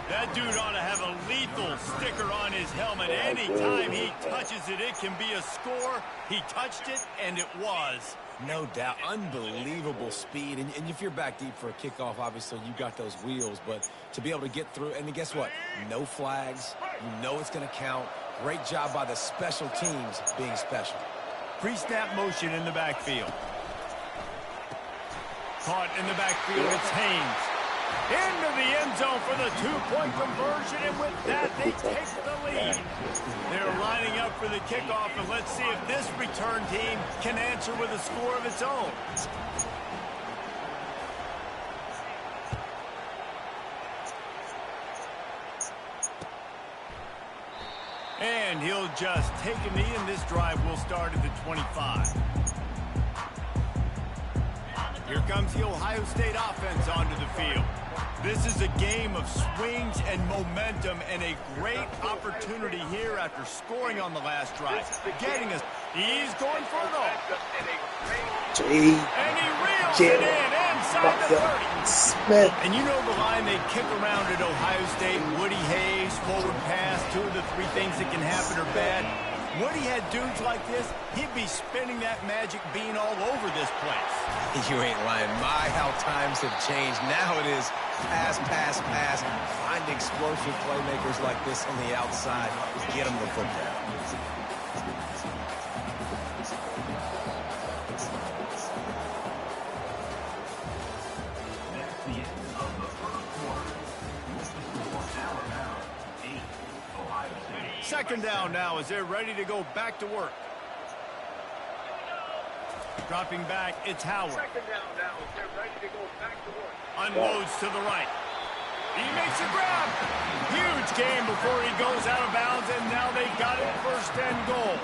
That dude ought to have a lethal sticker on his helmet. Anytime he touches it, it can be a score. He touched it, and it was. No doubt. Unbelievable speed. And if you're back deep for a kickoff, obviously you got those wheels. But to be able to get through, and guess what? No flags. You know it's going to count. Great job by the special teams being special. Pre-snap motion in the backfield. Caught in the backfield. It's Haynes. Into the end zone for the two-point conversion, and with that, they take the lead. They're lining up for the kickoff, and let's see if this return team can answer with a score of its own. And he'll just take a knee, and this drive will start at the 25. Here comes the Ohio State offense onto the field. This is a game of swings and momentum, and a great opportunity here after scoring on the last drive. Getting us. He's going for it all. And he reels it in inside the 30. Smith. And you know the line they kick around at Ohio State. Woody Hayes, forward pass, 2 of the 3 things that can happen are bad. Woody had dudes like this, he'd be spinning that magic bean all over this place. You ain't lying. My, how times have changed. Now it is pass, pass, pass. Find explosive playmakers like this on the outside. Get them the football. That's the end of the first quarter. Alabama 8, Ohio State. Second down now as they're ready to go back to work. Dropping back, it's Howard. Second down now as they're ready to go back to work. Unloads to the right. He makes a grab. Huge game before he goes out of bounds, and now they got it first and goal.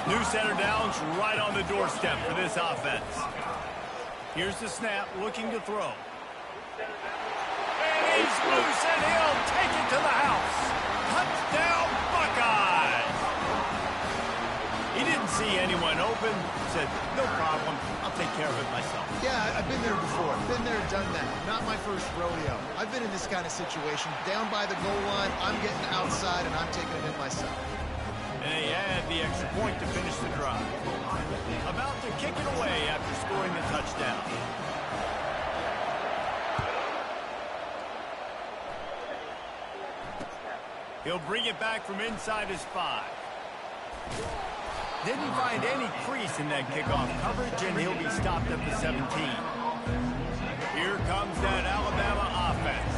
New center downs right on the doorstep for this offense. Here's the snap, looking to throw. And he's loose, and he'll take it to the house. Touchdown, Buckeyes! He didn't see anyone open. Said, no problem. I'll take care of it myself. Yeah, I've been there before. Been there, done that. Not my first rodeo. I've been in this kind of situation. Down by the goal line, I'm getting outside, and I'm taking it in myself. And they add the extra point to finish the drive. About to kick it away after scoring the touchdown. He'll bring it back from inside his 5. Didn't find any crease in that kickoff coverage, and he'll be stopped at the 17. Here comes that Alabama offense.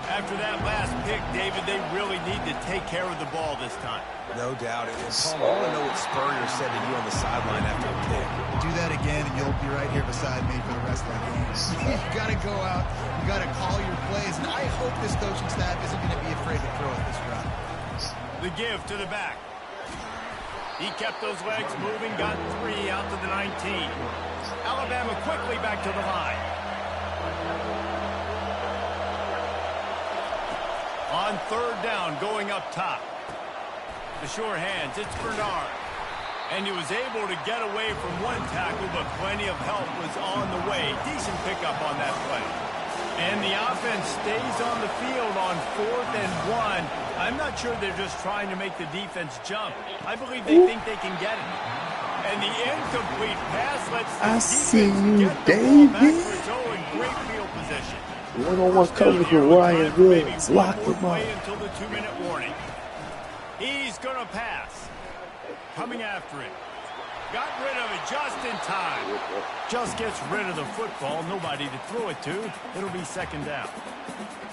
After that last pick, David, they really need to take care of the ball this time. No doubt. And Paul, I want to know what Spurrier said to you on the sideline after a pick. Do that again, and you'll be right here beside me for the rest of the game. You got to go out. You got to call your plays, and I hope this coaching staff isn't going to be afraid to throw at this drive. The give to the back. He kept those legs moving, got 3 out to the 19. Alabama quickly back to the line. On third down, going up top. The sure hands, it's Bernard. And he was able to get away from one tackle, but plenty of help was on the way. Decent pickup on that play. And the offense stays on the field on 4th and 1. I'm not sure they're just trying to make the defense jump. I believe they think they can get it. And the incomplete pass lets the defense get the ball back for its own great field position. One-on-one coverage with Ryan Woods. Lock him up. Until the 2-minute warning. He's going to pass. Coming after it. Got rid of it just in time. Just gets rid of the football. Nobody to throw it to. It'll be second down.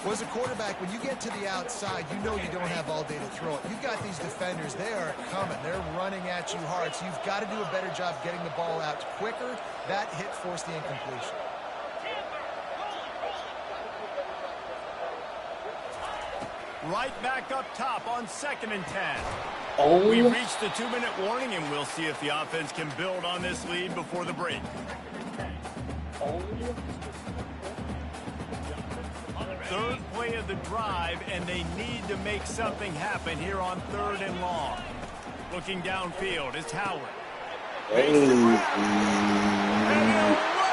Well, as a quarterback, when you get to the outside, you know you don't have all day to throw it. You've got these defenders. They are coming. They're running at you hard. So you've got to do a better job getting the ball out quicker. That hit forced the incompletion. Right back up top on 2nd and 10. Oh. We reached the 2-minute warning, and we'll see if the offense can build on this lead before the break. Third play of the drive, and they need to make something happen here on 3rd and long. Looking downfield, it's Howard. Hey. And he'll run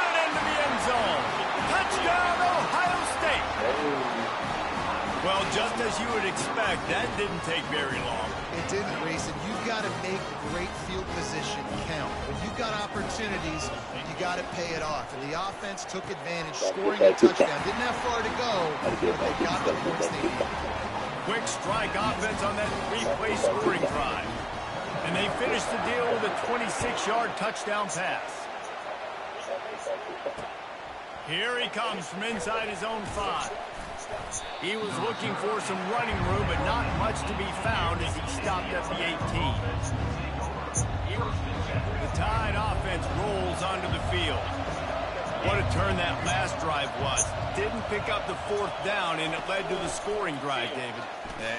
it into the end zone. Touchdown, Ohio State. Well, just as you would expect, that didn't take very long. It didn't, Reese, and you've got to make great field position count. When you've got opportunities, you got to pay it off. And the offense took advantage, scoring a touchdown. Didn't have far to go, but they got the points they needed. Quick strike offense on that three-play scoring drive. And they finished the deal with a 26-yard touchdown pass. Here he comes from inside his own 5. He was looking for some running room, but not much to be found as he stopped at the 18. The Tide offense rolls onto the field. What a turn that last drive was. Didn't pick up the 4th down, and it led to the scoring drive, David.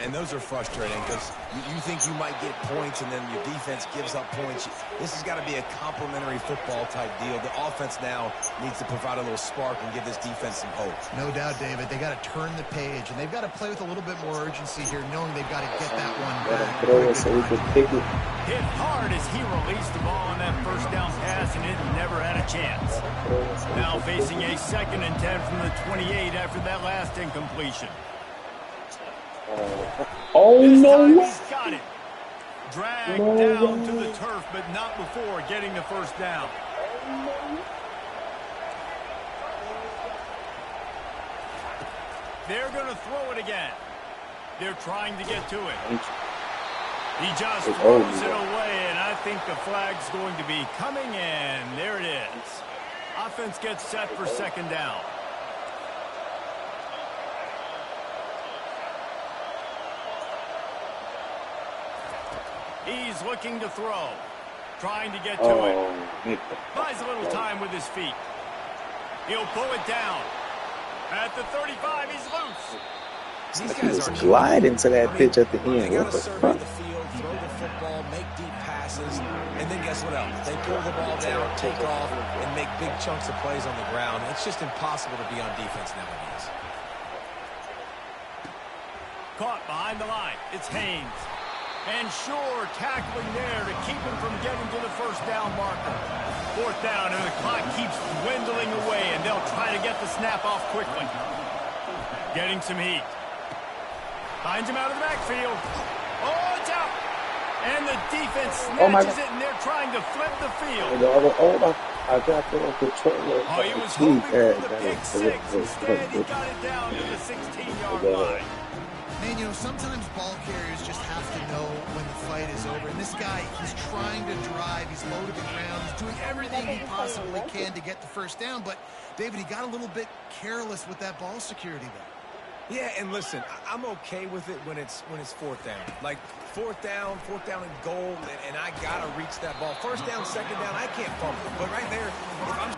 And those are frustrating because you think you might get points and then your defense gives up points. This has got to be a complementary football type deal. The offense now needs to provide a little spark and give this defense some hope. No doubt, David. They got to turn the page, and they've got to play with a little bit more urgency here, knowing they've got to get that one back. Throw it so we can pick it. Hit hard as he released the ball on that first down pass, and it never had a chance. Now facing a 2nd and 10 from the 28 after that last incompletion. Oh, this no time way. he's got it. Dragged No down way. to the turf, but not before getting the first down. They're going to throw it again. They're trying to get to it. He just throws it away, and I think the flag's going to be coming in. There it is. Offense gets set for 2nd down. He's looking to throw. Trying to get to it. Buys a little time with his feet. He'll pull it down. At the 35, he's loose. These He guys was are gliding to that pitch at the They end. got What to the survey fuck? the field, throw the football, make deep passes, and then guess what else? They pull the ball down, take off, and make big chunks of plays on the ground. It's just impossible to be on defense nowadays. Caught behind the line. It's Haynes. And Shore tackling there to keep him from getting to the first down marker. 4th down, and the clock keeps dwindling away, and they'll try to get the snap off quickly. Getting some heat. Finds him out of the backfield. Oh, it's out. And the defense snatches it, and they're trying to flip the field. I got the controller. Oh, he was hoping for the pick 6. Instead, he got it down to the 16-yard line. Man, you know, sometimes ball carriers just have to know when the fight is over. And this guy, he's trying to drive. He's low to the ground. He's doing everything he possibly can to get the first down. But, David, he got a little bit careless with that ball security there. Yeah, and listen, I'm okay with it when it's 4th down. Like, 4th down and goal, and I got to reach that ball. 1st down, 2nd down, I can't fumble. But right there, if I'm...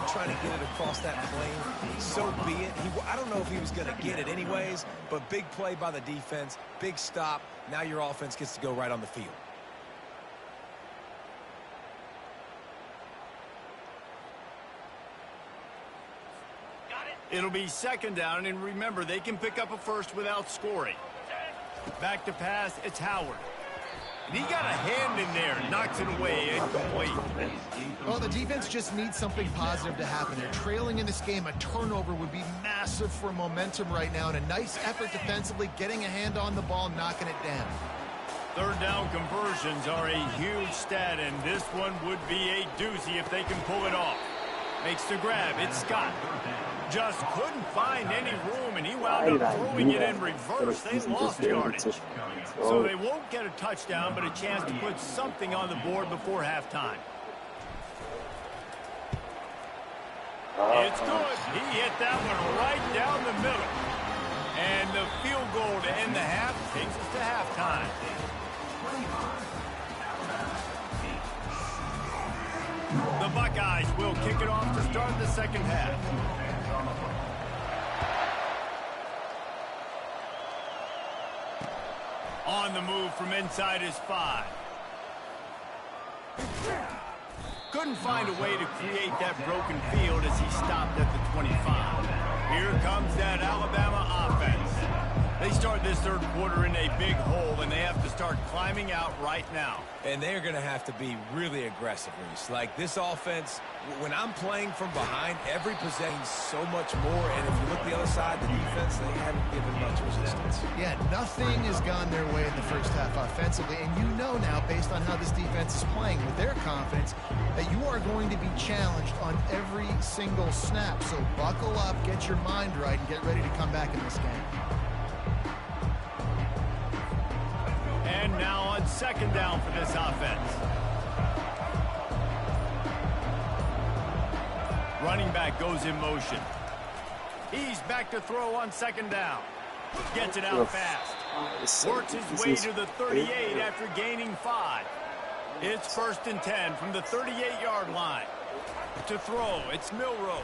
trying to get it across that plane, so be it. I don't know if he was going to get it anyways, but big play by the defense, big stop. Now your offense gets to go right on the field. It'll be 2nd down, and remember, they can pick up a first without scoring. Back to pass, it's Howard. And he got a hand in there, knocks it away, incomplete. Well, the defense just needs something positive to happen. They're trailing in this game. A turnover would be massive for momentum right now, and a nice effort defensively, getting a hand on the ball, knocking it down. 3rd down conversions are a huge stat, and this one would be a doozy if they can pull it off. Makes the grab, it's Scott. Just couldn't find any room, and he wound up throwing it in reverse. They lost yardage. So they won't get a touchdown, but a chance to put something on the board before halftime. It's good. He hit that one right down the middle. And the field goal to end the half takes us to halftime. The Buckeyes will kick it off to start the second half. On the move from inside his 5. Couldn't find a way to create that broken field as he stopped at the 25. Here comes that Alabama offense. They start this third quarter in a big hole, and they have to start climbing out right now. And they're going to have to be really aggressive, Reese. Like this offense, when I'm playing from behind, every possession is so much more. And if you look the other side, the defense, they haven't given much resistance. Yeah, nothing has gone their way in the first half offensively. And you know now, based on how this defense is playing with their confidence, that you are going to be challenged on every single snap. So buckle up, get your mind right, and get ready to come back in this game. And now on second down for this offense. Running back goes in motion. He's back to throw on second down. Gets it out fast. Works his way to the 38 after gaining 5. It's 1st and 10 from the 38-yard line. To throw, it's Milroe.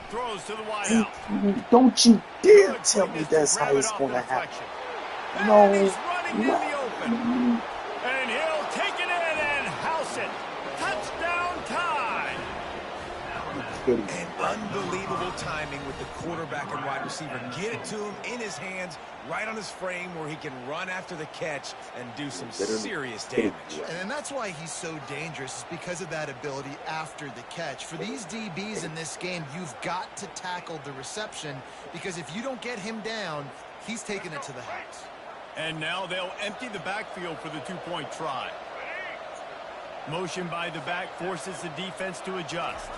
Throws to the wideout. Don't you dare tell me that's how it's going to happen. No. And he's running in the open. And he'll take it in and house it. Touchdown time. And unbelievable timing with the quarterback and wide receiver. Get it to him in his hands, right on his frame where he can run after the catch and do some serious damage. And that's why he's so dangerous, is because of that ability after the catch. For these DBs in this game, you've got to tackle the reception, because if you don't get him down, he's taking it to the house. And now they'll empty the backfield for the two-point try. Motion by the back forces the defense to adjust.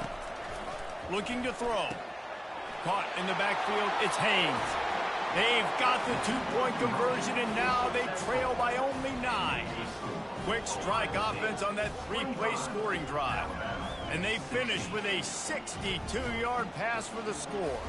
Looking to throw. Caught in the backfield, it's Haynes. They've got the two-point conversion, and now they trail by only 9. Quick strike offense on that 3-play scoring drive. And they finish with a 62-yard pass for the score.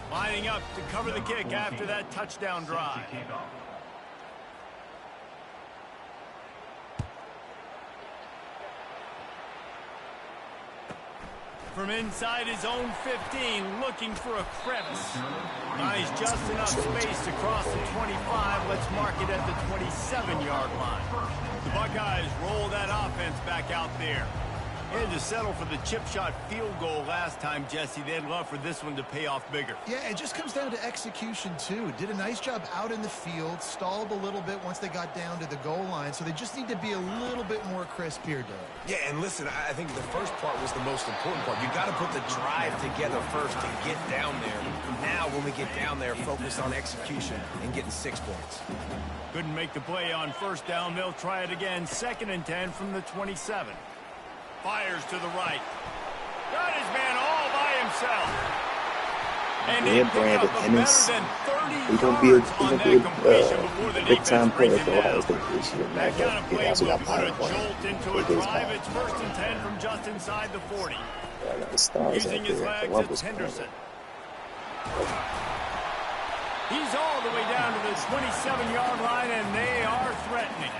Lining up to cover the kick after that touchdown drive. From inside his own 15, looking for a crevice. Nice, just enough space to cross the 25. Let's mark it at the 27-yard line. The Buckeyes roll that offense back out there. They had to settle for the chip shot field goal last time, Jesse. They'd love for this one to pay off bigger. Yeah, it just comes down to execution, too. Did a nice job out in the field, stalled a little bit once they got down to the goal line, so they just need to be a little bit more crisp here, Doug. Yeah, and listen, I think the first part was the most important part. You got to put the drive together first to get down there. Now, when we get down there, focus on execution and getting 6 points. Couldn't make the play on first down. They'll try it again. 2nd and 10 from the 27. Fires to the right. Got his man all by himself. And he picked up a better than 30 yards on that completion before the defense brings him down. That kind of play will put a jolt into a drive. It's 1st and 10 from just inside the 40. Using his legs, it's Henderson. He's all the way down to the 27-yard line, and they are threatening.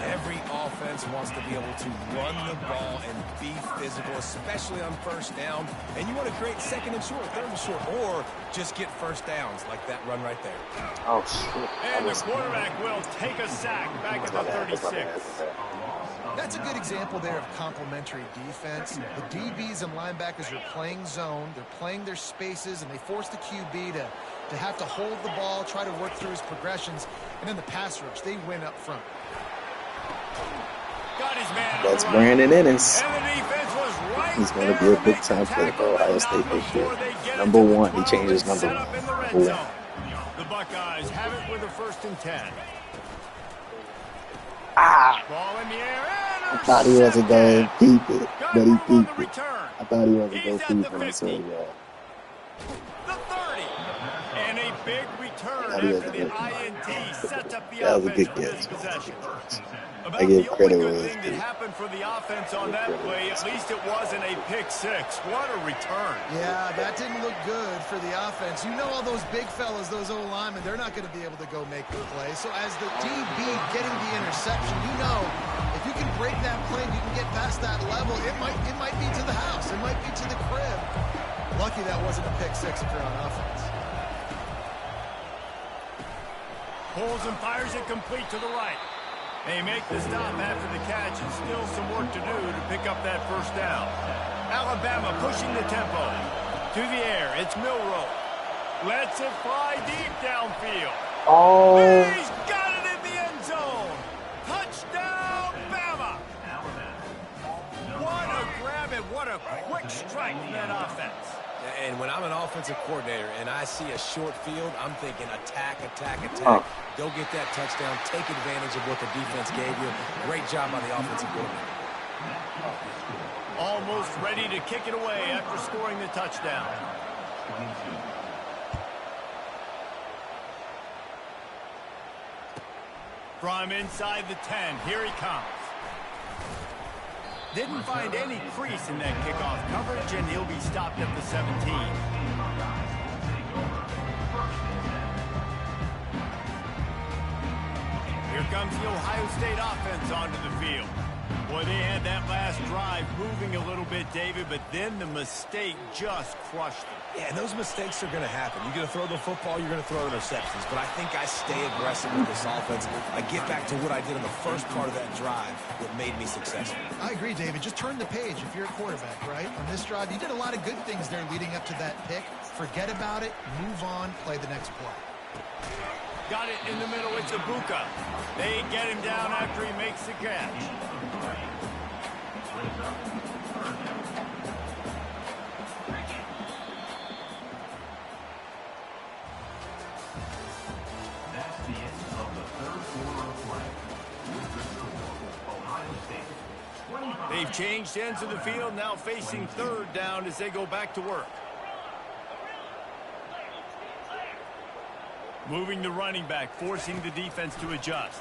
Every offense wants to be able to run the ball and be physical, especially on first down. And you want to create 2nd and short, 3rd and short, or just get first downs like that run right there. Oh, shit. And the quarterback will take a sack back at the 36. That's a good example there of complementary defense. The DBs and linebackers are playing zone. They're playing their spaces, and they force the QB to have to hold the ball, try to work through his progressions. And then the pass rush, they win up front. Got his man. That's Brandon Ennis. And the defense was right. He's going to be a big time player for Ohio State this year. Number 1. He changed his number 1. The Buckeyes have it with a 1st and 10. Ball in the air. I thought he wasn't going to keep it, but he keep it. I thought he wasn't going to keep it. So, yeah. The 30. And a big return Gotta after the give INT sets up the that was a offense good for this catch. possession. I About give the only credit good where thing it's that due. happened for the offense on that play, at least it wasn't a pick six. What a return. Yeah, that didn't look good for the offense. You know all those big fellas, those O-linemen, they're not going to be able to go make the play. So as the DB getting the interception, you know if you can break that play and you can get past that level, it might be to the house. It might be to the crib. Lucky that wasn't a pick six if you're on offense. Pulls and fires it complete to the right. They make the stop after the catch and still some work to do to pick up that first down. Alabama pushing the tempo. To the air, it's Milroe. Lets it fly deep downfield. Oh. He's got it in the end zone. Touchdown, Bama. What a grab and what a quick strike from that offense. And when I'm an offensive coordinator and I see a short field, I'm thinking attack, attack, attack. Go get that touchdown. Take advantage of what the defense gave you. Great job by the offensive coordinator. Almost ready to kick it away after scoring the touchdown. From inside the 10, here he comes. Didn't find any crease in that kickoff coverage, and he'll be stopped at the 17. Here comes the Ohio State offense onto the field. Boy, they had that last drive moving a little bit, David, but then the mistake just crushed them. Yeah, and those mistakes are going to happen. You're going to throw the football, you're going to throw interceptions. But I think I stay aggressive with this offense. I get back to what I did in the first part of that drive that made me successful. I agree, David. Just turn the page if you're a quarterback, right? On this drive, you did a lot of good things there leading up to that pick. Forget about it, move on, play the next play. Got it in the middle, it's Ibuka. They get him down after he makes the catch. That's the end of the third quarter of play. With the score, Ohio State 25. They've changed ends of the field, now facing third down as they go back to work. Moving the running back, forcing the defense to adjust.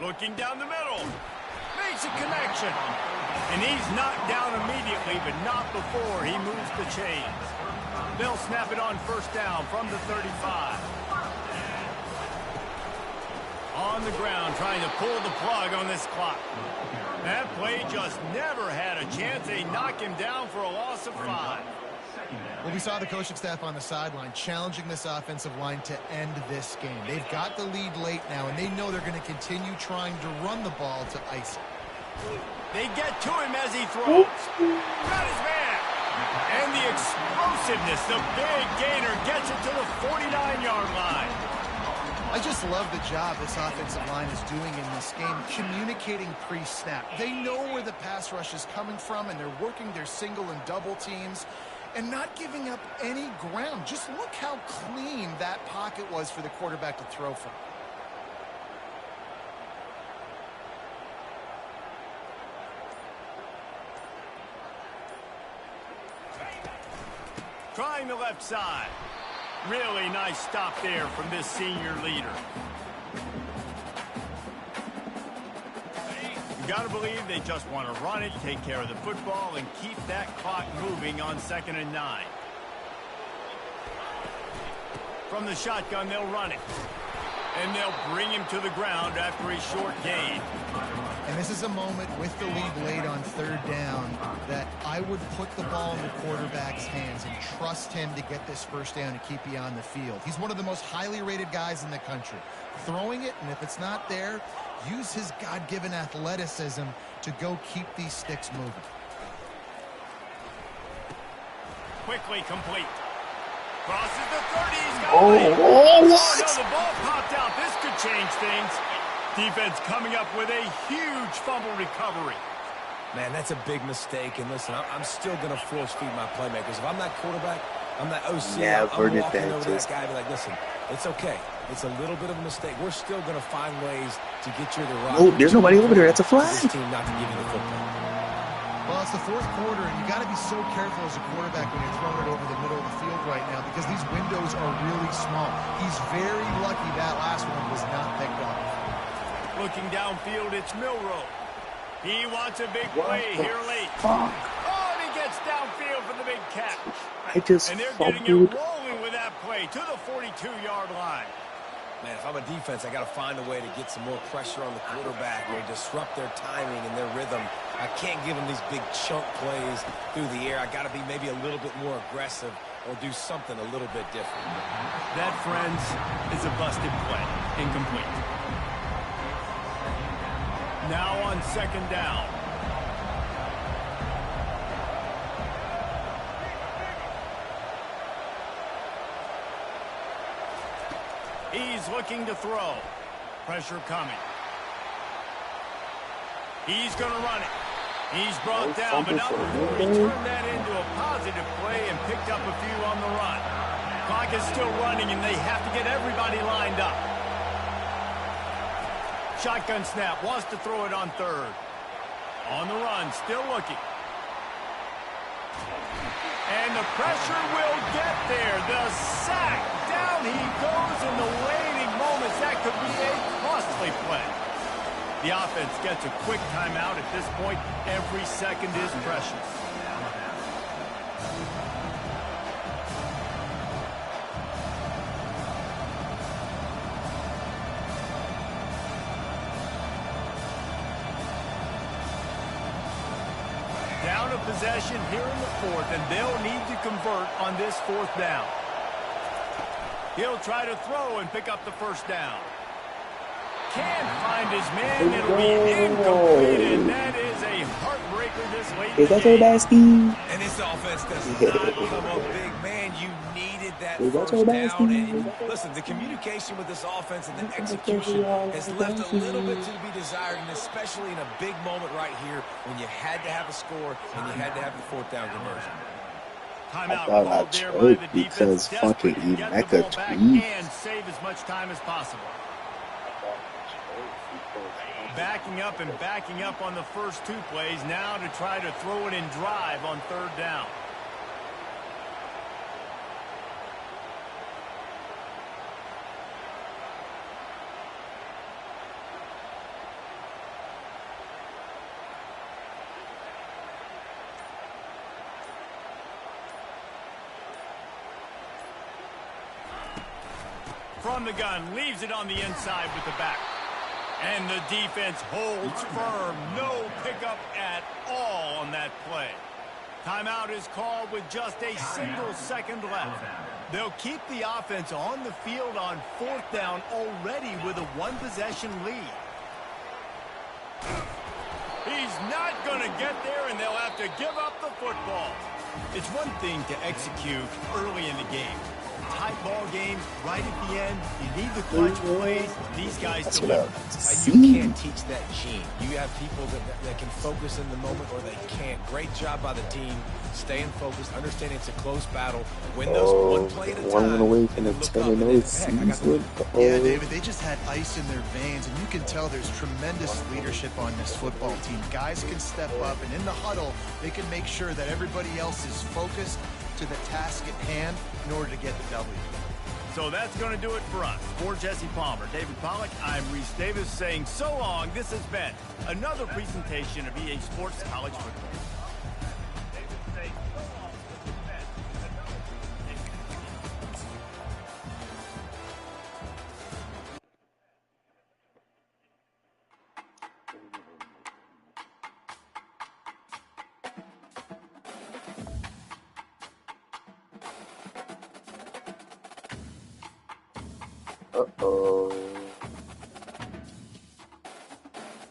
Looking down the middle. Makes a connection. And he's knocked down immediately, but not before he moves the chains. They'll snap it on first down from the 35. On the ground, trying to pull the plug on this clock. That play just never had a chance. They knock him down for a loss of 5. Well, we saw the coaching staff on the sideline challenging this offensive line to end this game. They've got the lead late now, and they know they're going to continue trying to run the ball to ice it. They get to him as he throws. Got his man. And the explosiveness, the big gainer, gets it to the 49-yard line. I just love the job this offensive line is doing in this game, communicating pre-snap. They know where the pass rush is coming from, and they're working their single and double teams and not giving up any ground. Just look how clean that pocket was for the quarterback to throw from. Trying the left side. Really nice stop there from this senior leader. You got to believe they just want to run it, take care of the football, and keep that clock moving on 2nd and 9. From the shotgun, they'll run it. And they'll bring him to the ground after a short gain. And this is a moment with the lead late on third down that I would put the ball in the quarterback's hands and trust him to get this first down and keep you on the field. He's one of the most highly rated guys in the country. Throwing it, and if it's not there, use his God-given athleticism to go keep these sticks moving. Quickly complete. Crosses the 30. He's got it. What? No, the ball popped out. This could change things. Defense coming up with a huge fumble recovery. Man, that's a big mistake. And listen, I'm still going to force feed my playmakers. If I'm that quarterback, I'm that OC. Never I'm did walking that, over to that just- guy and be like, listen, it's okay. It's a little bit of a mistake. We're still going to find ways to get you the rock. Oh, there's nobody over there. That's a This flag. team not to give you the football. Well, it's the fourth quarter, and you got to be so careful as a quarterback when you're throwing it over the middle of the field right now because these windows are really small. He's very lucky that last one was not picked off. Looking downfield, it's Milrow. He wants a big play here late. Fuck. Oh, and he gets downfield for the big catch. I just And they're fumbled. getting it rolling with that play to the 42-yard line. Man, if I'm a defense, I got to find a way to get some more pressure on the quarterback or disrupt their timing and their rhythm. I can't give them these big chunk plays through the air. I got to be maybe a little bit more aggressive or do something a little bit different. That, friends, is a busted play. Incomplete. Now on second down. He's looking to throw. Pressure coming. He's going to run it. He's brought down, but not before he turned that into a positive play and picked up a few on the run. Clock is still running, and they have to get everybody lined up. Shotgun snap, wants to throw it on third. On the run, still looking. And the pressure will get there. The sack. Down he goes in the waiting moments. That could be a costly play. The offense gets a quick timeout at this point. Every second is precious. Down a possession here in the fourth, and they'll need to convert on this fourth down. He'll try to throw and pick up the first down. Can't find his man. It'll be incomplete, and that is a heartbreaker this late in the game. And this offense does not come up big. Man, you needed that first down. And listen, the communication with this offense and the execution has left a little bit to be desired, and especially in a big moment right here when you had to have a score and you had to have the fourth down conversion. Timeout I called there by the defense. because fucking Desperate to get the Emeka ball back tweet. and save as much time as possible. Backing up on the first two plays now to try to throw it in drive on third down. From the gun, leaves it on the inside with the back. And the defense holds firm. No pickup at all on that play. Timeout is called with just a single second left. They'll keep the offense on the field on fourth down already with a one-possession lead. He's not going to get there, and they'll have to give up the football. It's one thing to execute early in the game. Tight ball game, right at the end. You need the clutch plays. These guys deliver. You can't teach that gene. You have people that can focus in the moment or they can't. Great job by the team, staying focused, understanding it's a close battle. Win those one play at a time. One away from the 10-0 season. Yeah, David, they just had ice in their veins, and you can tell there's tremendous leadership on this football team. Guys can step up, and in the huddle, they can make sure that everybody else is focused to the task at hand in order to get the W. So that's going to do it for us. For Jesse Palmer, David Pollack, I'm Reese Davis saying so long. This has been another presentation of EA Sports College Football. Uh-oh.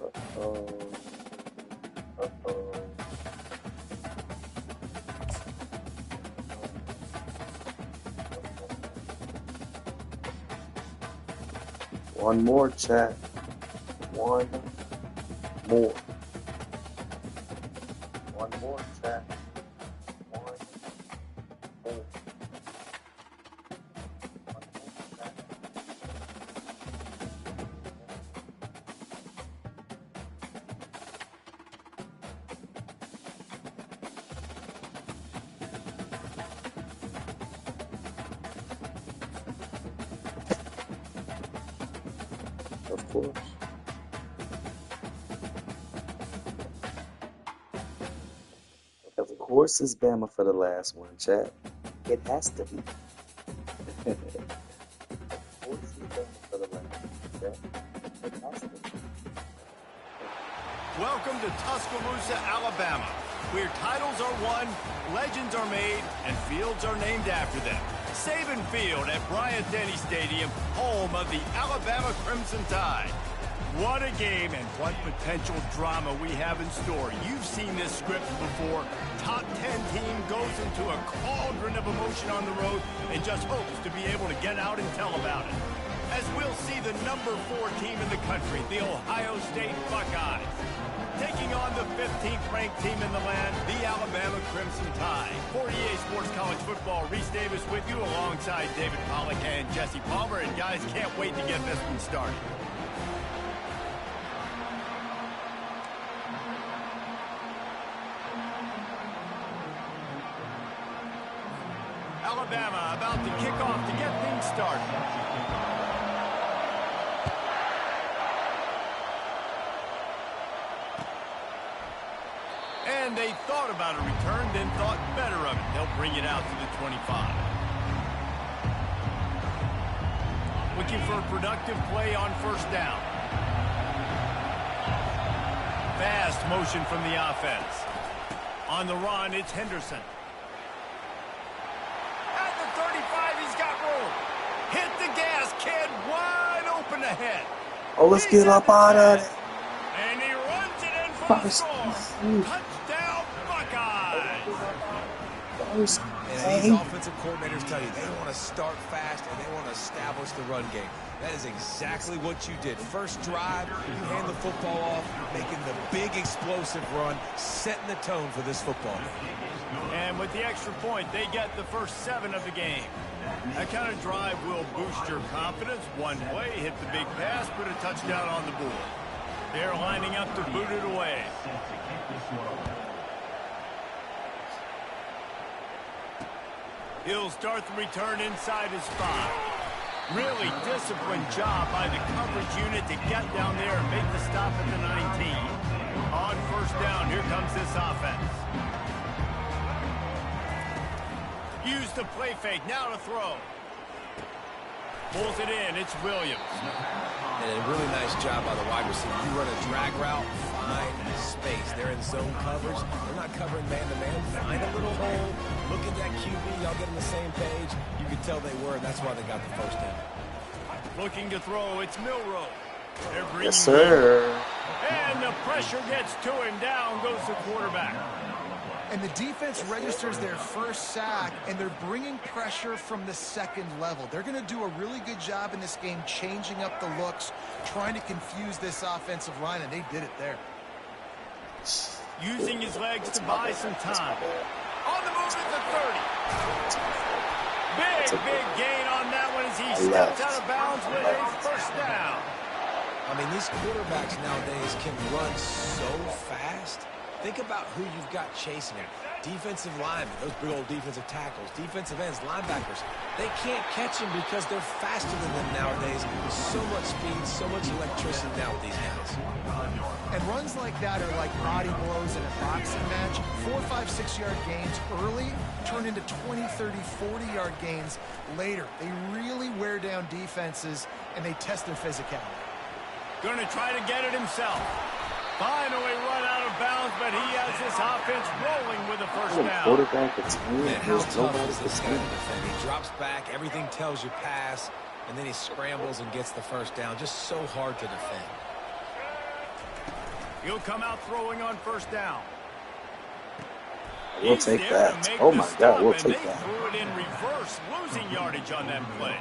Uh-oh. Uh-oh. One more, chat. One more. One more, chat. One more. for us? Of course it's Bama for the last one, chat. It has to be. Of course it's Bama for the last one, chat. It has to be. Welcome to Tuscaloosa, Alabama, where titles are won, legends are made, and fields are named after them. Saban Field at Bryant-Denny Stadium, home of the Alabama Crimson Tide. What a game and what potential drama we have in store. You've seen this script before. Top 10 team goes into a cauldron of emotion on the road and just hopes to be able to get out and tell about it. As we'll see the number 4 team in the country, the Ohio State Buckeyes, taking on the 15th ranked team in the land, the Alabama Crimson Tide. For EA Sports College Football, Reese Davis with you alongside David Pollack and Jesse Palmer. And guys, can't wait to get this one started. Alabama about to kick off to get things started. And they thought about a return, then thought better of it. They'll bring it out to the 25. Looking for a productive play on first down. Fast motion from the offense. On the run, it's Henderson. At the 35, he's got room. Hit the gas, kid. Wide open ahead. Oh, let's get up out of it. And he runs it in for the score. Touchdown, Buckeyes. And these offensive coordinators tell you they want to start fast and they want to establish the run game. That is exactly what you did. First drive, you hand the football off, making the big explosive run, setting the tone for this football game. And with the extra point, they get the first 7 of the game. That kind of drive will boost your confidence. One way, hit the big pass, put a touchdown on the board. They're lining up to boot it away. He'll start the return inside his 5. Really disciplined job by the coverage unit to get down there and make the stop at the 19. On first down, here comes this offense. Use the play fake, now to throw. Pulls it in, it's Williams. And a really nice job by the wide receiver. You run a drag route, find space. They're in zone coverage. They're not covering man-to-man. Find a little hole. Look at that QB. Y'all get on the same page. You could tell they were, and that's why they got the first down. Looking to throw, it's Milroe. They're bringing Yes, sir. and the pressure gets to him. Down goes the quarterback. And the defense registers their first sack, and they're bringing pressure from the second level. They're going to do a really good job in this game changing up the looks, trying to confuse this offensive line, and they did it there. Using his legs to buy some time. On the move at the 30. Big gain on that one as he steps out of bounds with a first down. I mean, these quarterbacks nowadays can run so fast. Think about who you've got chasing him. Defensive linemen, those big old defensive tackles, defensive ends, linebackers. They can't catch him because they're faster than them nowadays. So much speed, so much electricity now with these guys. And runs like that are like body blows in a boxing match. 4, 5, 6-yard gains early turn into 20, 30, 40-yard gains later. They really wear down defenses, and they test their physicality. Going to try to get it himself. Finally run out of bounds, but he has this offense rolling with a first down. Quarterback that's Man, how tough is this guy to defend? He drops back, everything tells you pass, and then he scrambles and gets the first down. Just so hard to defend. He'll come out throwing on first down. We'll take that. Oh my God, we'll take that. They threw it in reverse, losing yardage on that play.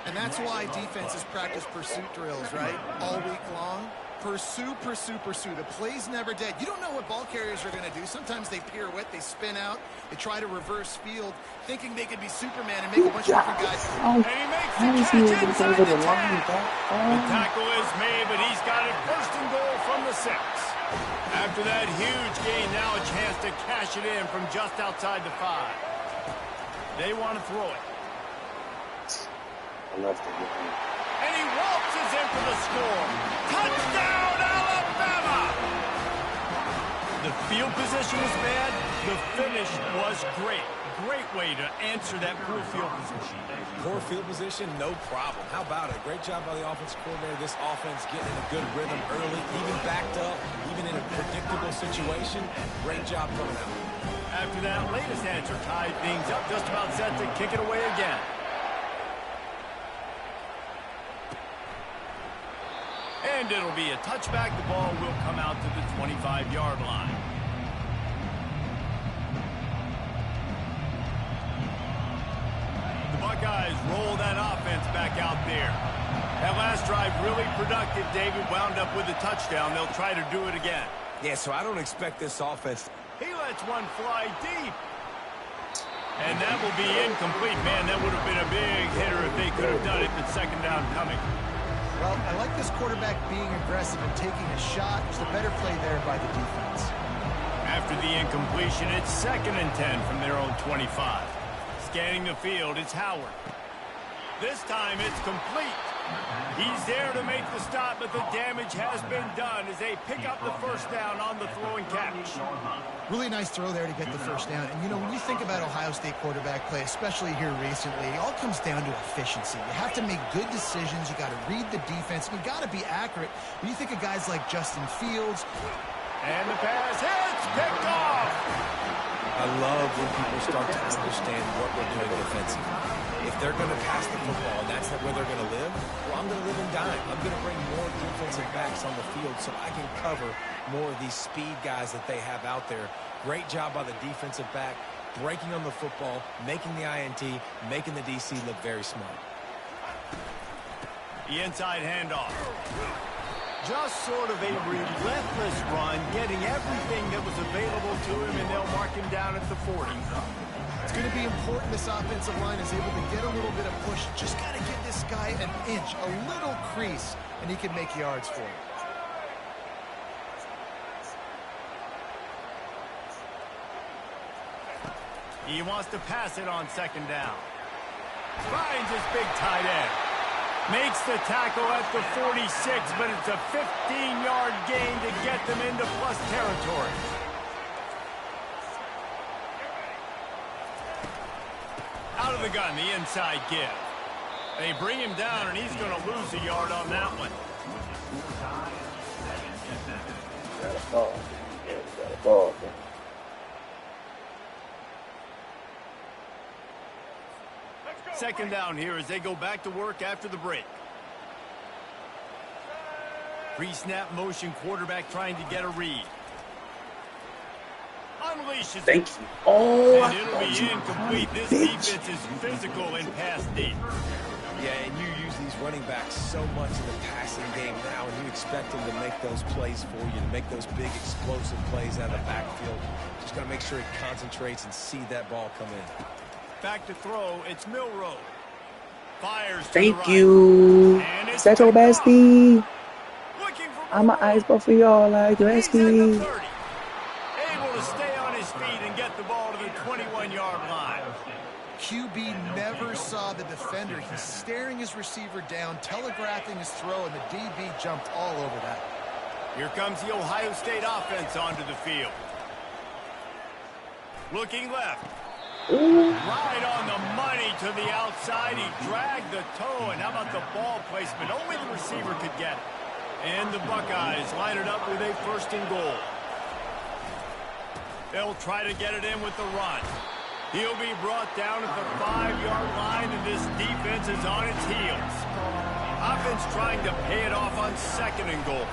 And that's why defenses practice pursuit drills, right? All week long. Pursue, pursue, pursue. The play's never dead. You don't know what ball carriers are going to do. Sometimes they pirouette, they spin out, they try to reverse field, thinking they could be Superman and make a bunch of different guys. And he makes the catch inside the 10. The tackle is made, but he's got it first and goal from the 6. After that huge gain, now a chance to cash it in from just outside the 5. They want to throw it. I love the game. And he waltzes in for the score. Touchdown, Alabama! The field position was bad. The finish was great. Great way to answer that poor field position. Poor field position, no problem. How about it? Great job by the offensive coordinator. This offense getting in a good rhythm early, even backed up, even in a predictable situation. Great job coming out. After that latest answer tied things up, just about set to kick it away again. And it'll be a touchback. The ball will come out to the 25-yard line. The Buckeyes roll that offense back out there. That last drive really productive. David wound up with a touchdown. They'll try to do it again. Yeah, so I don't expect this offense. He lets one fly deep. And that will be incomplete. Man, that would have been a big hitter if they could have done it, but second down coming. Well, I like this quarterback being aggressive and taking a shot. It's a better play there by the defense. After the incompletion, it's 2nd and 10 from their own 25. Scanning the field, it's Howard. This time it's complete. He's there to make the stop, but the damage has been done as they pick up the first down on the throw and catch. Really nice throw there to get the first down. And, you know, when you think about Ohio State quarterback play, especially here recently, it all comes down to efficiency. You have to make good decisions. You got to read the defense. And you got to be accurate. When you think of guys like Justin Fields. And the pass hits, picked off. I love when people start to understand what we're doing defensively. If they're going to pass the football and that's where they're going to live, well, I'm going to live and dime. I'm going to bring more defensive backs on the field so I can cover more of these speed guys that they have out there. Great job by the defensive back, breaking on the football, making the INT, making the DC look very smart. The inside handoff. Just sort of a relentless run, getting everything that was available to him, and they'll mark him down at the 40. It's going to be important this offensive line is able to get a little bit of push. Just got to give this guy an inch, a little crease, and he can make yards for it. He wants to pass it on 2nd down. Finds his big tight end. Makes the tackle at the 46, but it's a 15-yard gain to get them into plus territory. Out of the gun, the inside give. They bring him down, and he's going to lose a yard on that one. Got a ball. Yeah, got a ball. Second down here as they go back to work after the break. Pre-snap motion, quarterback trying to get a read. Unleashes. Thank you. Oh, and it'll be incomplete. This defense is physical and pass deep. Yeah, and you use these running backs so much in the passing game now, and you expect them to make those plays for you, to make those big explosive plays out of the backfield. Just got to make sure he concentrates and see that ball come in. Back to throw, it's Milroe. Fires to thank the right. you. Set your bestie. Looking for I'm an ice ball for y'all like He's at the 30. Gretzky. Able to stay on his feet and get the ball to the 21-yard line. QB never saw the defender. He's staring his receiver down, telegraphing his throw, and the DB jumped all over that. Here comes the Ohio State offense onto the field. Looking left. Ooh. Right on the money to the outside. He dragged the toe, and how about the ball placement? Only the receiver could get it. And the Buckeyes line it up with a 1st and goal. They'll try to get it in with the run. He'll be brought down at the 5-yard line, and this defense is on its heels. Offense trying to pay it off on 2nd and goal.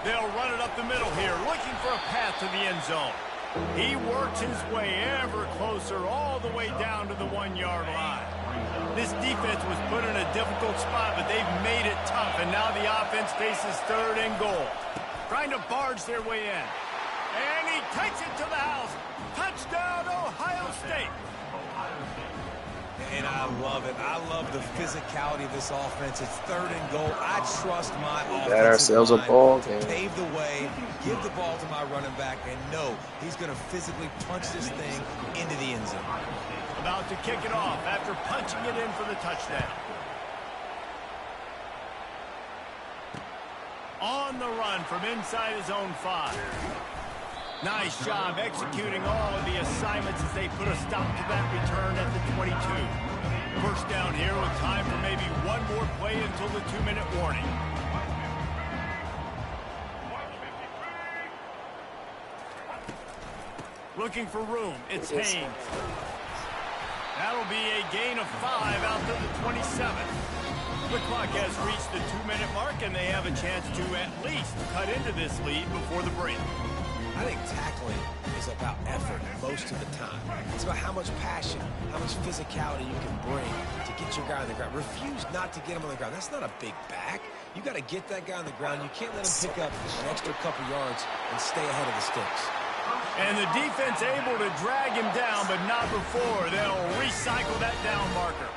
They'll run it up the middle here, looking for a path to the end zone. He works his way ever closer all the way down to the 1-yard line. This defense was put in a difficult spot, but they've made it tough, and now the offense faces 3rd and goal. Trying to barge their way in. And he takes it to the house. Touchdown, Ohio State. And I love it. I love the physicality of this offense. It's 3rd and goal. I trust my offensive Got ourselves a line. ball game. Pave the way, give the ball to my running back, and know he's going to physically punch this thing into the end zone. About to kick it off after punching it in for the touchdown. On the run from inside his own 5. Nice job executing all of the assignments as they put a stop to that return at the 22. First down here with time for maybe one more play until the 2-minute warning. Looking for room. It's Haynes. That'll be a gain of 5 out to the 27. The clock has reached the 2-minute mark, and they have a chance to at least cut into this lead before the break. I think tackling is about effort most of the time. It's about how much passion, how much physicality you can bring to get your guy on the ground. Refuse not to get him on the ground. That's not a big back. You got to get that guy on the ground. You can't let him pick up an extra couple yards and stay ahead of the sticks. And the defense able to drag him down, but not before they'll recycle that down marker.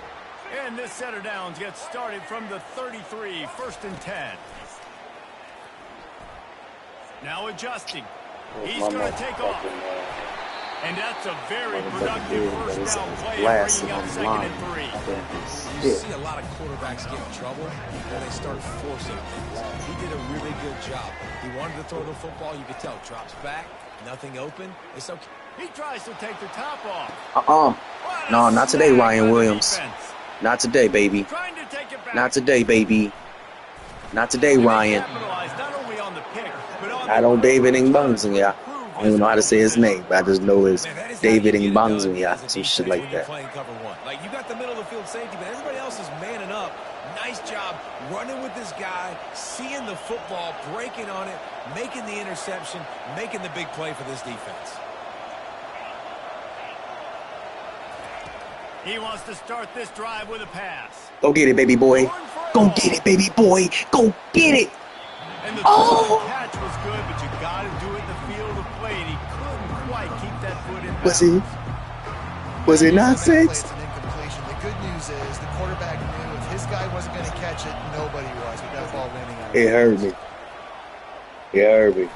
And this set of downs gets started from the 33, 1st and 10. Now adjusting. He's going to take off. And that's a very productive first down play, bringing up 2nd and 3. You see a lot of quarterbacks get in trouble when they start forcing things. He did a really good job. He wanted to throw the football. You could tell. Drops back. Nothing open. It's okay. He tries to take the top off. No, not today, Ryan Williams. Not today, baby. Trying to take it back. Not today, baby. Not today, Ryan. Not only on the pick, but on I don't David Ngbanzia. I don't even know how to say his name, but I just know it's David Ngbanzia, some shit like that. Like, you got the middle of the field safety, but everybody else is manning up. Nice job running with this guy, seeing the football, breaking on it, making the interception, making the big play for this defense. He wants to start this drive with a pass. Go get it, baby boy. Go get it, baby boy. Go get it. And the catch was good, but you got to do it in the field of play, and he couldn't quite keep that foot in bounds. Was it not six? It's an incompletion. The good news is the quarterback knew if his guy wasn't going to catch it, nobody was with that ball landing on It hurt me. It hurt me.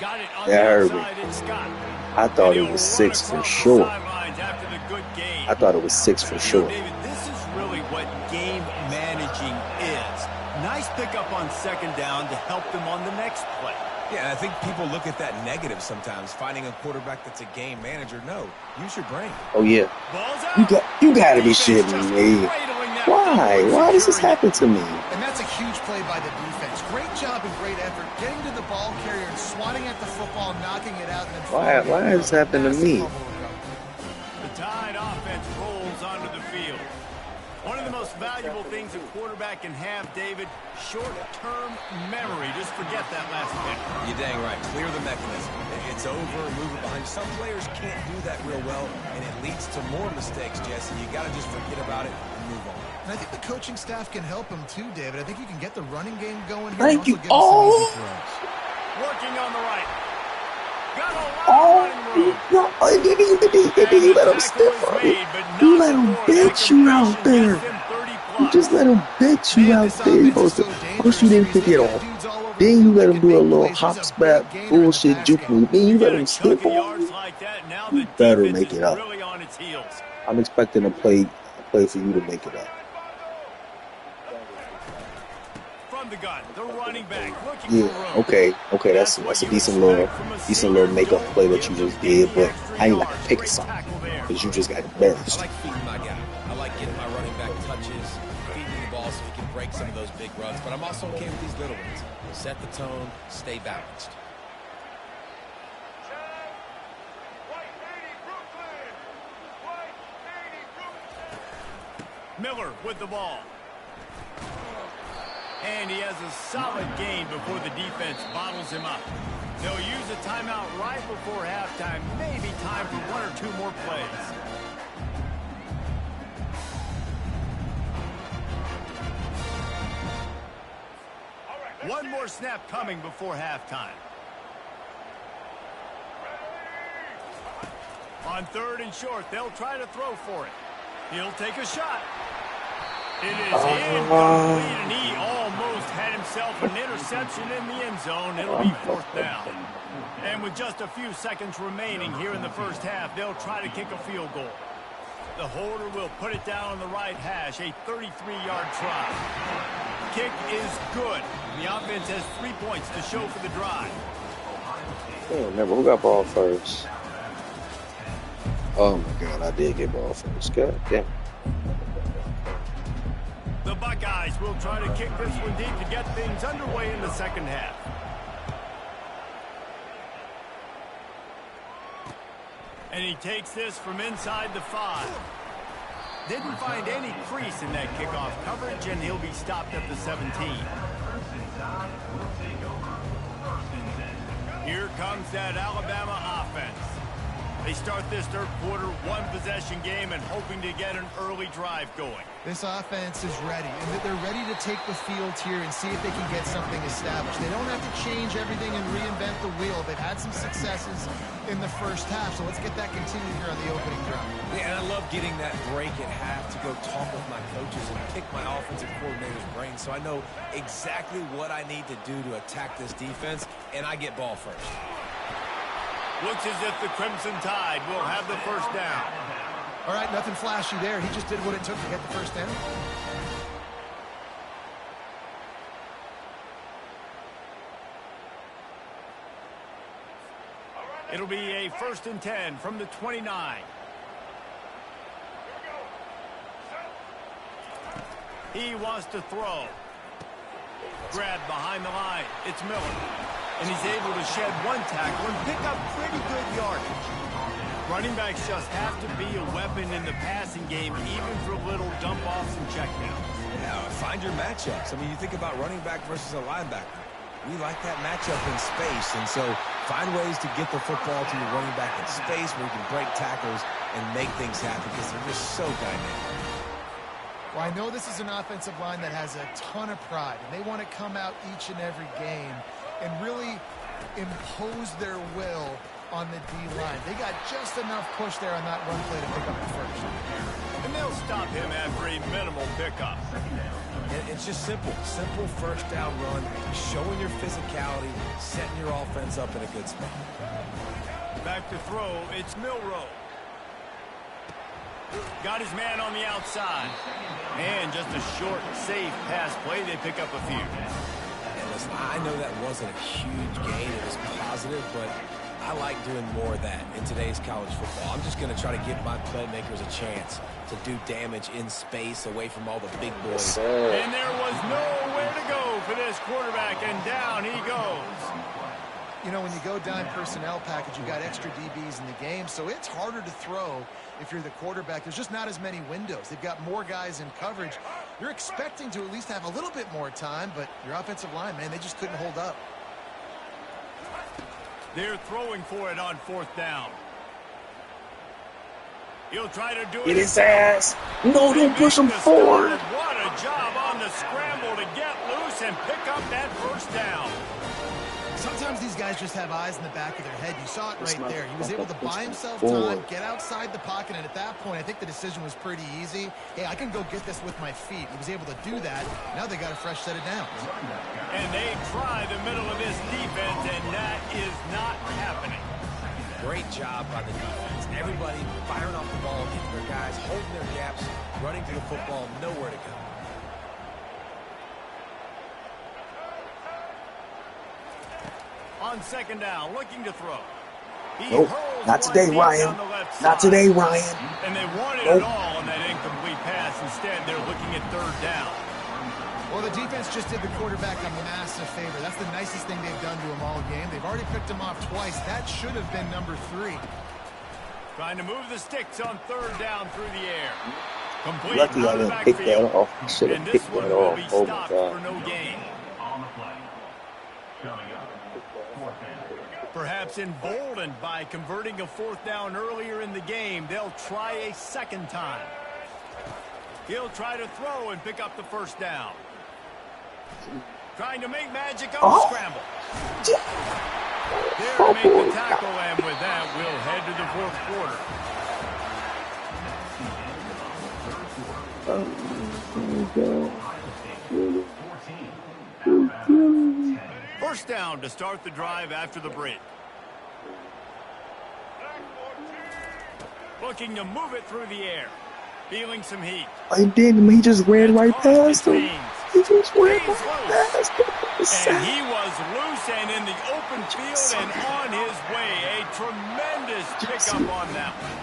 Got it on It the hurt me. outside, it's Scott. I thought it was 6 for sure. After the good game. I thought it was 6 for sure. David, this is really what game managing is. Nice pickup on 2nd down to help them on the next play. Yeah, I think people look at that negative sometimes, finding a quarterback that's a game manager. No, use your brain. Oh yeah. Ball's out. You gotta be shitting me. Why? Why does this happen to me? And that's a huge play by the defense. Great job and great effort getting to the ball carrier and swatting at the football, knocking it out. And Why has this happened to me? The Tide offense rolls onto the field. One of the most valuable things a quarterback can have, David, short-term memory. Just forget that last pick. You're dang right. Clear the mechanism. It's over, move it behind. Some players can't do that real well, and it leads to more mistakes, Jesse. You got to just forget about it and move on. And I think the coaching staff can help him too, David. I think you can get the running game going here. Thank you. Working on the right. Got a You let him stiff on it. You let him bitch you out there. You just let him bitch you out there. First you didn't pick it off. Then you let him do a little hop spot bullshit juke move. Then you let him skip on you. You better make it up. I'm expecting a play for you to make it up. The gun, the running back, yeah, okay, that's a decent little makeup play that you just did, but I ain't like picking something because you just got embarrassed. I like feeding my guy. I like getting my running back touches, feeding the ball so he can break some of those big runs, but I'm also okay with these little ones. Set the tone, stay balanced. Miller with the ball. And he has a solid gain before the defense bottles him up. They'll use a timeout right before halftime. Maybe time for 1 or 2 more plays. One more snap coming before halftime. On 3rd and short, they'll try to throw for it. He'll take a shot. It is incomplete, and he almost had himself an interception in the end zone. It'll be 4th down. And with just a few seconds remaining here in the first half, they'll try to kick a field goal. The holder will put it down on the right hash, a 33-yard try. Kick is good. The offense has 3 points to show for the drive. I can't remember who got ball first. Oh my God, I did get ball first. God damn. The Buckeyes will try to kick this one deep to get things underway in the second half. And he takes this from inside the 5. Didn't find any crease in that kickoff coverage, and he'll be stopped at the 17. Here comes that Alabama offense. They start this third quarter, one-possession game, and hoping to get an early drive going. This offense is ready, and they're ready to take the field here and see if they can get something established. They don't have to change everything and reinvent the wheel. They've had some successes in the first half, so let's get that continued here on the opening drive. Yeah, and I love getting that break at half to go talk with my coaches and pick my offensive coordinator's brain so I know exactly what I need to do to attack this defense, and I get ball first. Looks as if the Crimson Tide will have the first down. All right, nothing flashy there. He just did what it took to get the first down. It'll be a 1st and 10 from the 29. He wants to throw. Grabbed behind the line. It's Miller. And he's able to shed one tackle and pick up pretty good yardage. Running backs just have to be a weapon in the passing game, even for little dump-offs and checkdowns. Yeah, find your matchups. I mean, you think about running back versus a linebacker. We like that matchup in space, and so find ways to get the football to your running back in space where you can break tackles and make things happen because they're just so dynamic. Well, I know this is an offensive line that has a ton of pride, and they want to come out each and every game and really impose their will on the D-line. They got just enough push there on that run play to pick up the first. And they'll stop him after a minimal pickup. And it's just simple. Simple first down run, showing your physicality, setting your offense up in a good spot. Back to throw, it's Milroe. Got his man on the outside. And just a short, safe pass play. They pick up a few. And listen, I know that wasn't a huge gain. It was positive, but I like doing more of that in today's college football. I'm just going to try to give my playmakers a chance to do damage in space away from all the big boys. And there was nowhere to go for this quarterback, and down he goes. You know, when you go dime personnel package, you got extra DBs in the game, so it's harder to throw if you're the quarterback. There's just not as many windows. They've got more guys in coverage. You're expecting to at least have a little bit more time, but your offensive line, man, they just couldn't hold up. They're throwing for it on 4th down. He'll try to do it. Get his ass. No, don't push him forward. What a job on the scramble to get loose and pick up that first down. Sometimes these guys just have eyes in the back of their head. You saw it right there. He was able to buy himself time, get outside the pocket, and at that point, I think the decision was pretty easy. Hey, I can go get this with my feet. He was able to do that. Now they got a fresh set of downs. And they try the middle of this defense, and that is not happening. Great job by the defense. Everybody firing off the ball, getting their guys, holding their gaps, running to the football, nowhere to go. On 2nd down, looking to throw. Nope, not today, Ryan. Not today, Ryan. And they wanted it all on that incomplete pass. Instead, they're looking at 3rd down. Well, the defense just did the quarterback a massive favor. That's the nicest thing they've done to him all game. They've already picked him off twice. That should have been number 3. Trying to move the sticks on 3rd down through the air. Complete. Lucky I didn't pick that off. I should have picked that off. Oh, my God. For no gain. On the play. Coming up. 4th down. Perhaps emboldened by converting a 4th down earlier in the game, they'll try a 2nd time. He'll try to throw and pick up the 1st down. Trying to make magic on the scramble. There to make the tackle, and with that, we'll head to the 4th quarter. 1st down to start the drive after the break. Looking to move it through the air. Feeling some heat. I didn't. He just ran It's right caught, past it him. seems. He just ran He's right loose. past him. And he was loose and in the open field and on his way. A tremendous pickup on that one.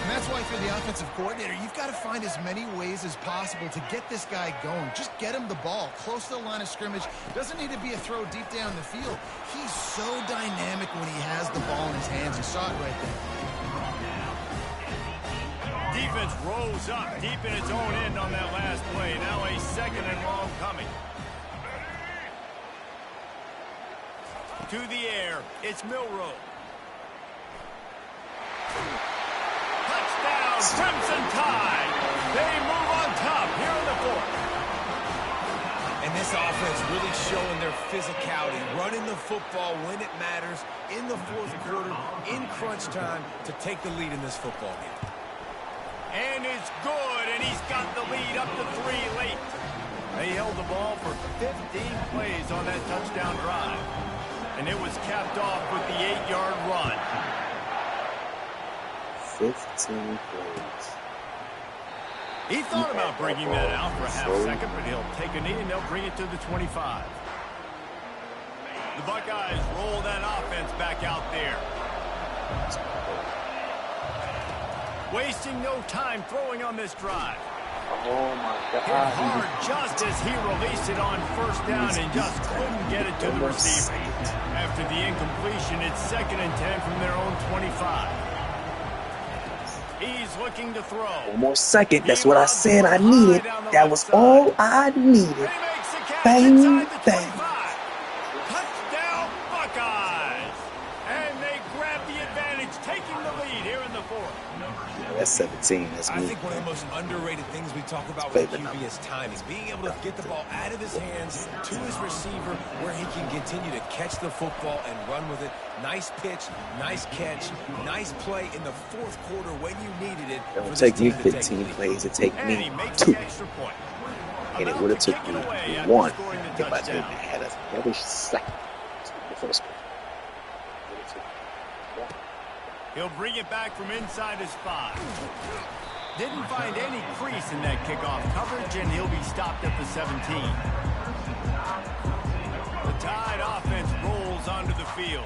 And that's why, for the offensive coordinator, you've got to find as many ways as possible to get this guy going. Just get him the ball close to the line of scrimmage. Doesn't need to be a throw deep down the field. He's so dynamic when he has the ball in his hands. You saw it right there. Defense rose up deep in its own end on that last play. Now a second and long coming. To the air, it's Milroe. Touchdown, Crimson Tide. They move on top here in the fourth. And this offense really showing their physicality, running the football when it matters, in the fourth quarter, in crunch time, to take the lead in this football game. And it's good, and he's got the lead up to 3 late. They held the ball for 15 plays on that touchdown drive. And it was capped off with the 8-yard run. 15 plays. He thought about bringing that out for a half second, but he'll take a knee and they'll bring it to the 25. The Buckeyes roll that offense back out there. Wasting no time throwing on this drive. Oh my Hit God. hard just as he released it on first down and just couldn't get it to the receiver. After the incompletion, it's 2nd and 10 from their own 25. He's looking to throw. One more second. That's what I said I needed. That was all I needed. He makes the catch Bang, inside the bang. 25. Touchdown, Buckeyes. And they grab the advantage, taking the lead here in the fourth. That's 17. That's I me. think one of the most underrated things we talk about with QB is timing. Being able to get the ball out of his hands to his receiver where he can continue to catch the football and run with it. Nice pitch, nice catch, nice play in the fourth quarter when you needed it. It would take me 15 plays. It take And he me makes 2. the extra point. And it would have took me 1 if I didn't had another second the first one. He'll bring it back from inside his 5. Didn't find any crease in that kickoff coverage, and he'll be stopped at the 17. The Tide offense rolls onto the field.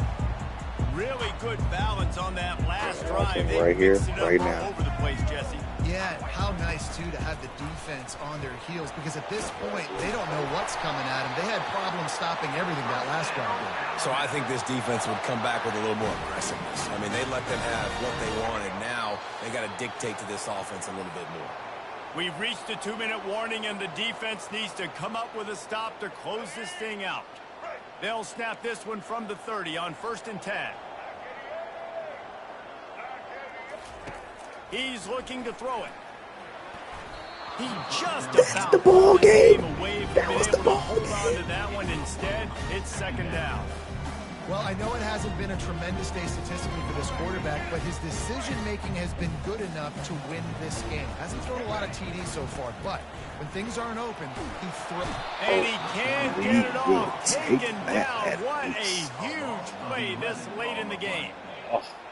Really good balance on that last drive. They Right here, mixed it up right all now. over the place, Jesse. Yeah, how nice, too, to have the defense on their heels, because at this point, they don't know what's coming at them. They had problems stopping everything that last drive. So I think this defense would come back with a little more aggressiveness. I mean, they let them have what they wanted. Now they got to dictate to this offense a little bit more. We've reached the 2-minute warning, and the defense needs to come up with a stop to close this thing out. They'll snap this one from the 30 on 1st and 10. He's looking to throw it. He just about the ball game. Away from That being was able the to ball hold game. on to that one. Instead, it's 2nd down. Well, I know it hasn't been a tremendous day statistically for this quarterback, but his decision-making has been good enough to win this game. Hasn't thrown a lot of TDs so far, but when things aren't open, he throws. And he can't get it off. Take Taken that. down. What a huge play this late in the game.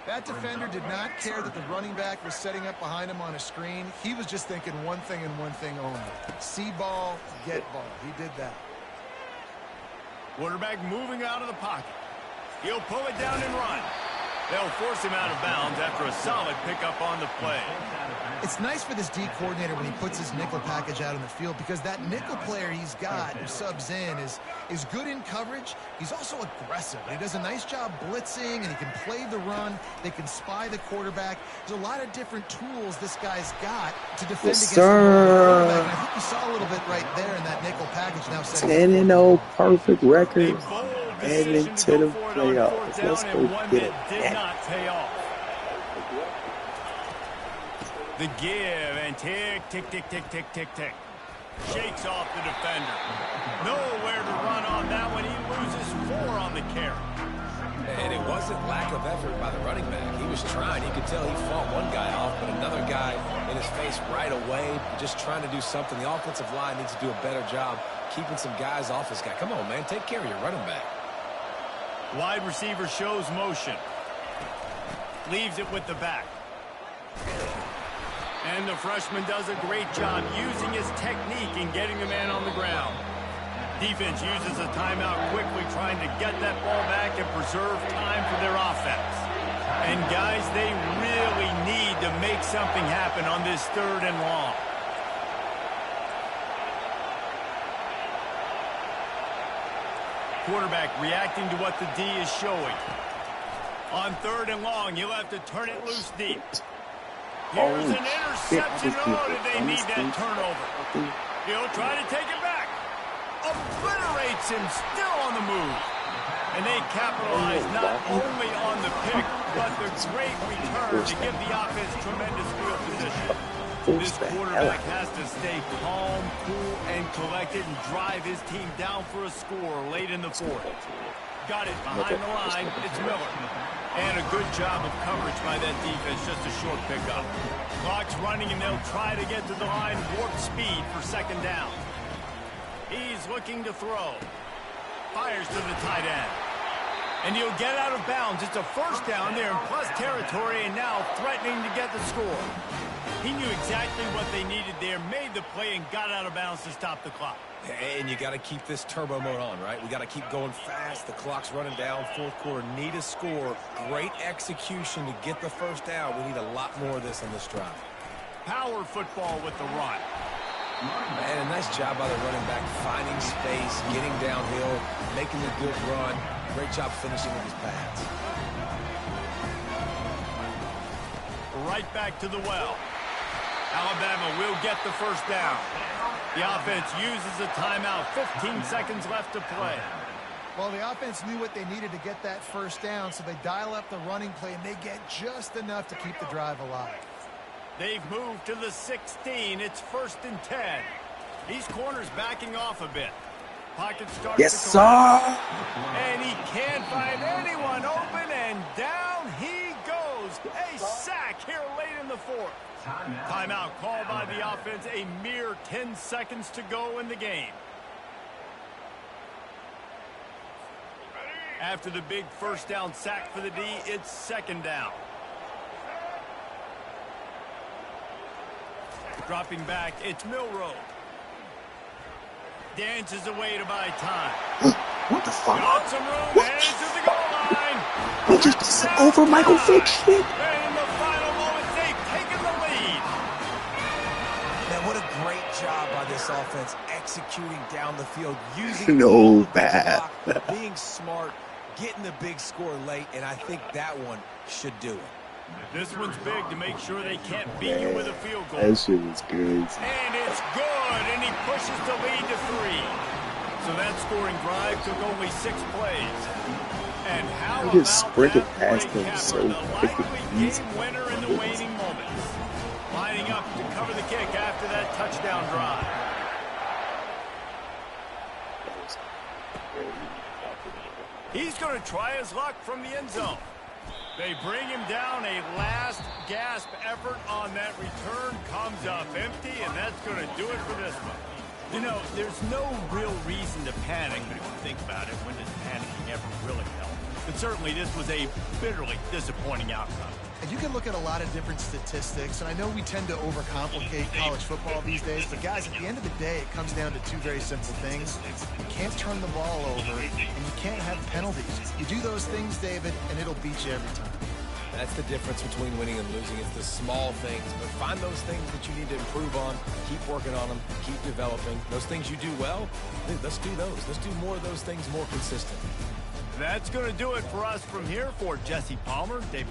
That defender did not care that the running back was setting up behind him on a screen. He was just thinking one thing and one thing only. See ball, get ball. He did that. Quarterback moving out of the pocket. He'll pull it down and run. They'll force him out of bounds after a solid pickup on the play. It's nice for this D coordinator when he puts his nickel package out in the field, because that nickel player he's got who subs in is good in coverage. He's also aggressive. He does a nice job blitzing, and he can play the run. They can spy the quarterback. There's a lot of different tools this guy's got to defend against the quarterback. And I think you saw a little bit right there in that nickel package. Now 10-0 perfect record. A bold Heading decision to to the go for it on 4th playoffs. down, Let's and go one get that did it. not pay off. The give and tick, tick, tick, tick, tick, tick, tick. Shakes off the defender. Nowhere to run on that one. He loses 4 on the carry. And it wasn't lack of effort by the running back. He was trying. You could tell he fought one guy off, but another guy in his face right away, just trying to do something. The offensive line needs to do a better job keeping some guys off his guy. Come on, man. Take care of your running back. Wide receiver shows motion. Leaves it with the back. And the freshman does a great job using his technique and getting the man on the ground. Defense uses a timeout quickly, trying to get that ball back and preserve time for their offense. And guys, they really need to make something happen on this 3rd and long. Quarterback reacting to what the D is showing. On 3rd and long, you'll have to turn it loose deep. Here's an interception. Oh, did they need that turnover? He'll try to take it back. Obliterates him, still on the move. And they capitalize not only on the pick, but the great return to give the offense tremendous field position. This quarterback has to stay calm, cool, and collected and drive his team down for a score late in the 4th. Got it behind the line. It's Miller. And a good job of coverage by that defense. Just a short pickup. Clock's running, and they'll try to get to the line warp speed for 2nd down. He's looking to throw. Fires to the tight end. And he'll get out of bounds. It's a 1st down there in plus territory, and now threatening to get the score. He knew exactly what they needed there, made the play, and got out of bounds to stop the clock. And you got to keep this turbo mode on, right? We got to keep going fast. The clock's running down. 4th quarter, need a score. Great execution to get the 1st down. We need a lot more of this on this drive. Power football with the run. Man, a nice job by the running back, finding space, getting downhill, making a good run. Great job finishing with his pads. Right back to the well. Alabama will get the 1st down. The offense uses a timeout. 15 seconds left to play. Well, the offense knew what they needed to get that 1st down, so they dial up the running play, and they get just enough to keep the drive alive. They've moved to the 16. It's 1st and 10. These corners backing off a bit. Pocket starts yes, to sir. And he can't find anyone open, and down he goes. A sack here late in the 4th. Timeout called by the offense. A mere 10 seconds to go in the game. After the big 1st down sack for the D, it's 2nd down. Dropping back, it's Milroe. Dances away to buy time. What the fuck? Got some room, What? heads to the goal line. They just over Michael Vick shit. And in the final moments, they've taken the lead. Man, what a great job by this offense executing down the field, using No all of the bad. clock, being smart, getting the big score late, and I think that one should do it. This one's big to make sure they can't beat you with a field goal. That shit was crazy. And it's good, and he pushes the lead to 3. So that scoring drive took only 6 plays. And how He about just sprinted that past break him capper, so the quick likely and easy. game winner in the waning moments. Lining up to cover the kick after that touchdown drive. He's going to try his luck from the end zone. They bring him down. A last gasp effort on that return comes up empty, and that's going to do it for this one. You know, there's no real reason to panic, but if you think about it, when does panicking ever really help? But certainly this was a bitterly disappointing outcome. And you can look at a lot of different statistics, and I know we tend to overcomplicate college football these days, but guys, at the end of the day, it comes down to 2 very simple things. You can't turn the ball over, and you can't have penalties. You do those things, David, and it'll beat you every time. That's the difference between winning and losing. It's the small things, but find those things that you need to improve on, keep working on them, keep developing. Those things you do well, let's do those. Let's do more of those things more consistent. That's going to do it for us from here. For Jesse Palmer, David.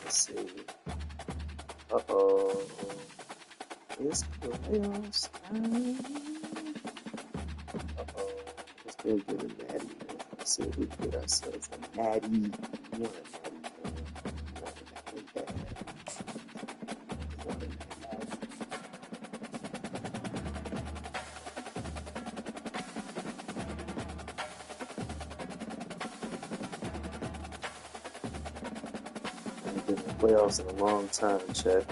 Let's see. Uh-oh. It's playoffs time. Uh-oh. Let's go get a natty. Let's see if we can get ourselves a natty. Been in the playoffs in a long time, Chet.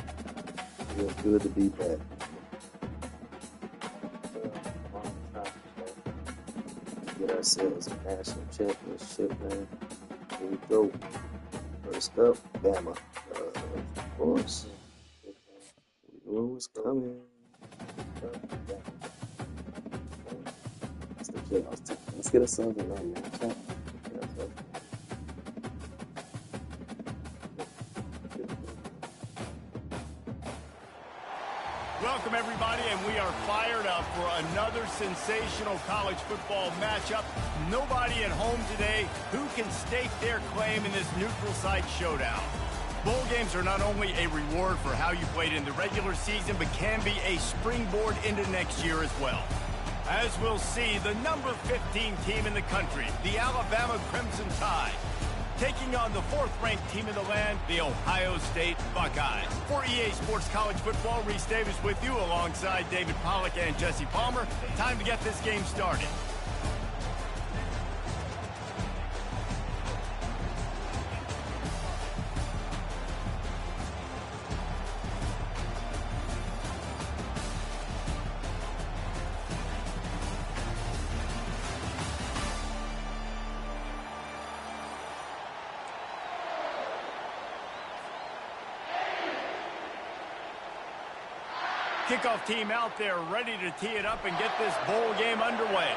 Feels good to be back. Get ourselves a national championship, man. Here we go. First up, Bama. Of course. We knew it was coming. It's the kid. Let's get a song in there, man. Welcome, everybody, and we are fired up for another sensational college football matchup. Nobody at home today who can stake their claim in this neutral site showdown. Bowl games are not only a reward for how you played in the regular season, but can be a springboard into next year as well. As we'll see, the number 15 team in the country, the Alabama Crimson Tide, taking on the 4th-ranked team in the land, the Ohio State Buckeyes. For EA Sports College Football, Reese Davis with you alongside David Pollack and Jesse Palmer. Time to get this game started. Kickoff team out there ready to tee it up and get this bowl game underway.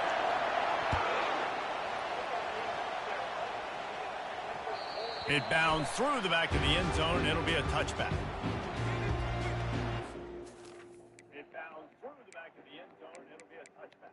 It bounds through the back of the end zone, and it'll be a touchback. It bounds through the back of the end zone, and it'll be a touchback.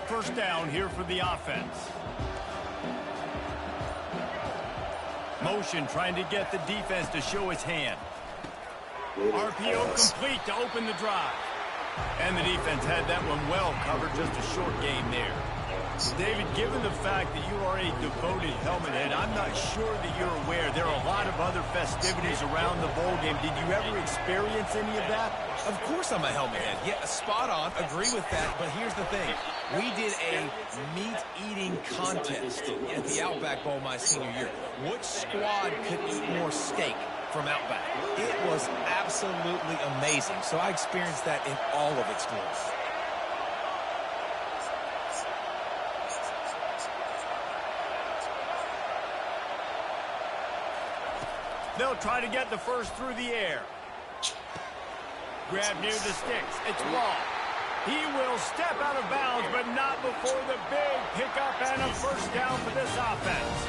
First down here for the offense. Motion trying to get the defense to show its hand. RPO complete to open the drive. And the defense had that one well covered, just a short game there. David, given the fact that you are a devoted helmet head, I'm not sure that you're aware there are a lot of other festivities around the bowl game. Did you ever experience any of that? Of course I'm a helmet head. Yeah, spot on. Agree with that. But here's the thing. We did a meat-eating contest at the Outback Bowl my senior year. Which squad could eat more steak from Outback? It was absolutely amazing. So I experienced that in all of its glory. They'll try to get the first through the air. Grab near the sticks. It's long. He will step out of bounds, but not before the big pickup and a first down for this offense.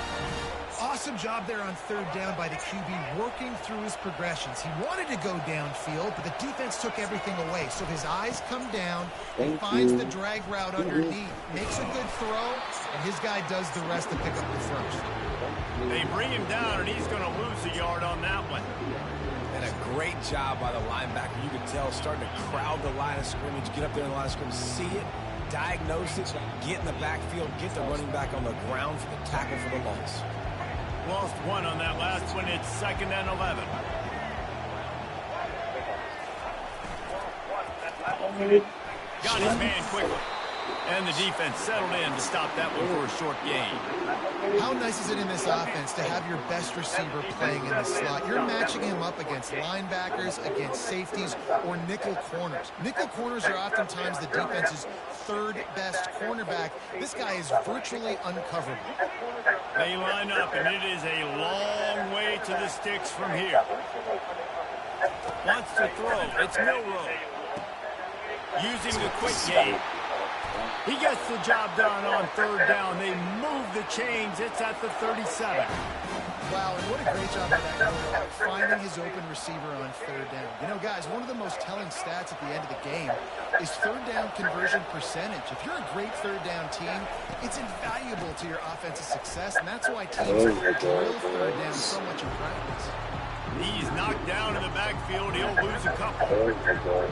Awesome job there on 3rd down by the QB, working through his progressions. He wanted to go downfield, but the defense took everything away. So his eyes come down, he finds the drag route underneath, makes a good throw, and his guy does the rest to pick up the first. They bring him down, and he's going to lose a yard on that one. And a great job by the linebacker. You can tell starting to crowd the line of scrimmage, get up there in the line of scrimmage, see it, diagnose it, get in the backfield, get the running back on the ground for the tackle for the loss. Lost one on that last one. It's 2nd and 11. Got his man quickly. And the defense settled in to stop that one for a short gain. How nice is it in this offense to have your best receiver playing in the slot? You're matching him up against linebackers, against safeties, or nickel corners. Nickel corners are oftentimes the defense's 3rd best cornerback. This guy is virtually uncoverable. They line up, and it is a long way to the sticks from here. Wants to throw. It's Milroe. using the quick game. He gets the job done on third down. They move the chains. It's at the 37. Wow, and what a great job by that quarterback finding his open receiver on third down. You know, guys, one of the most telling stats at the end of the game is third down conversion percentage. If you're a great third down team, it's invaluable to your offensive success, and that's why teams drill third down so much in practice. He's knocked down in the backfield. He'll lose a couple.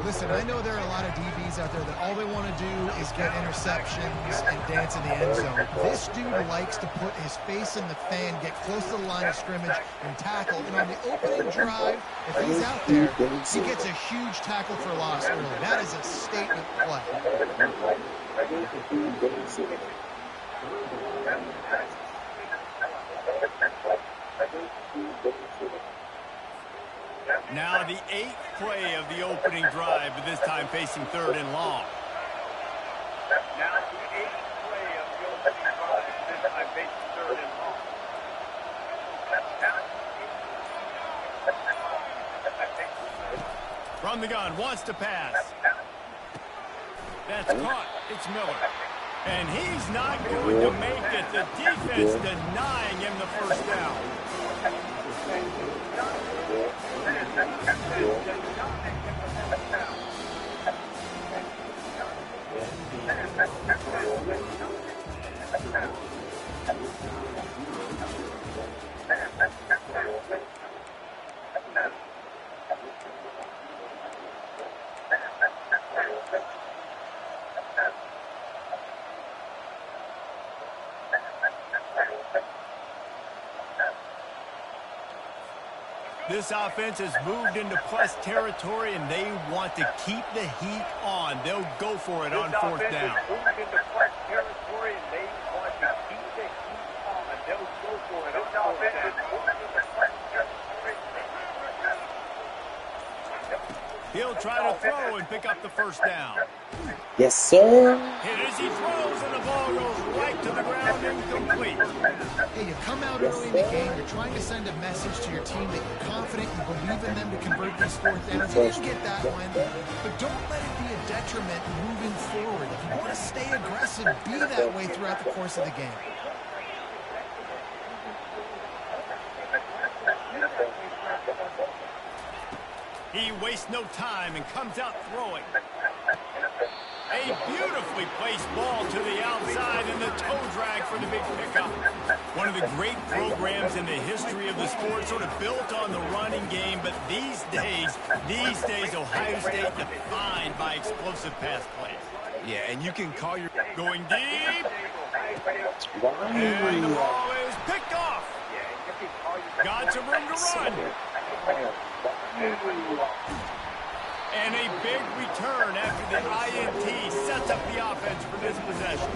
Listen, I know there are a lot of DBs out there that all they want to do is get interceptions and dance in the end zone. This dude likes to put his face in the fan, get close to the line of scrimmage, and tackle. And on the opening drive, if he's out there, he gets a huge tackle for loss early. That is a statement play. Now the 8th play of the opening drive, but this time facing third and long. Now the 8th play of the opening drive, this time facing third and long. From the gun, wants to pass. That's caught. It's Miller. And he's not going to make it. The defense denying him the first down. This offense has moved into plus territory, and they want to keep the heat on. They'll go for it on fourth down. Moved into plus territory, and they want to keep the heat on. They'll go for it on fourth down. He'll try to throw and pick up the first down. Yes, sir. Hit as he throws, and the ball goes right to the ground, incomplete. Hey, you come out early in the game, you're trying to send a message to your team that you're confident, you believe in them to convert these fourth downs. You didn't get that one, but don't let it be a detriment moving forward. If you want to stay aggressive, be that way throughout the course of the game. He wastes no time and comes out throwing. A beautifully placed ball to the outside and the toe drag for the big pickup. One of the great programs in the history of the sport, sort of built on the running game, but these days, Ohio State defined by explosive pass plays. Yeah, and you can call your... Going deep. And the ball is picked off. Got some room to run. And a big return after the INT sets up the offense for this possession.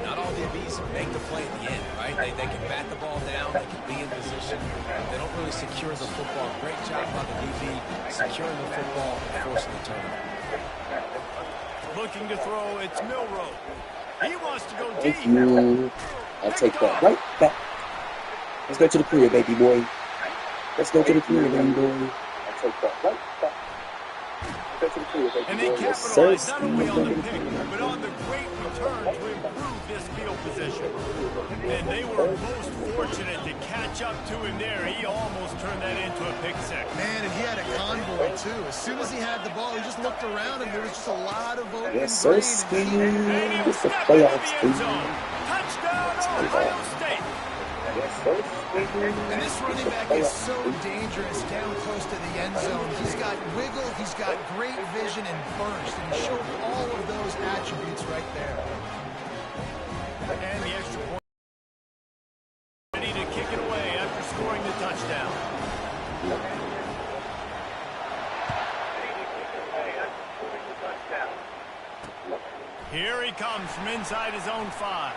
Not all DBs make the play at the end, right? They can bat the ball down, they can be in position. They don't really secure the football. Great job by the DB securing the football and forcing the turnover. Looking to throw, it's Milrow. He wants to go Thank deep. you. I'll take that right back. Let's go to the career, baby boy. Let's go to the career, baby boy. I'll take that right back. And they capitalize not only on the pick, but on the great return to improve this field position. And they were most fortunate to catch up to him there. He almost turned that into a pick six. Man, and he had a convoy, too. As soon as he had the ball, he just looked around, and there was just a lot of open Yes, sir, green. And he was It's the stepping into playoffs, the end baby. zone. Touchdown, Ohio State. And this running back is so dangerous down close to the end zone. He's got wiggle, he's got great vision and burst, and he showed all of those attributes right there. And the extra point. Ready to kick it away after scoring the touchdown. Here he comes from inside his own 5.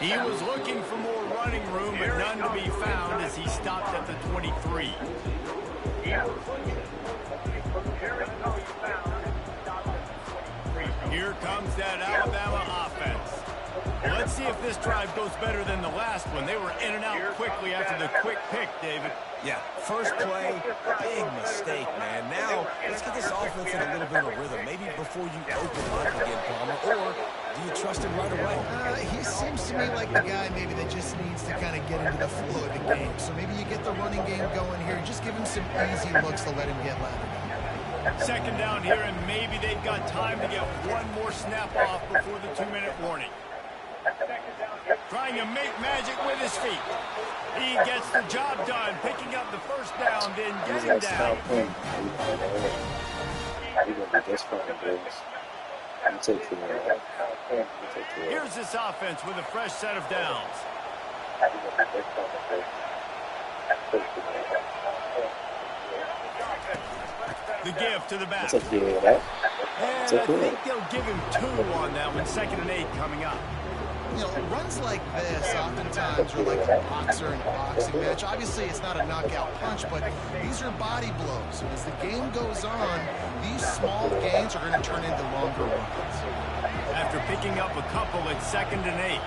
He was looking for more running room, but none to be found as he stopped at the 23. Here comes that Alabama offense. Let's see if this drive goes better than the last one. They were in and out quickly after the quick pick, David. Yeah, first play, big mistake, man. Now, let's get this offense in a little bit of a rhythm. Maybe before you open it up again, Palmer, or do you trust him right away? He seems to me like the guy maybe that just needs to kind of get into the flow of the game. So maybe you get the running game going here. Just give him some easy looks to let him get lathered up. Second down here, and maybe they've got time to get one more snap off before the 2-minute warning. Trying to make magic with his feet. He gets the job done, picking up the first down, then getting down. Here's this offense with a fresh set of downs. The give to the back. And I think they'll give him 2 on that one. 2nd and 8 coming up. You know, runs like this oftentimes are like a boxer in a boxing match. Obviously, it's not a knockout punch, but these are body blows. And as the game goes on, these small gains are going to turn into longer runs. After picking up a couple, it's 2nd and 8.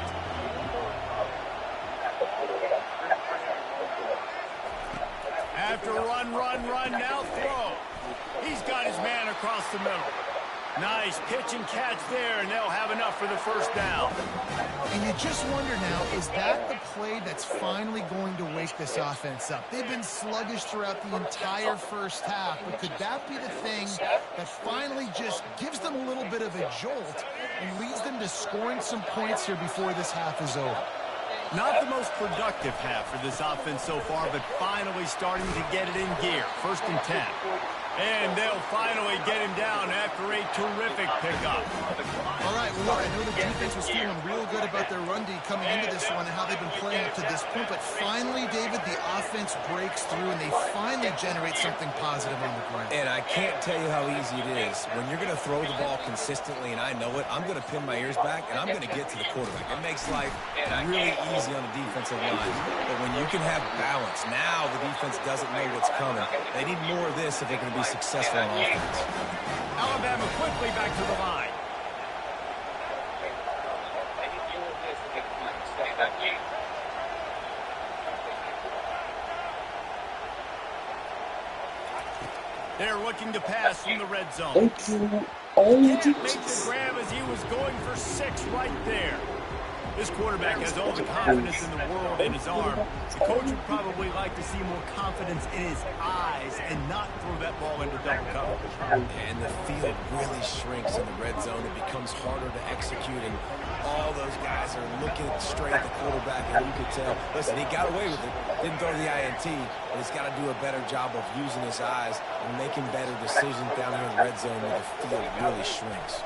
After run, now throw. He's got his man across the middle. Nice pitch and catch there, and they'll have enough for the first down. And you just wonder now, is that the play that's finally going to wake this offense up? They've been sluggish throughout the entire first half, but could that be the thing that finally just gives them a little bit of a jolt and leads them to scoring some points here before this half is over? Not the most productive half for this offense so far, but finally starting to get it in gear. 1st and 10. And they'll finally get him down after a terrific pickup. All right, well, look, I know the defense was feeling real good about their run D coming into this one and how they've been playing up to this point, but finally, David, the offense breaks through and they finally generate something positive on the ground. And I can't tell you how easy it is. When you're going to throw the ball consistently, and I know it, I'm going to pin my ears back, and I'm going to get to the quarterback. It makes life really easy on the defensive line. But when you can have balance, now the defense doesn't know what's coming. They need more of this if they're going to be successful on offense. Alabama quickly back to the line. They're looking to pass from the red zone. Thank you. Can't make the grab as he was going for 6 right there. This quarterback has all the confidence in the world in his arm. The coach would probably like to see more confidence in his eyes and not throw that ball into double coverage. And the field really shrinks in the red zone. It becomes harder to execute, and all those guys are looking straight at the quarterback, and you could tell, listen, he got away with it, didn't throw the INT, but he's got to do a better job of using his eyes and making better decisions down here in the red zone where the field really shrinks.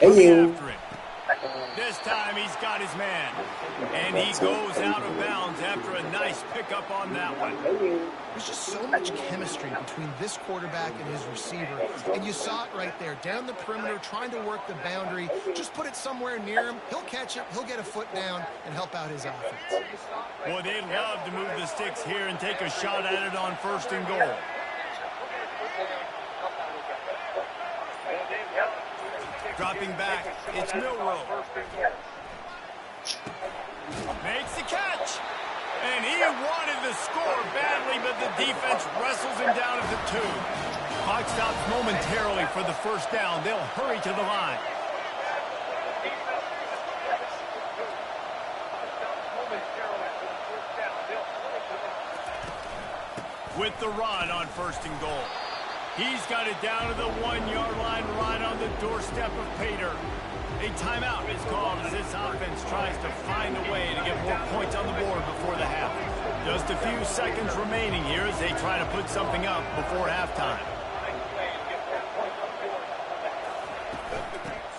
After him. This time he's got his man. And he goes out of bounds after a nice pickup on that one. There's just so much chemistry between this quarterback and his receiver. And you saw it right there, down the perimeter, trying to work the boundary. Just put it somewhere near him. He'll catch it. He'll get a foot down and help out his offense. Boy, they'd love to move the sticks here and take a shot at it on 1st and goal. Dropping back, it's Milroe. Makes the catch. And he wanted to score badly, but the defense wrestles him down at the 2. Clock stops momentarily for the first down. They'll hurry to the line. With the run on 1st and goal. He's got it down to the 1-yard line right on the doorstep of Pater. A timeout is called as this offense tries to find a way to get more points on the board before the half. Just a few seconds remaining here as they try to put something up before halftime.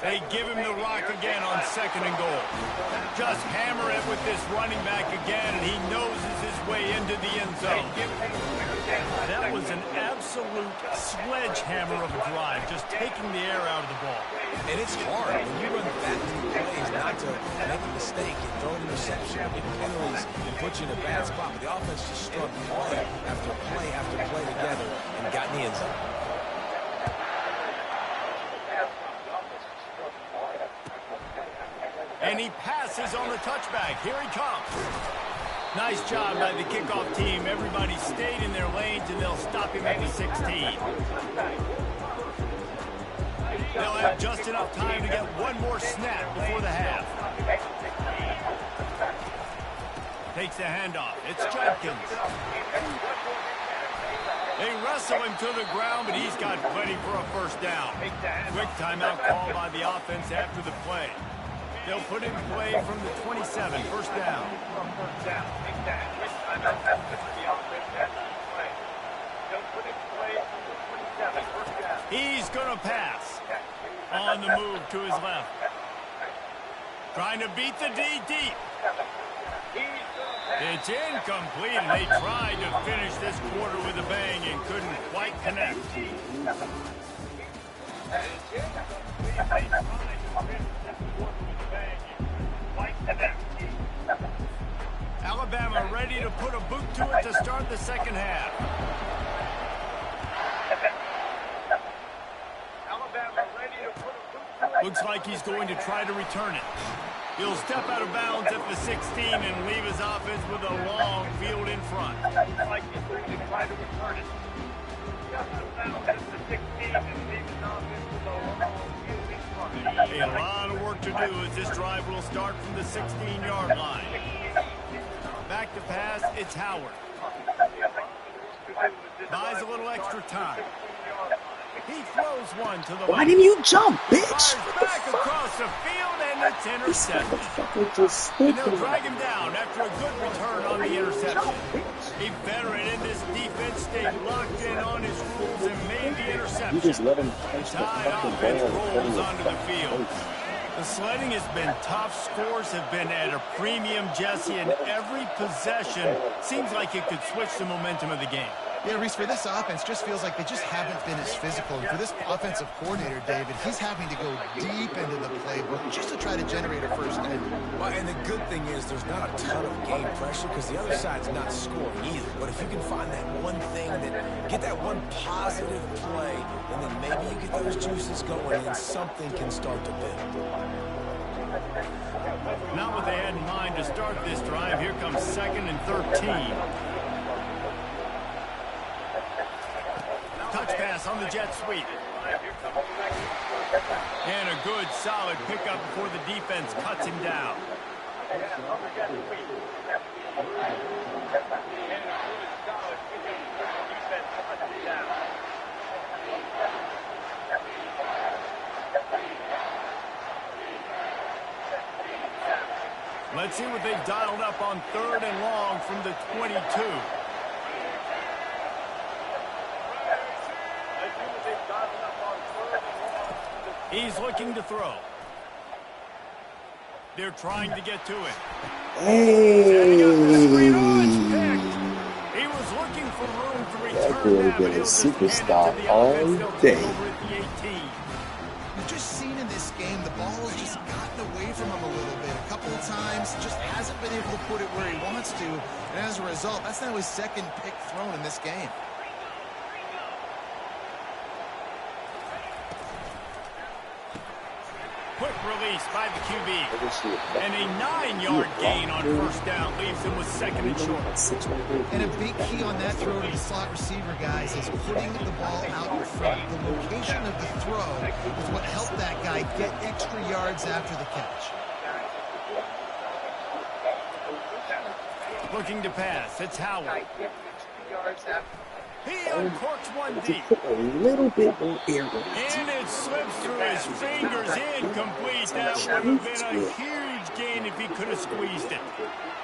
They give him the rock again on 2nd and goal. Just hammer it with this running back again, and he noses his way into the end zone. That was an absolute sledgehammer of a drive, just taking the air out of the ball. And it's hard when you run that many plays not to make a mistake and throw an interception and get penalties and put you in a bad spot. But the offense just struck play after play together and got in the end zone. And he passes on the touchback. Here he comes. Nice job by the kickoff team. Everybody stayed in their lanes, and they'll stop him at the 16. They'll have just enough time to get one more snap before the half. Takes the handoff. It's Jenkins. They wrestle him to the ground, but he's got plenty for a first down. Quick timeout call by the offense after the play. They'll put in play from the 27, first down. He's going to pass. On the move to his left. Trying to beat the D deep. It's incomplete, and they tried to finish this quarter with a bang and couldn't quite connect. Alabama ready to put a boot to it to start the second half. Looks like he's going to try to return it. He'll step out of bounds at the 16 and leave his offense with a long field in front. Like he's going to try to return it. A lot of work to do as this drive will start from the 16-yard line. Back to pass, it's Howard. Buys a little extra time. He throws one to the Why didn't you jump, bitch? Fires back across the field, and it's intercepted. And they'll drag him down after a good return on the interception. A veteran in this defense stayed locked in on his rules and made the interception. You just let him catch the Tide fucking offense ball. rolls onto the field. The sledding has been tough. Scores have been at a premium, Jesse, and every possession seems like it could switch the momentum of the game. Yeah, Reese, for this offense, just feels like they just haven't been as physical. And for this offensive coordinator, David, he's having to go deep into the playbook just to try to generate a first down. Well, and the good thing is there's not a ton of game pressure because the other side's not scoring either. But if you can find that one thing, that get that one positive play, and then maybe you get those juices going and something can start to build. Not what they had in mind to start this drive. Here comes 2nd and 13. Touch pass on the jet sweep. And a good, solid pickup before the defense cuts him down. Let's see what they've dialed up on 3rd and long from the 22. He's looking to throw. They're trying to get to it. Hey! He was looking for room to return That could have been a superstar all day. You've just seen in this game, the ball has just gotten away from him a little bit. A couple of times, just hasn't been able to put it where he wants to. And as a result, that's now his 2nd pick thrown in this game. Quick release by the QB. And a 9-yard gain on first down leaves him with 2nd and short. And a big key on that throw to the slot receiver, guys, is putting the ball out in front. The location of the throw is what helped that guy get extra yards after the catch. Looking to pass. It's Howard. He uncorks one deep. Put a little bit more air on it. And it slips through his fingers. Incomplete. That would have been a huge gain if he could have squeezed it.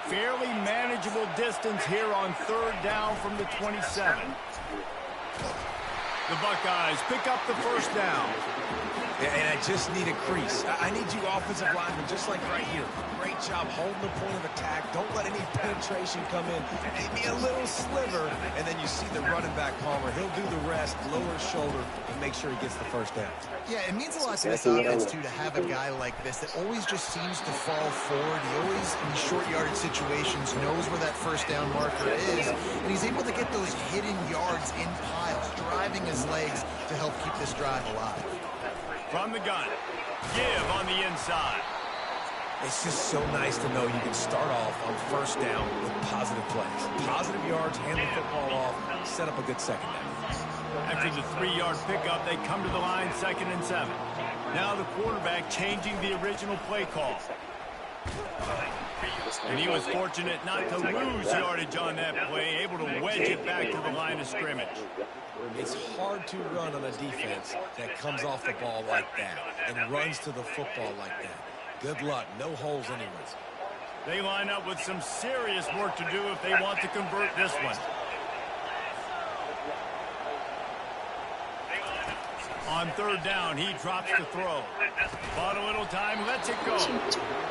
Fairly manageable distance here on 3rd down from the 27. The Buckeyes pick up the first down. Yeah, and I just need a crease. I need you offensive linemen, just like right here. Great job holding the point of attack. Don't let any penetration come in. Maybe a little sliver, and then you see the running back, Palmer. He'll do the rest, lower his shoulder, and make sure he gets the first down. Yeah, it means a lot to this offense, too, to have a guy like this that always just seems to fall forward. He always, in these short yardage situations, knows where that first down marker is, and he's able to get those hidden yards in piles, driving his legs to help keep this drive alive. From the gun. Give on the inside. It's just so nice to know you can start off on first down with positive plays. Positive yards, hand the football off, set up a good second down. After the 3-yard pickup, they come to the line 2nd and 7. Now the quarterback changing the original play call. And he was fortunate not to lose yardage on that play, able to wedge it back to the line of scrimmage. It's hard to run on a defense that comes off the ball like that and runs to the football like that. Good luck. No holes anyways. They line up with some serious work to do if they want to convert this one. On 3rd down, he drops the throw. Bought a little time, lets it go.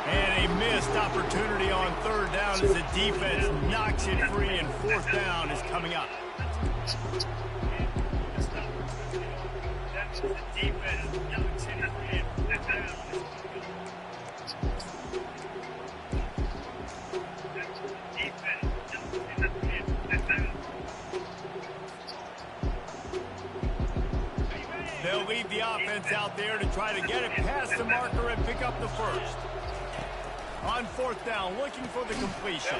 And a missed opportunity on 3rd down as the defense knocks it free, and 4th down is coming up. They'll leave the offense out there to try to get it past the marker and pick up the first. On 4th down, looking for the completion.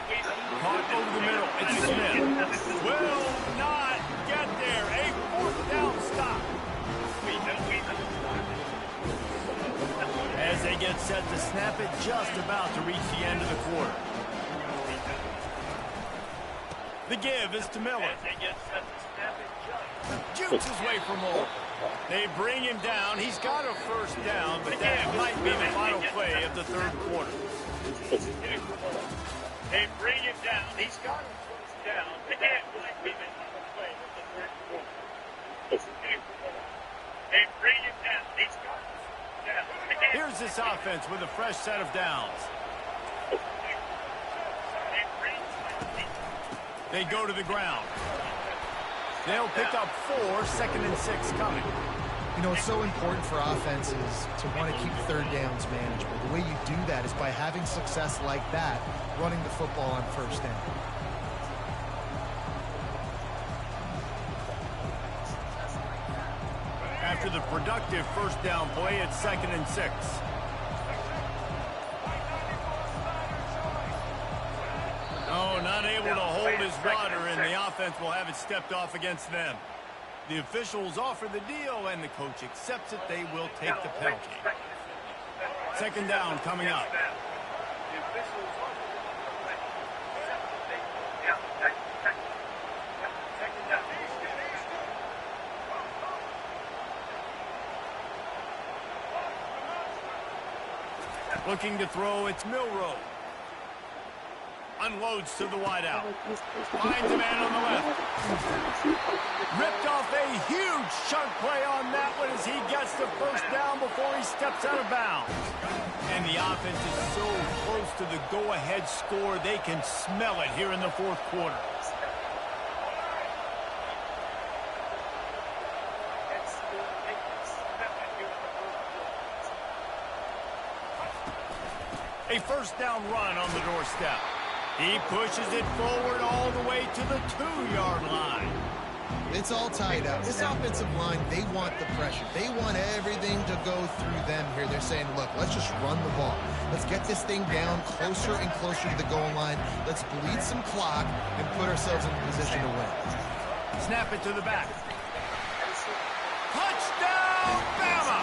Caught over the middle. It's Smith. Will not get there. A 4th down stop. As they get set to snap it, just about to reach the end of the quarter. The give is to Miller. Jukes his way for more. They bring him down. He's got a first down, but that might be the final play of the 3rd quarter. They bring him down. He's got a first down, but that might be the final play of the 3rd quarter. They bring him down. He's got a first down. Here's this offense with a fresh set of downs. They go to the ground. They'll pick up 4, 2nd and 6 coming. You know, it's so important for offenses to want to keep 3rd downs manageable. The way you do that is by having success like that, running the football on 1st down. After the productive 1st down play, it's 2nd and 6. Oh, not able to hold his water, and the offense will have it stepped off against them. The officials offer the deal, and the coach accepts it. They will take the penalty. 2nd down coming up. Looking to throw, it's Milrow. Unloads to the wideout. Finds a man on the left. Ripped off a huge chunk play on that one as he gets the first down before he steps out of bounds. And the offense is so close to the go-ahead score, they can smell it here in the 4th quarter. A first down run on the doorstep. He pushes it forward all the way to the 2-yard line. It's all tied up. This offensive line, they want the pressure. They want everything to go through them here. They're saying, look, let's just run the ball. Let's get this thing down closer and closer to the goal line. Let's bleed some clock and put ourselves in a position to win. Snap it to the back. Touchdown, Bama!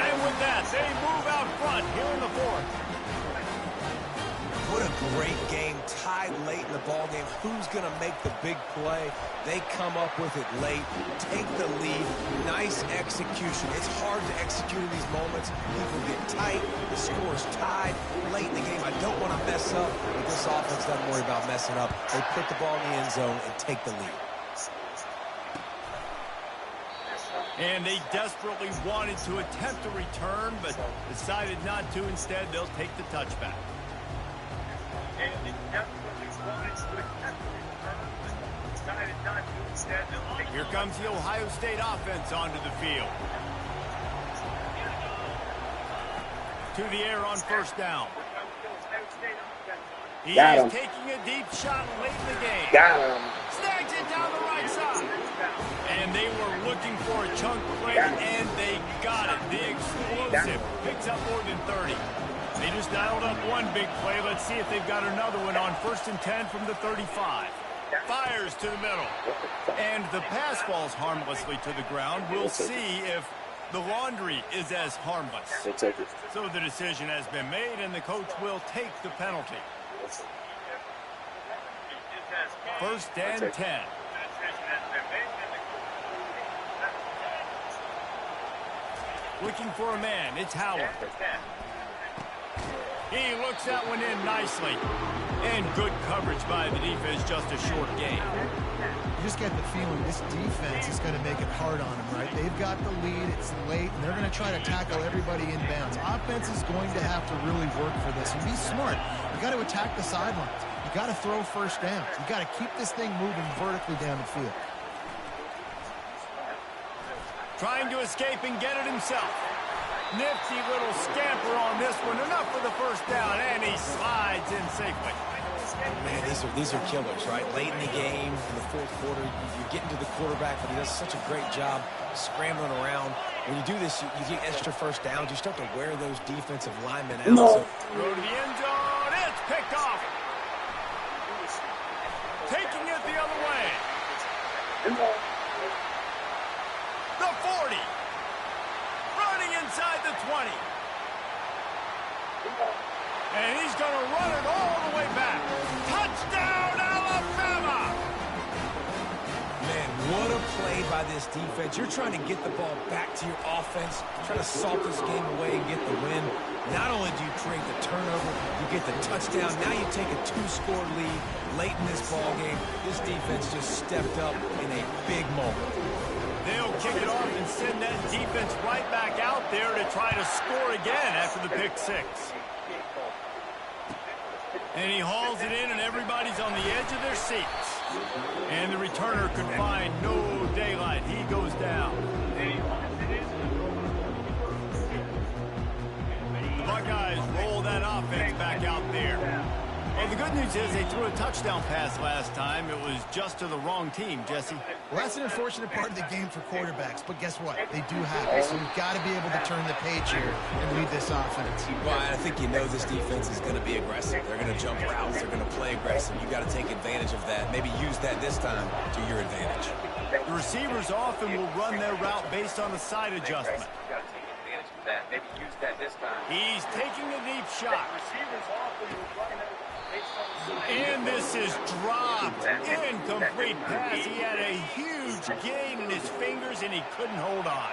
And with that, they move out front here in the 4th. What a great game, tied late in the ball game. Who's going to make the big play? They come up with it late, take the lead. Nice execution. It's hard to execute in these moments. People get tight. The score's tied late in the game. I don't want to mess up, but this offense doesn't worry about messing up. They put the ball in the end zone and take the lead. And they desperately wanted to attempt a return, but decided not to. Instead, they'll take the touchback. Here comes the Ohio State offense onto the field. To the air on first down. He is taking a deep shot late in the game. Got him. Snags it down the right side. And they were looking for a chunk play, and they got it. The explosive picks up more than 30. They just dialed up one big play. Let's see if they've got another one on 1st and 10 from the 35. Fires to the middle. And the pass falls harmlessly to the ground. We'll see if the laundry is as harmless. So the decision has been made, and the coach will take the penalty. 1st and 10. Looking for a man. It's Howard. He looks that one in nicely. And good coverage by the defense, just a short game. You just get the feeling this defense is going to make it hard on them, right? They've got the lead, it's late, and they're going to try to tackle everybody inbounds. Offense is going to have to really work for this and be smart. You got to attack the sidelines. You got to throw first downs. You got to keep this thing moving vertically down the field. Trying to escape and get it himself. Nifty little scamper on this one. Enough for the first down, and he slides in safely. Man, these are killers, right? Late in the game, in the 4th quarter, you're getting to the quarterback, but he does such a great job scrambling around. When you do this, you get extra first downs. You start to wear those defensive linemen out. No. Throw to the end zone. It's picked off. Taking it the other way. The 40. Running inside the 20. And he's going to run it all the way back. Touchdown, Alabama! Man, what a play by this defense. You're trying to get the ball back to your offense, trying to salt this game away and get the win. Not only do you create the turnover, you get the touchdown. Now you take a 2-score lead late in this ball game. This defense just stepped up in a big moment. They'll kick it off and send that defense right back out there to try to score again after the pick 6. And he hauls it in, and everybody's on the edge of their seats. And the returner could find no daylight. He goes down. The Buckeyes roll that offense back out there. Well, the good news is they threw a touchdown pass last time. It was just to the wrong team, Jesse. Well, that's an unfortunate part of the game for quarterbacks, but guess what? They do have it, so you've got to be able to turn the page here and lead this offense. Well, I think you know this defense is going to be aggressive. They're going to jump routes. They're going to play aggressive. You've got to take advantage of that. Maybe use that this time to your advantage. The receivers often will run their route based on a side adjustment. He's taking a deep shot. And this is dropped. Incomplete pass. He had a huge gain in his fingers, and he couldn't hold on.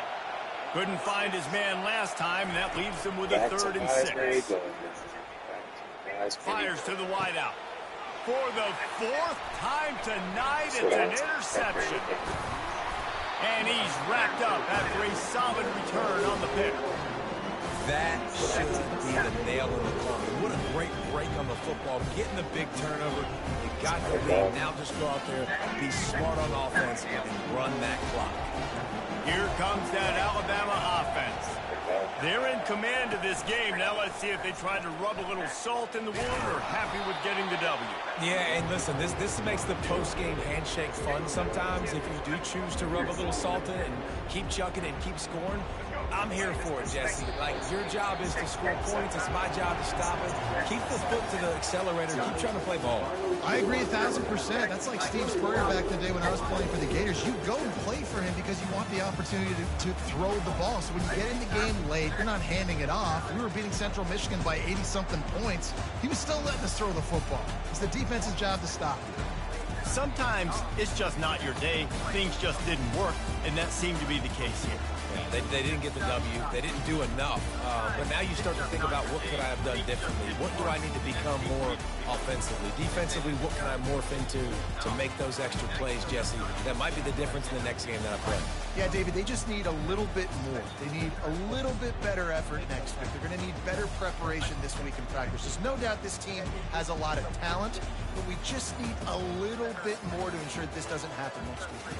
Couldn't find his man last time, and that leaves him with a 3rd and 6. Fires to the wideout. For the 4th time tonight, it's an interception. And he's wrapped up after a solid return on the pick. That should be the nail in the coffin. What a great break on the football. Getting the big turnover. You got the lead. Now just go out there, be smart on offense, and run that clock. Here comes that Alabama offense. They're in command of this game. Now let's see if they try to rub a little salt in the wound or happy with getting the W. Yeah, and listen, this makes the post-game handshake fun sometimes. If you do choose to rub a little salt in it and keep chucking and keep scoring, I'm here for it, Jesse. Like, your job is to score points. It's my job to stop it. Keep the foot to the accelerator. Keep trying to play ball. I agree 1,000%. That's like Steve Spurrier back in the day when I was playing for the Gators. You go and play for him because you want the opportunity to throw the ball. So when you get in the game late, you're not handing it off. We were beating Central Michigan by 80-something points. He was still letting us throw the football. It's the defense's job to stop. Sometimes it's just not your day. Things just didn't work, and that seemed to be the case here. Yeah, they didn't get the W. They didn't do enough. But now you start to think about what could I have done differently? What do I need to become more offensively? Defensively, what can I morph into to make those extra plays, Jesse? That might be the difference in the next game that I play. Yeah, David, they just need a little bit more. They need a little bit better effort next week. They're going to need better preparation this week in practice. There's no doubt this team has a lot of talent, but we just need a little bit more to ensure that this doesn't happen next week.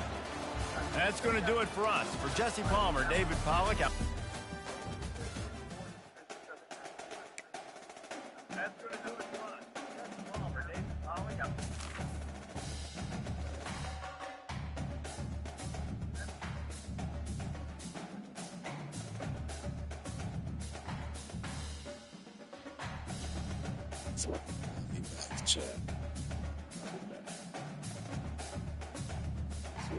That's going to do it for us. For Jesse Palmer, David Pollack. That's going to do it for us. Jesse Palmer, David Pollack. I'll be back, chat. I'll be back. So,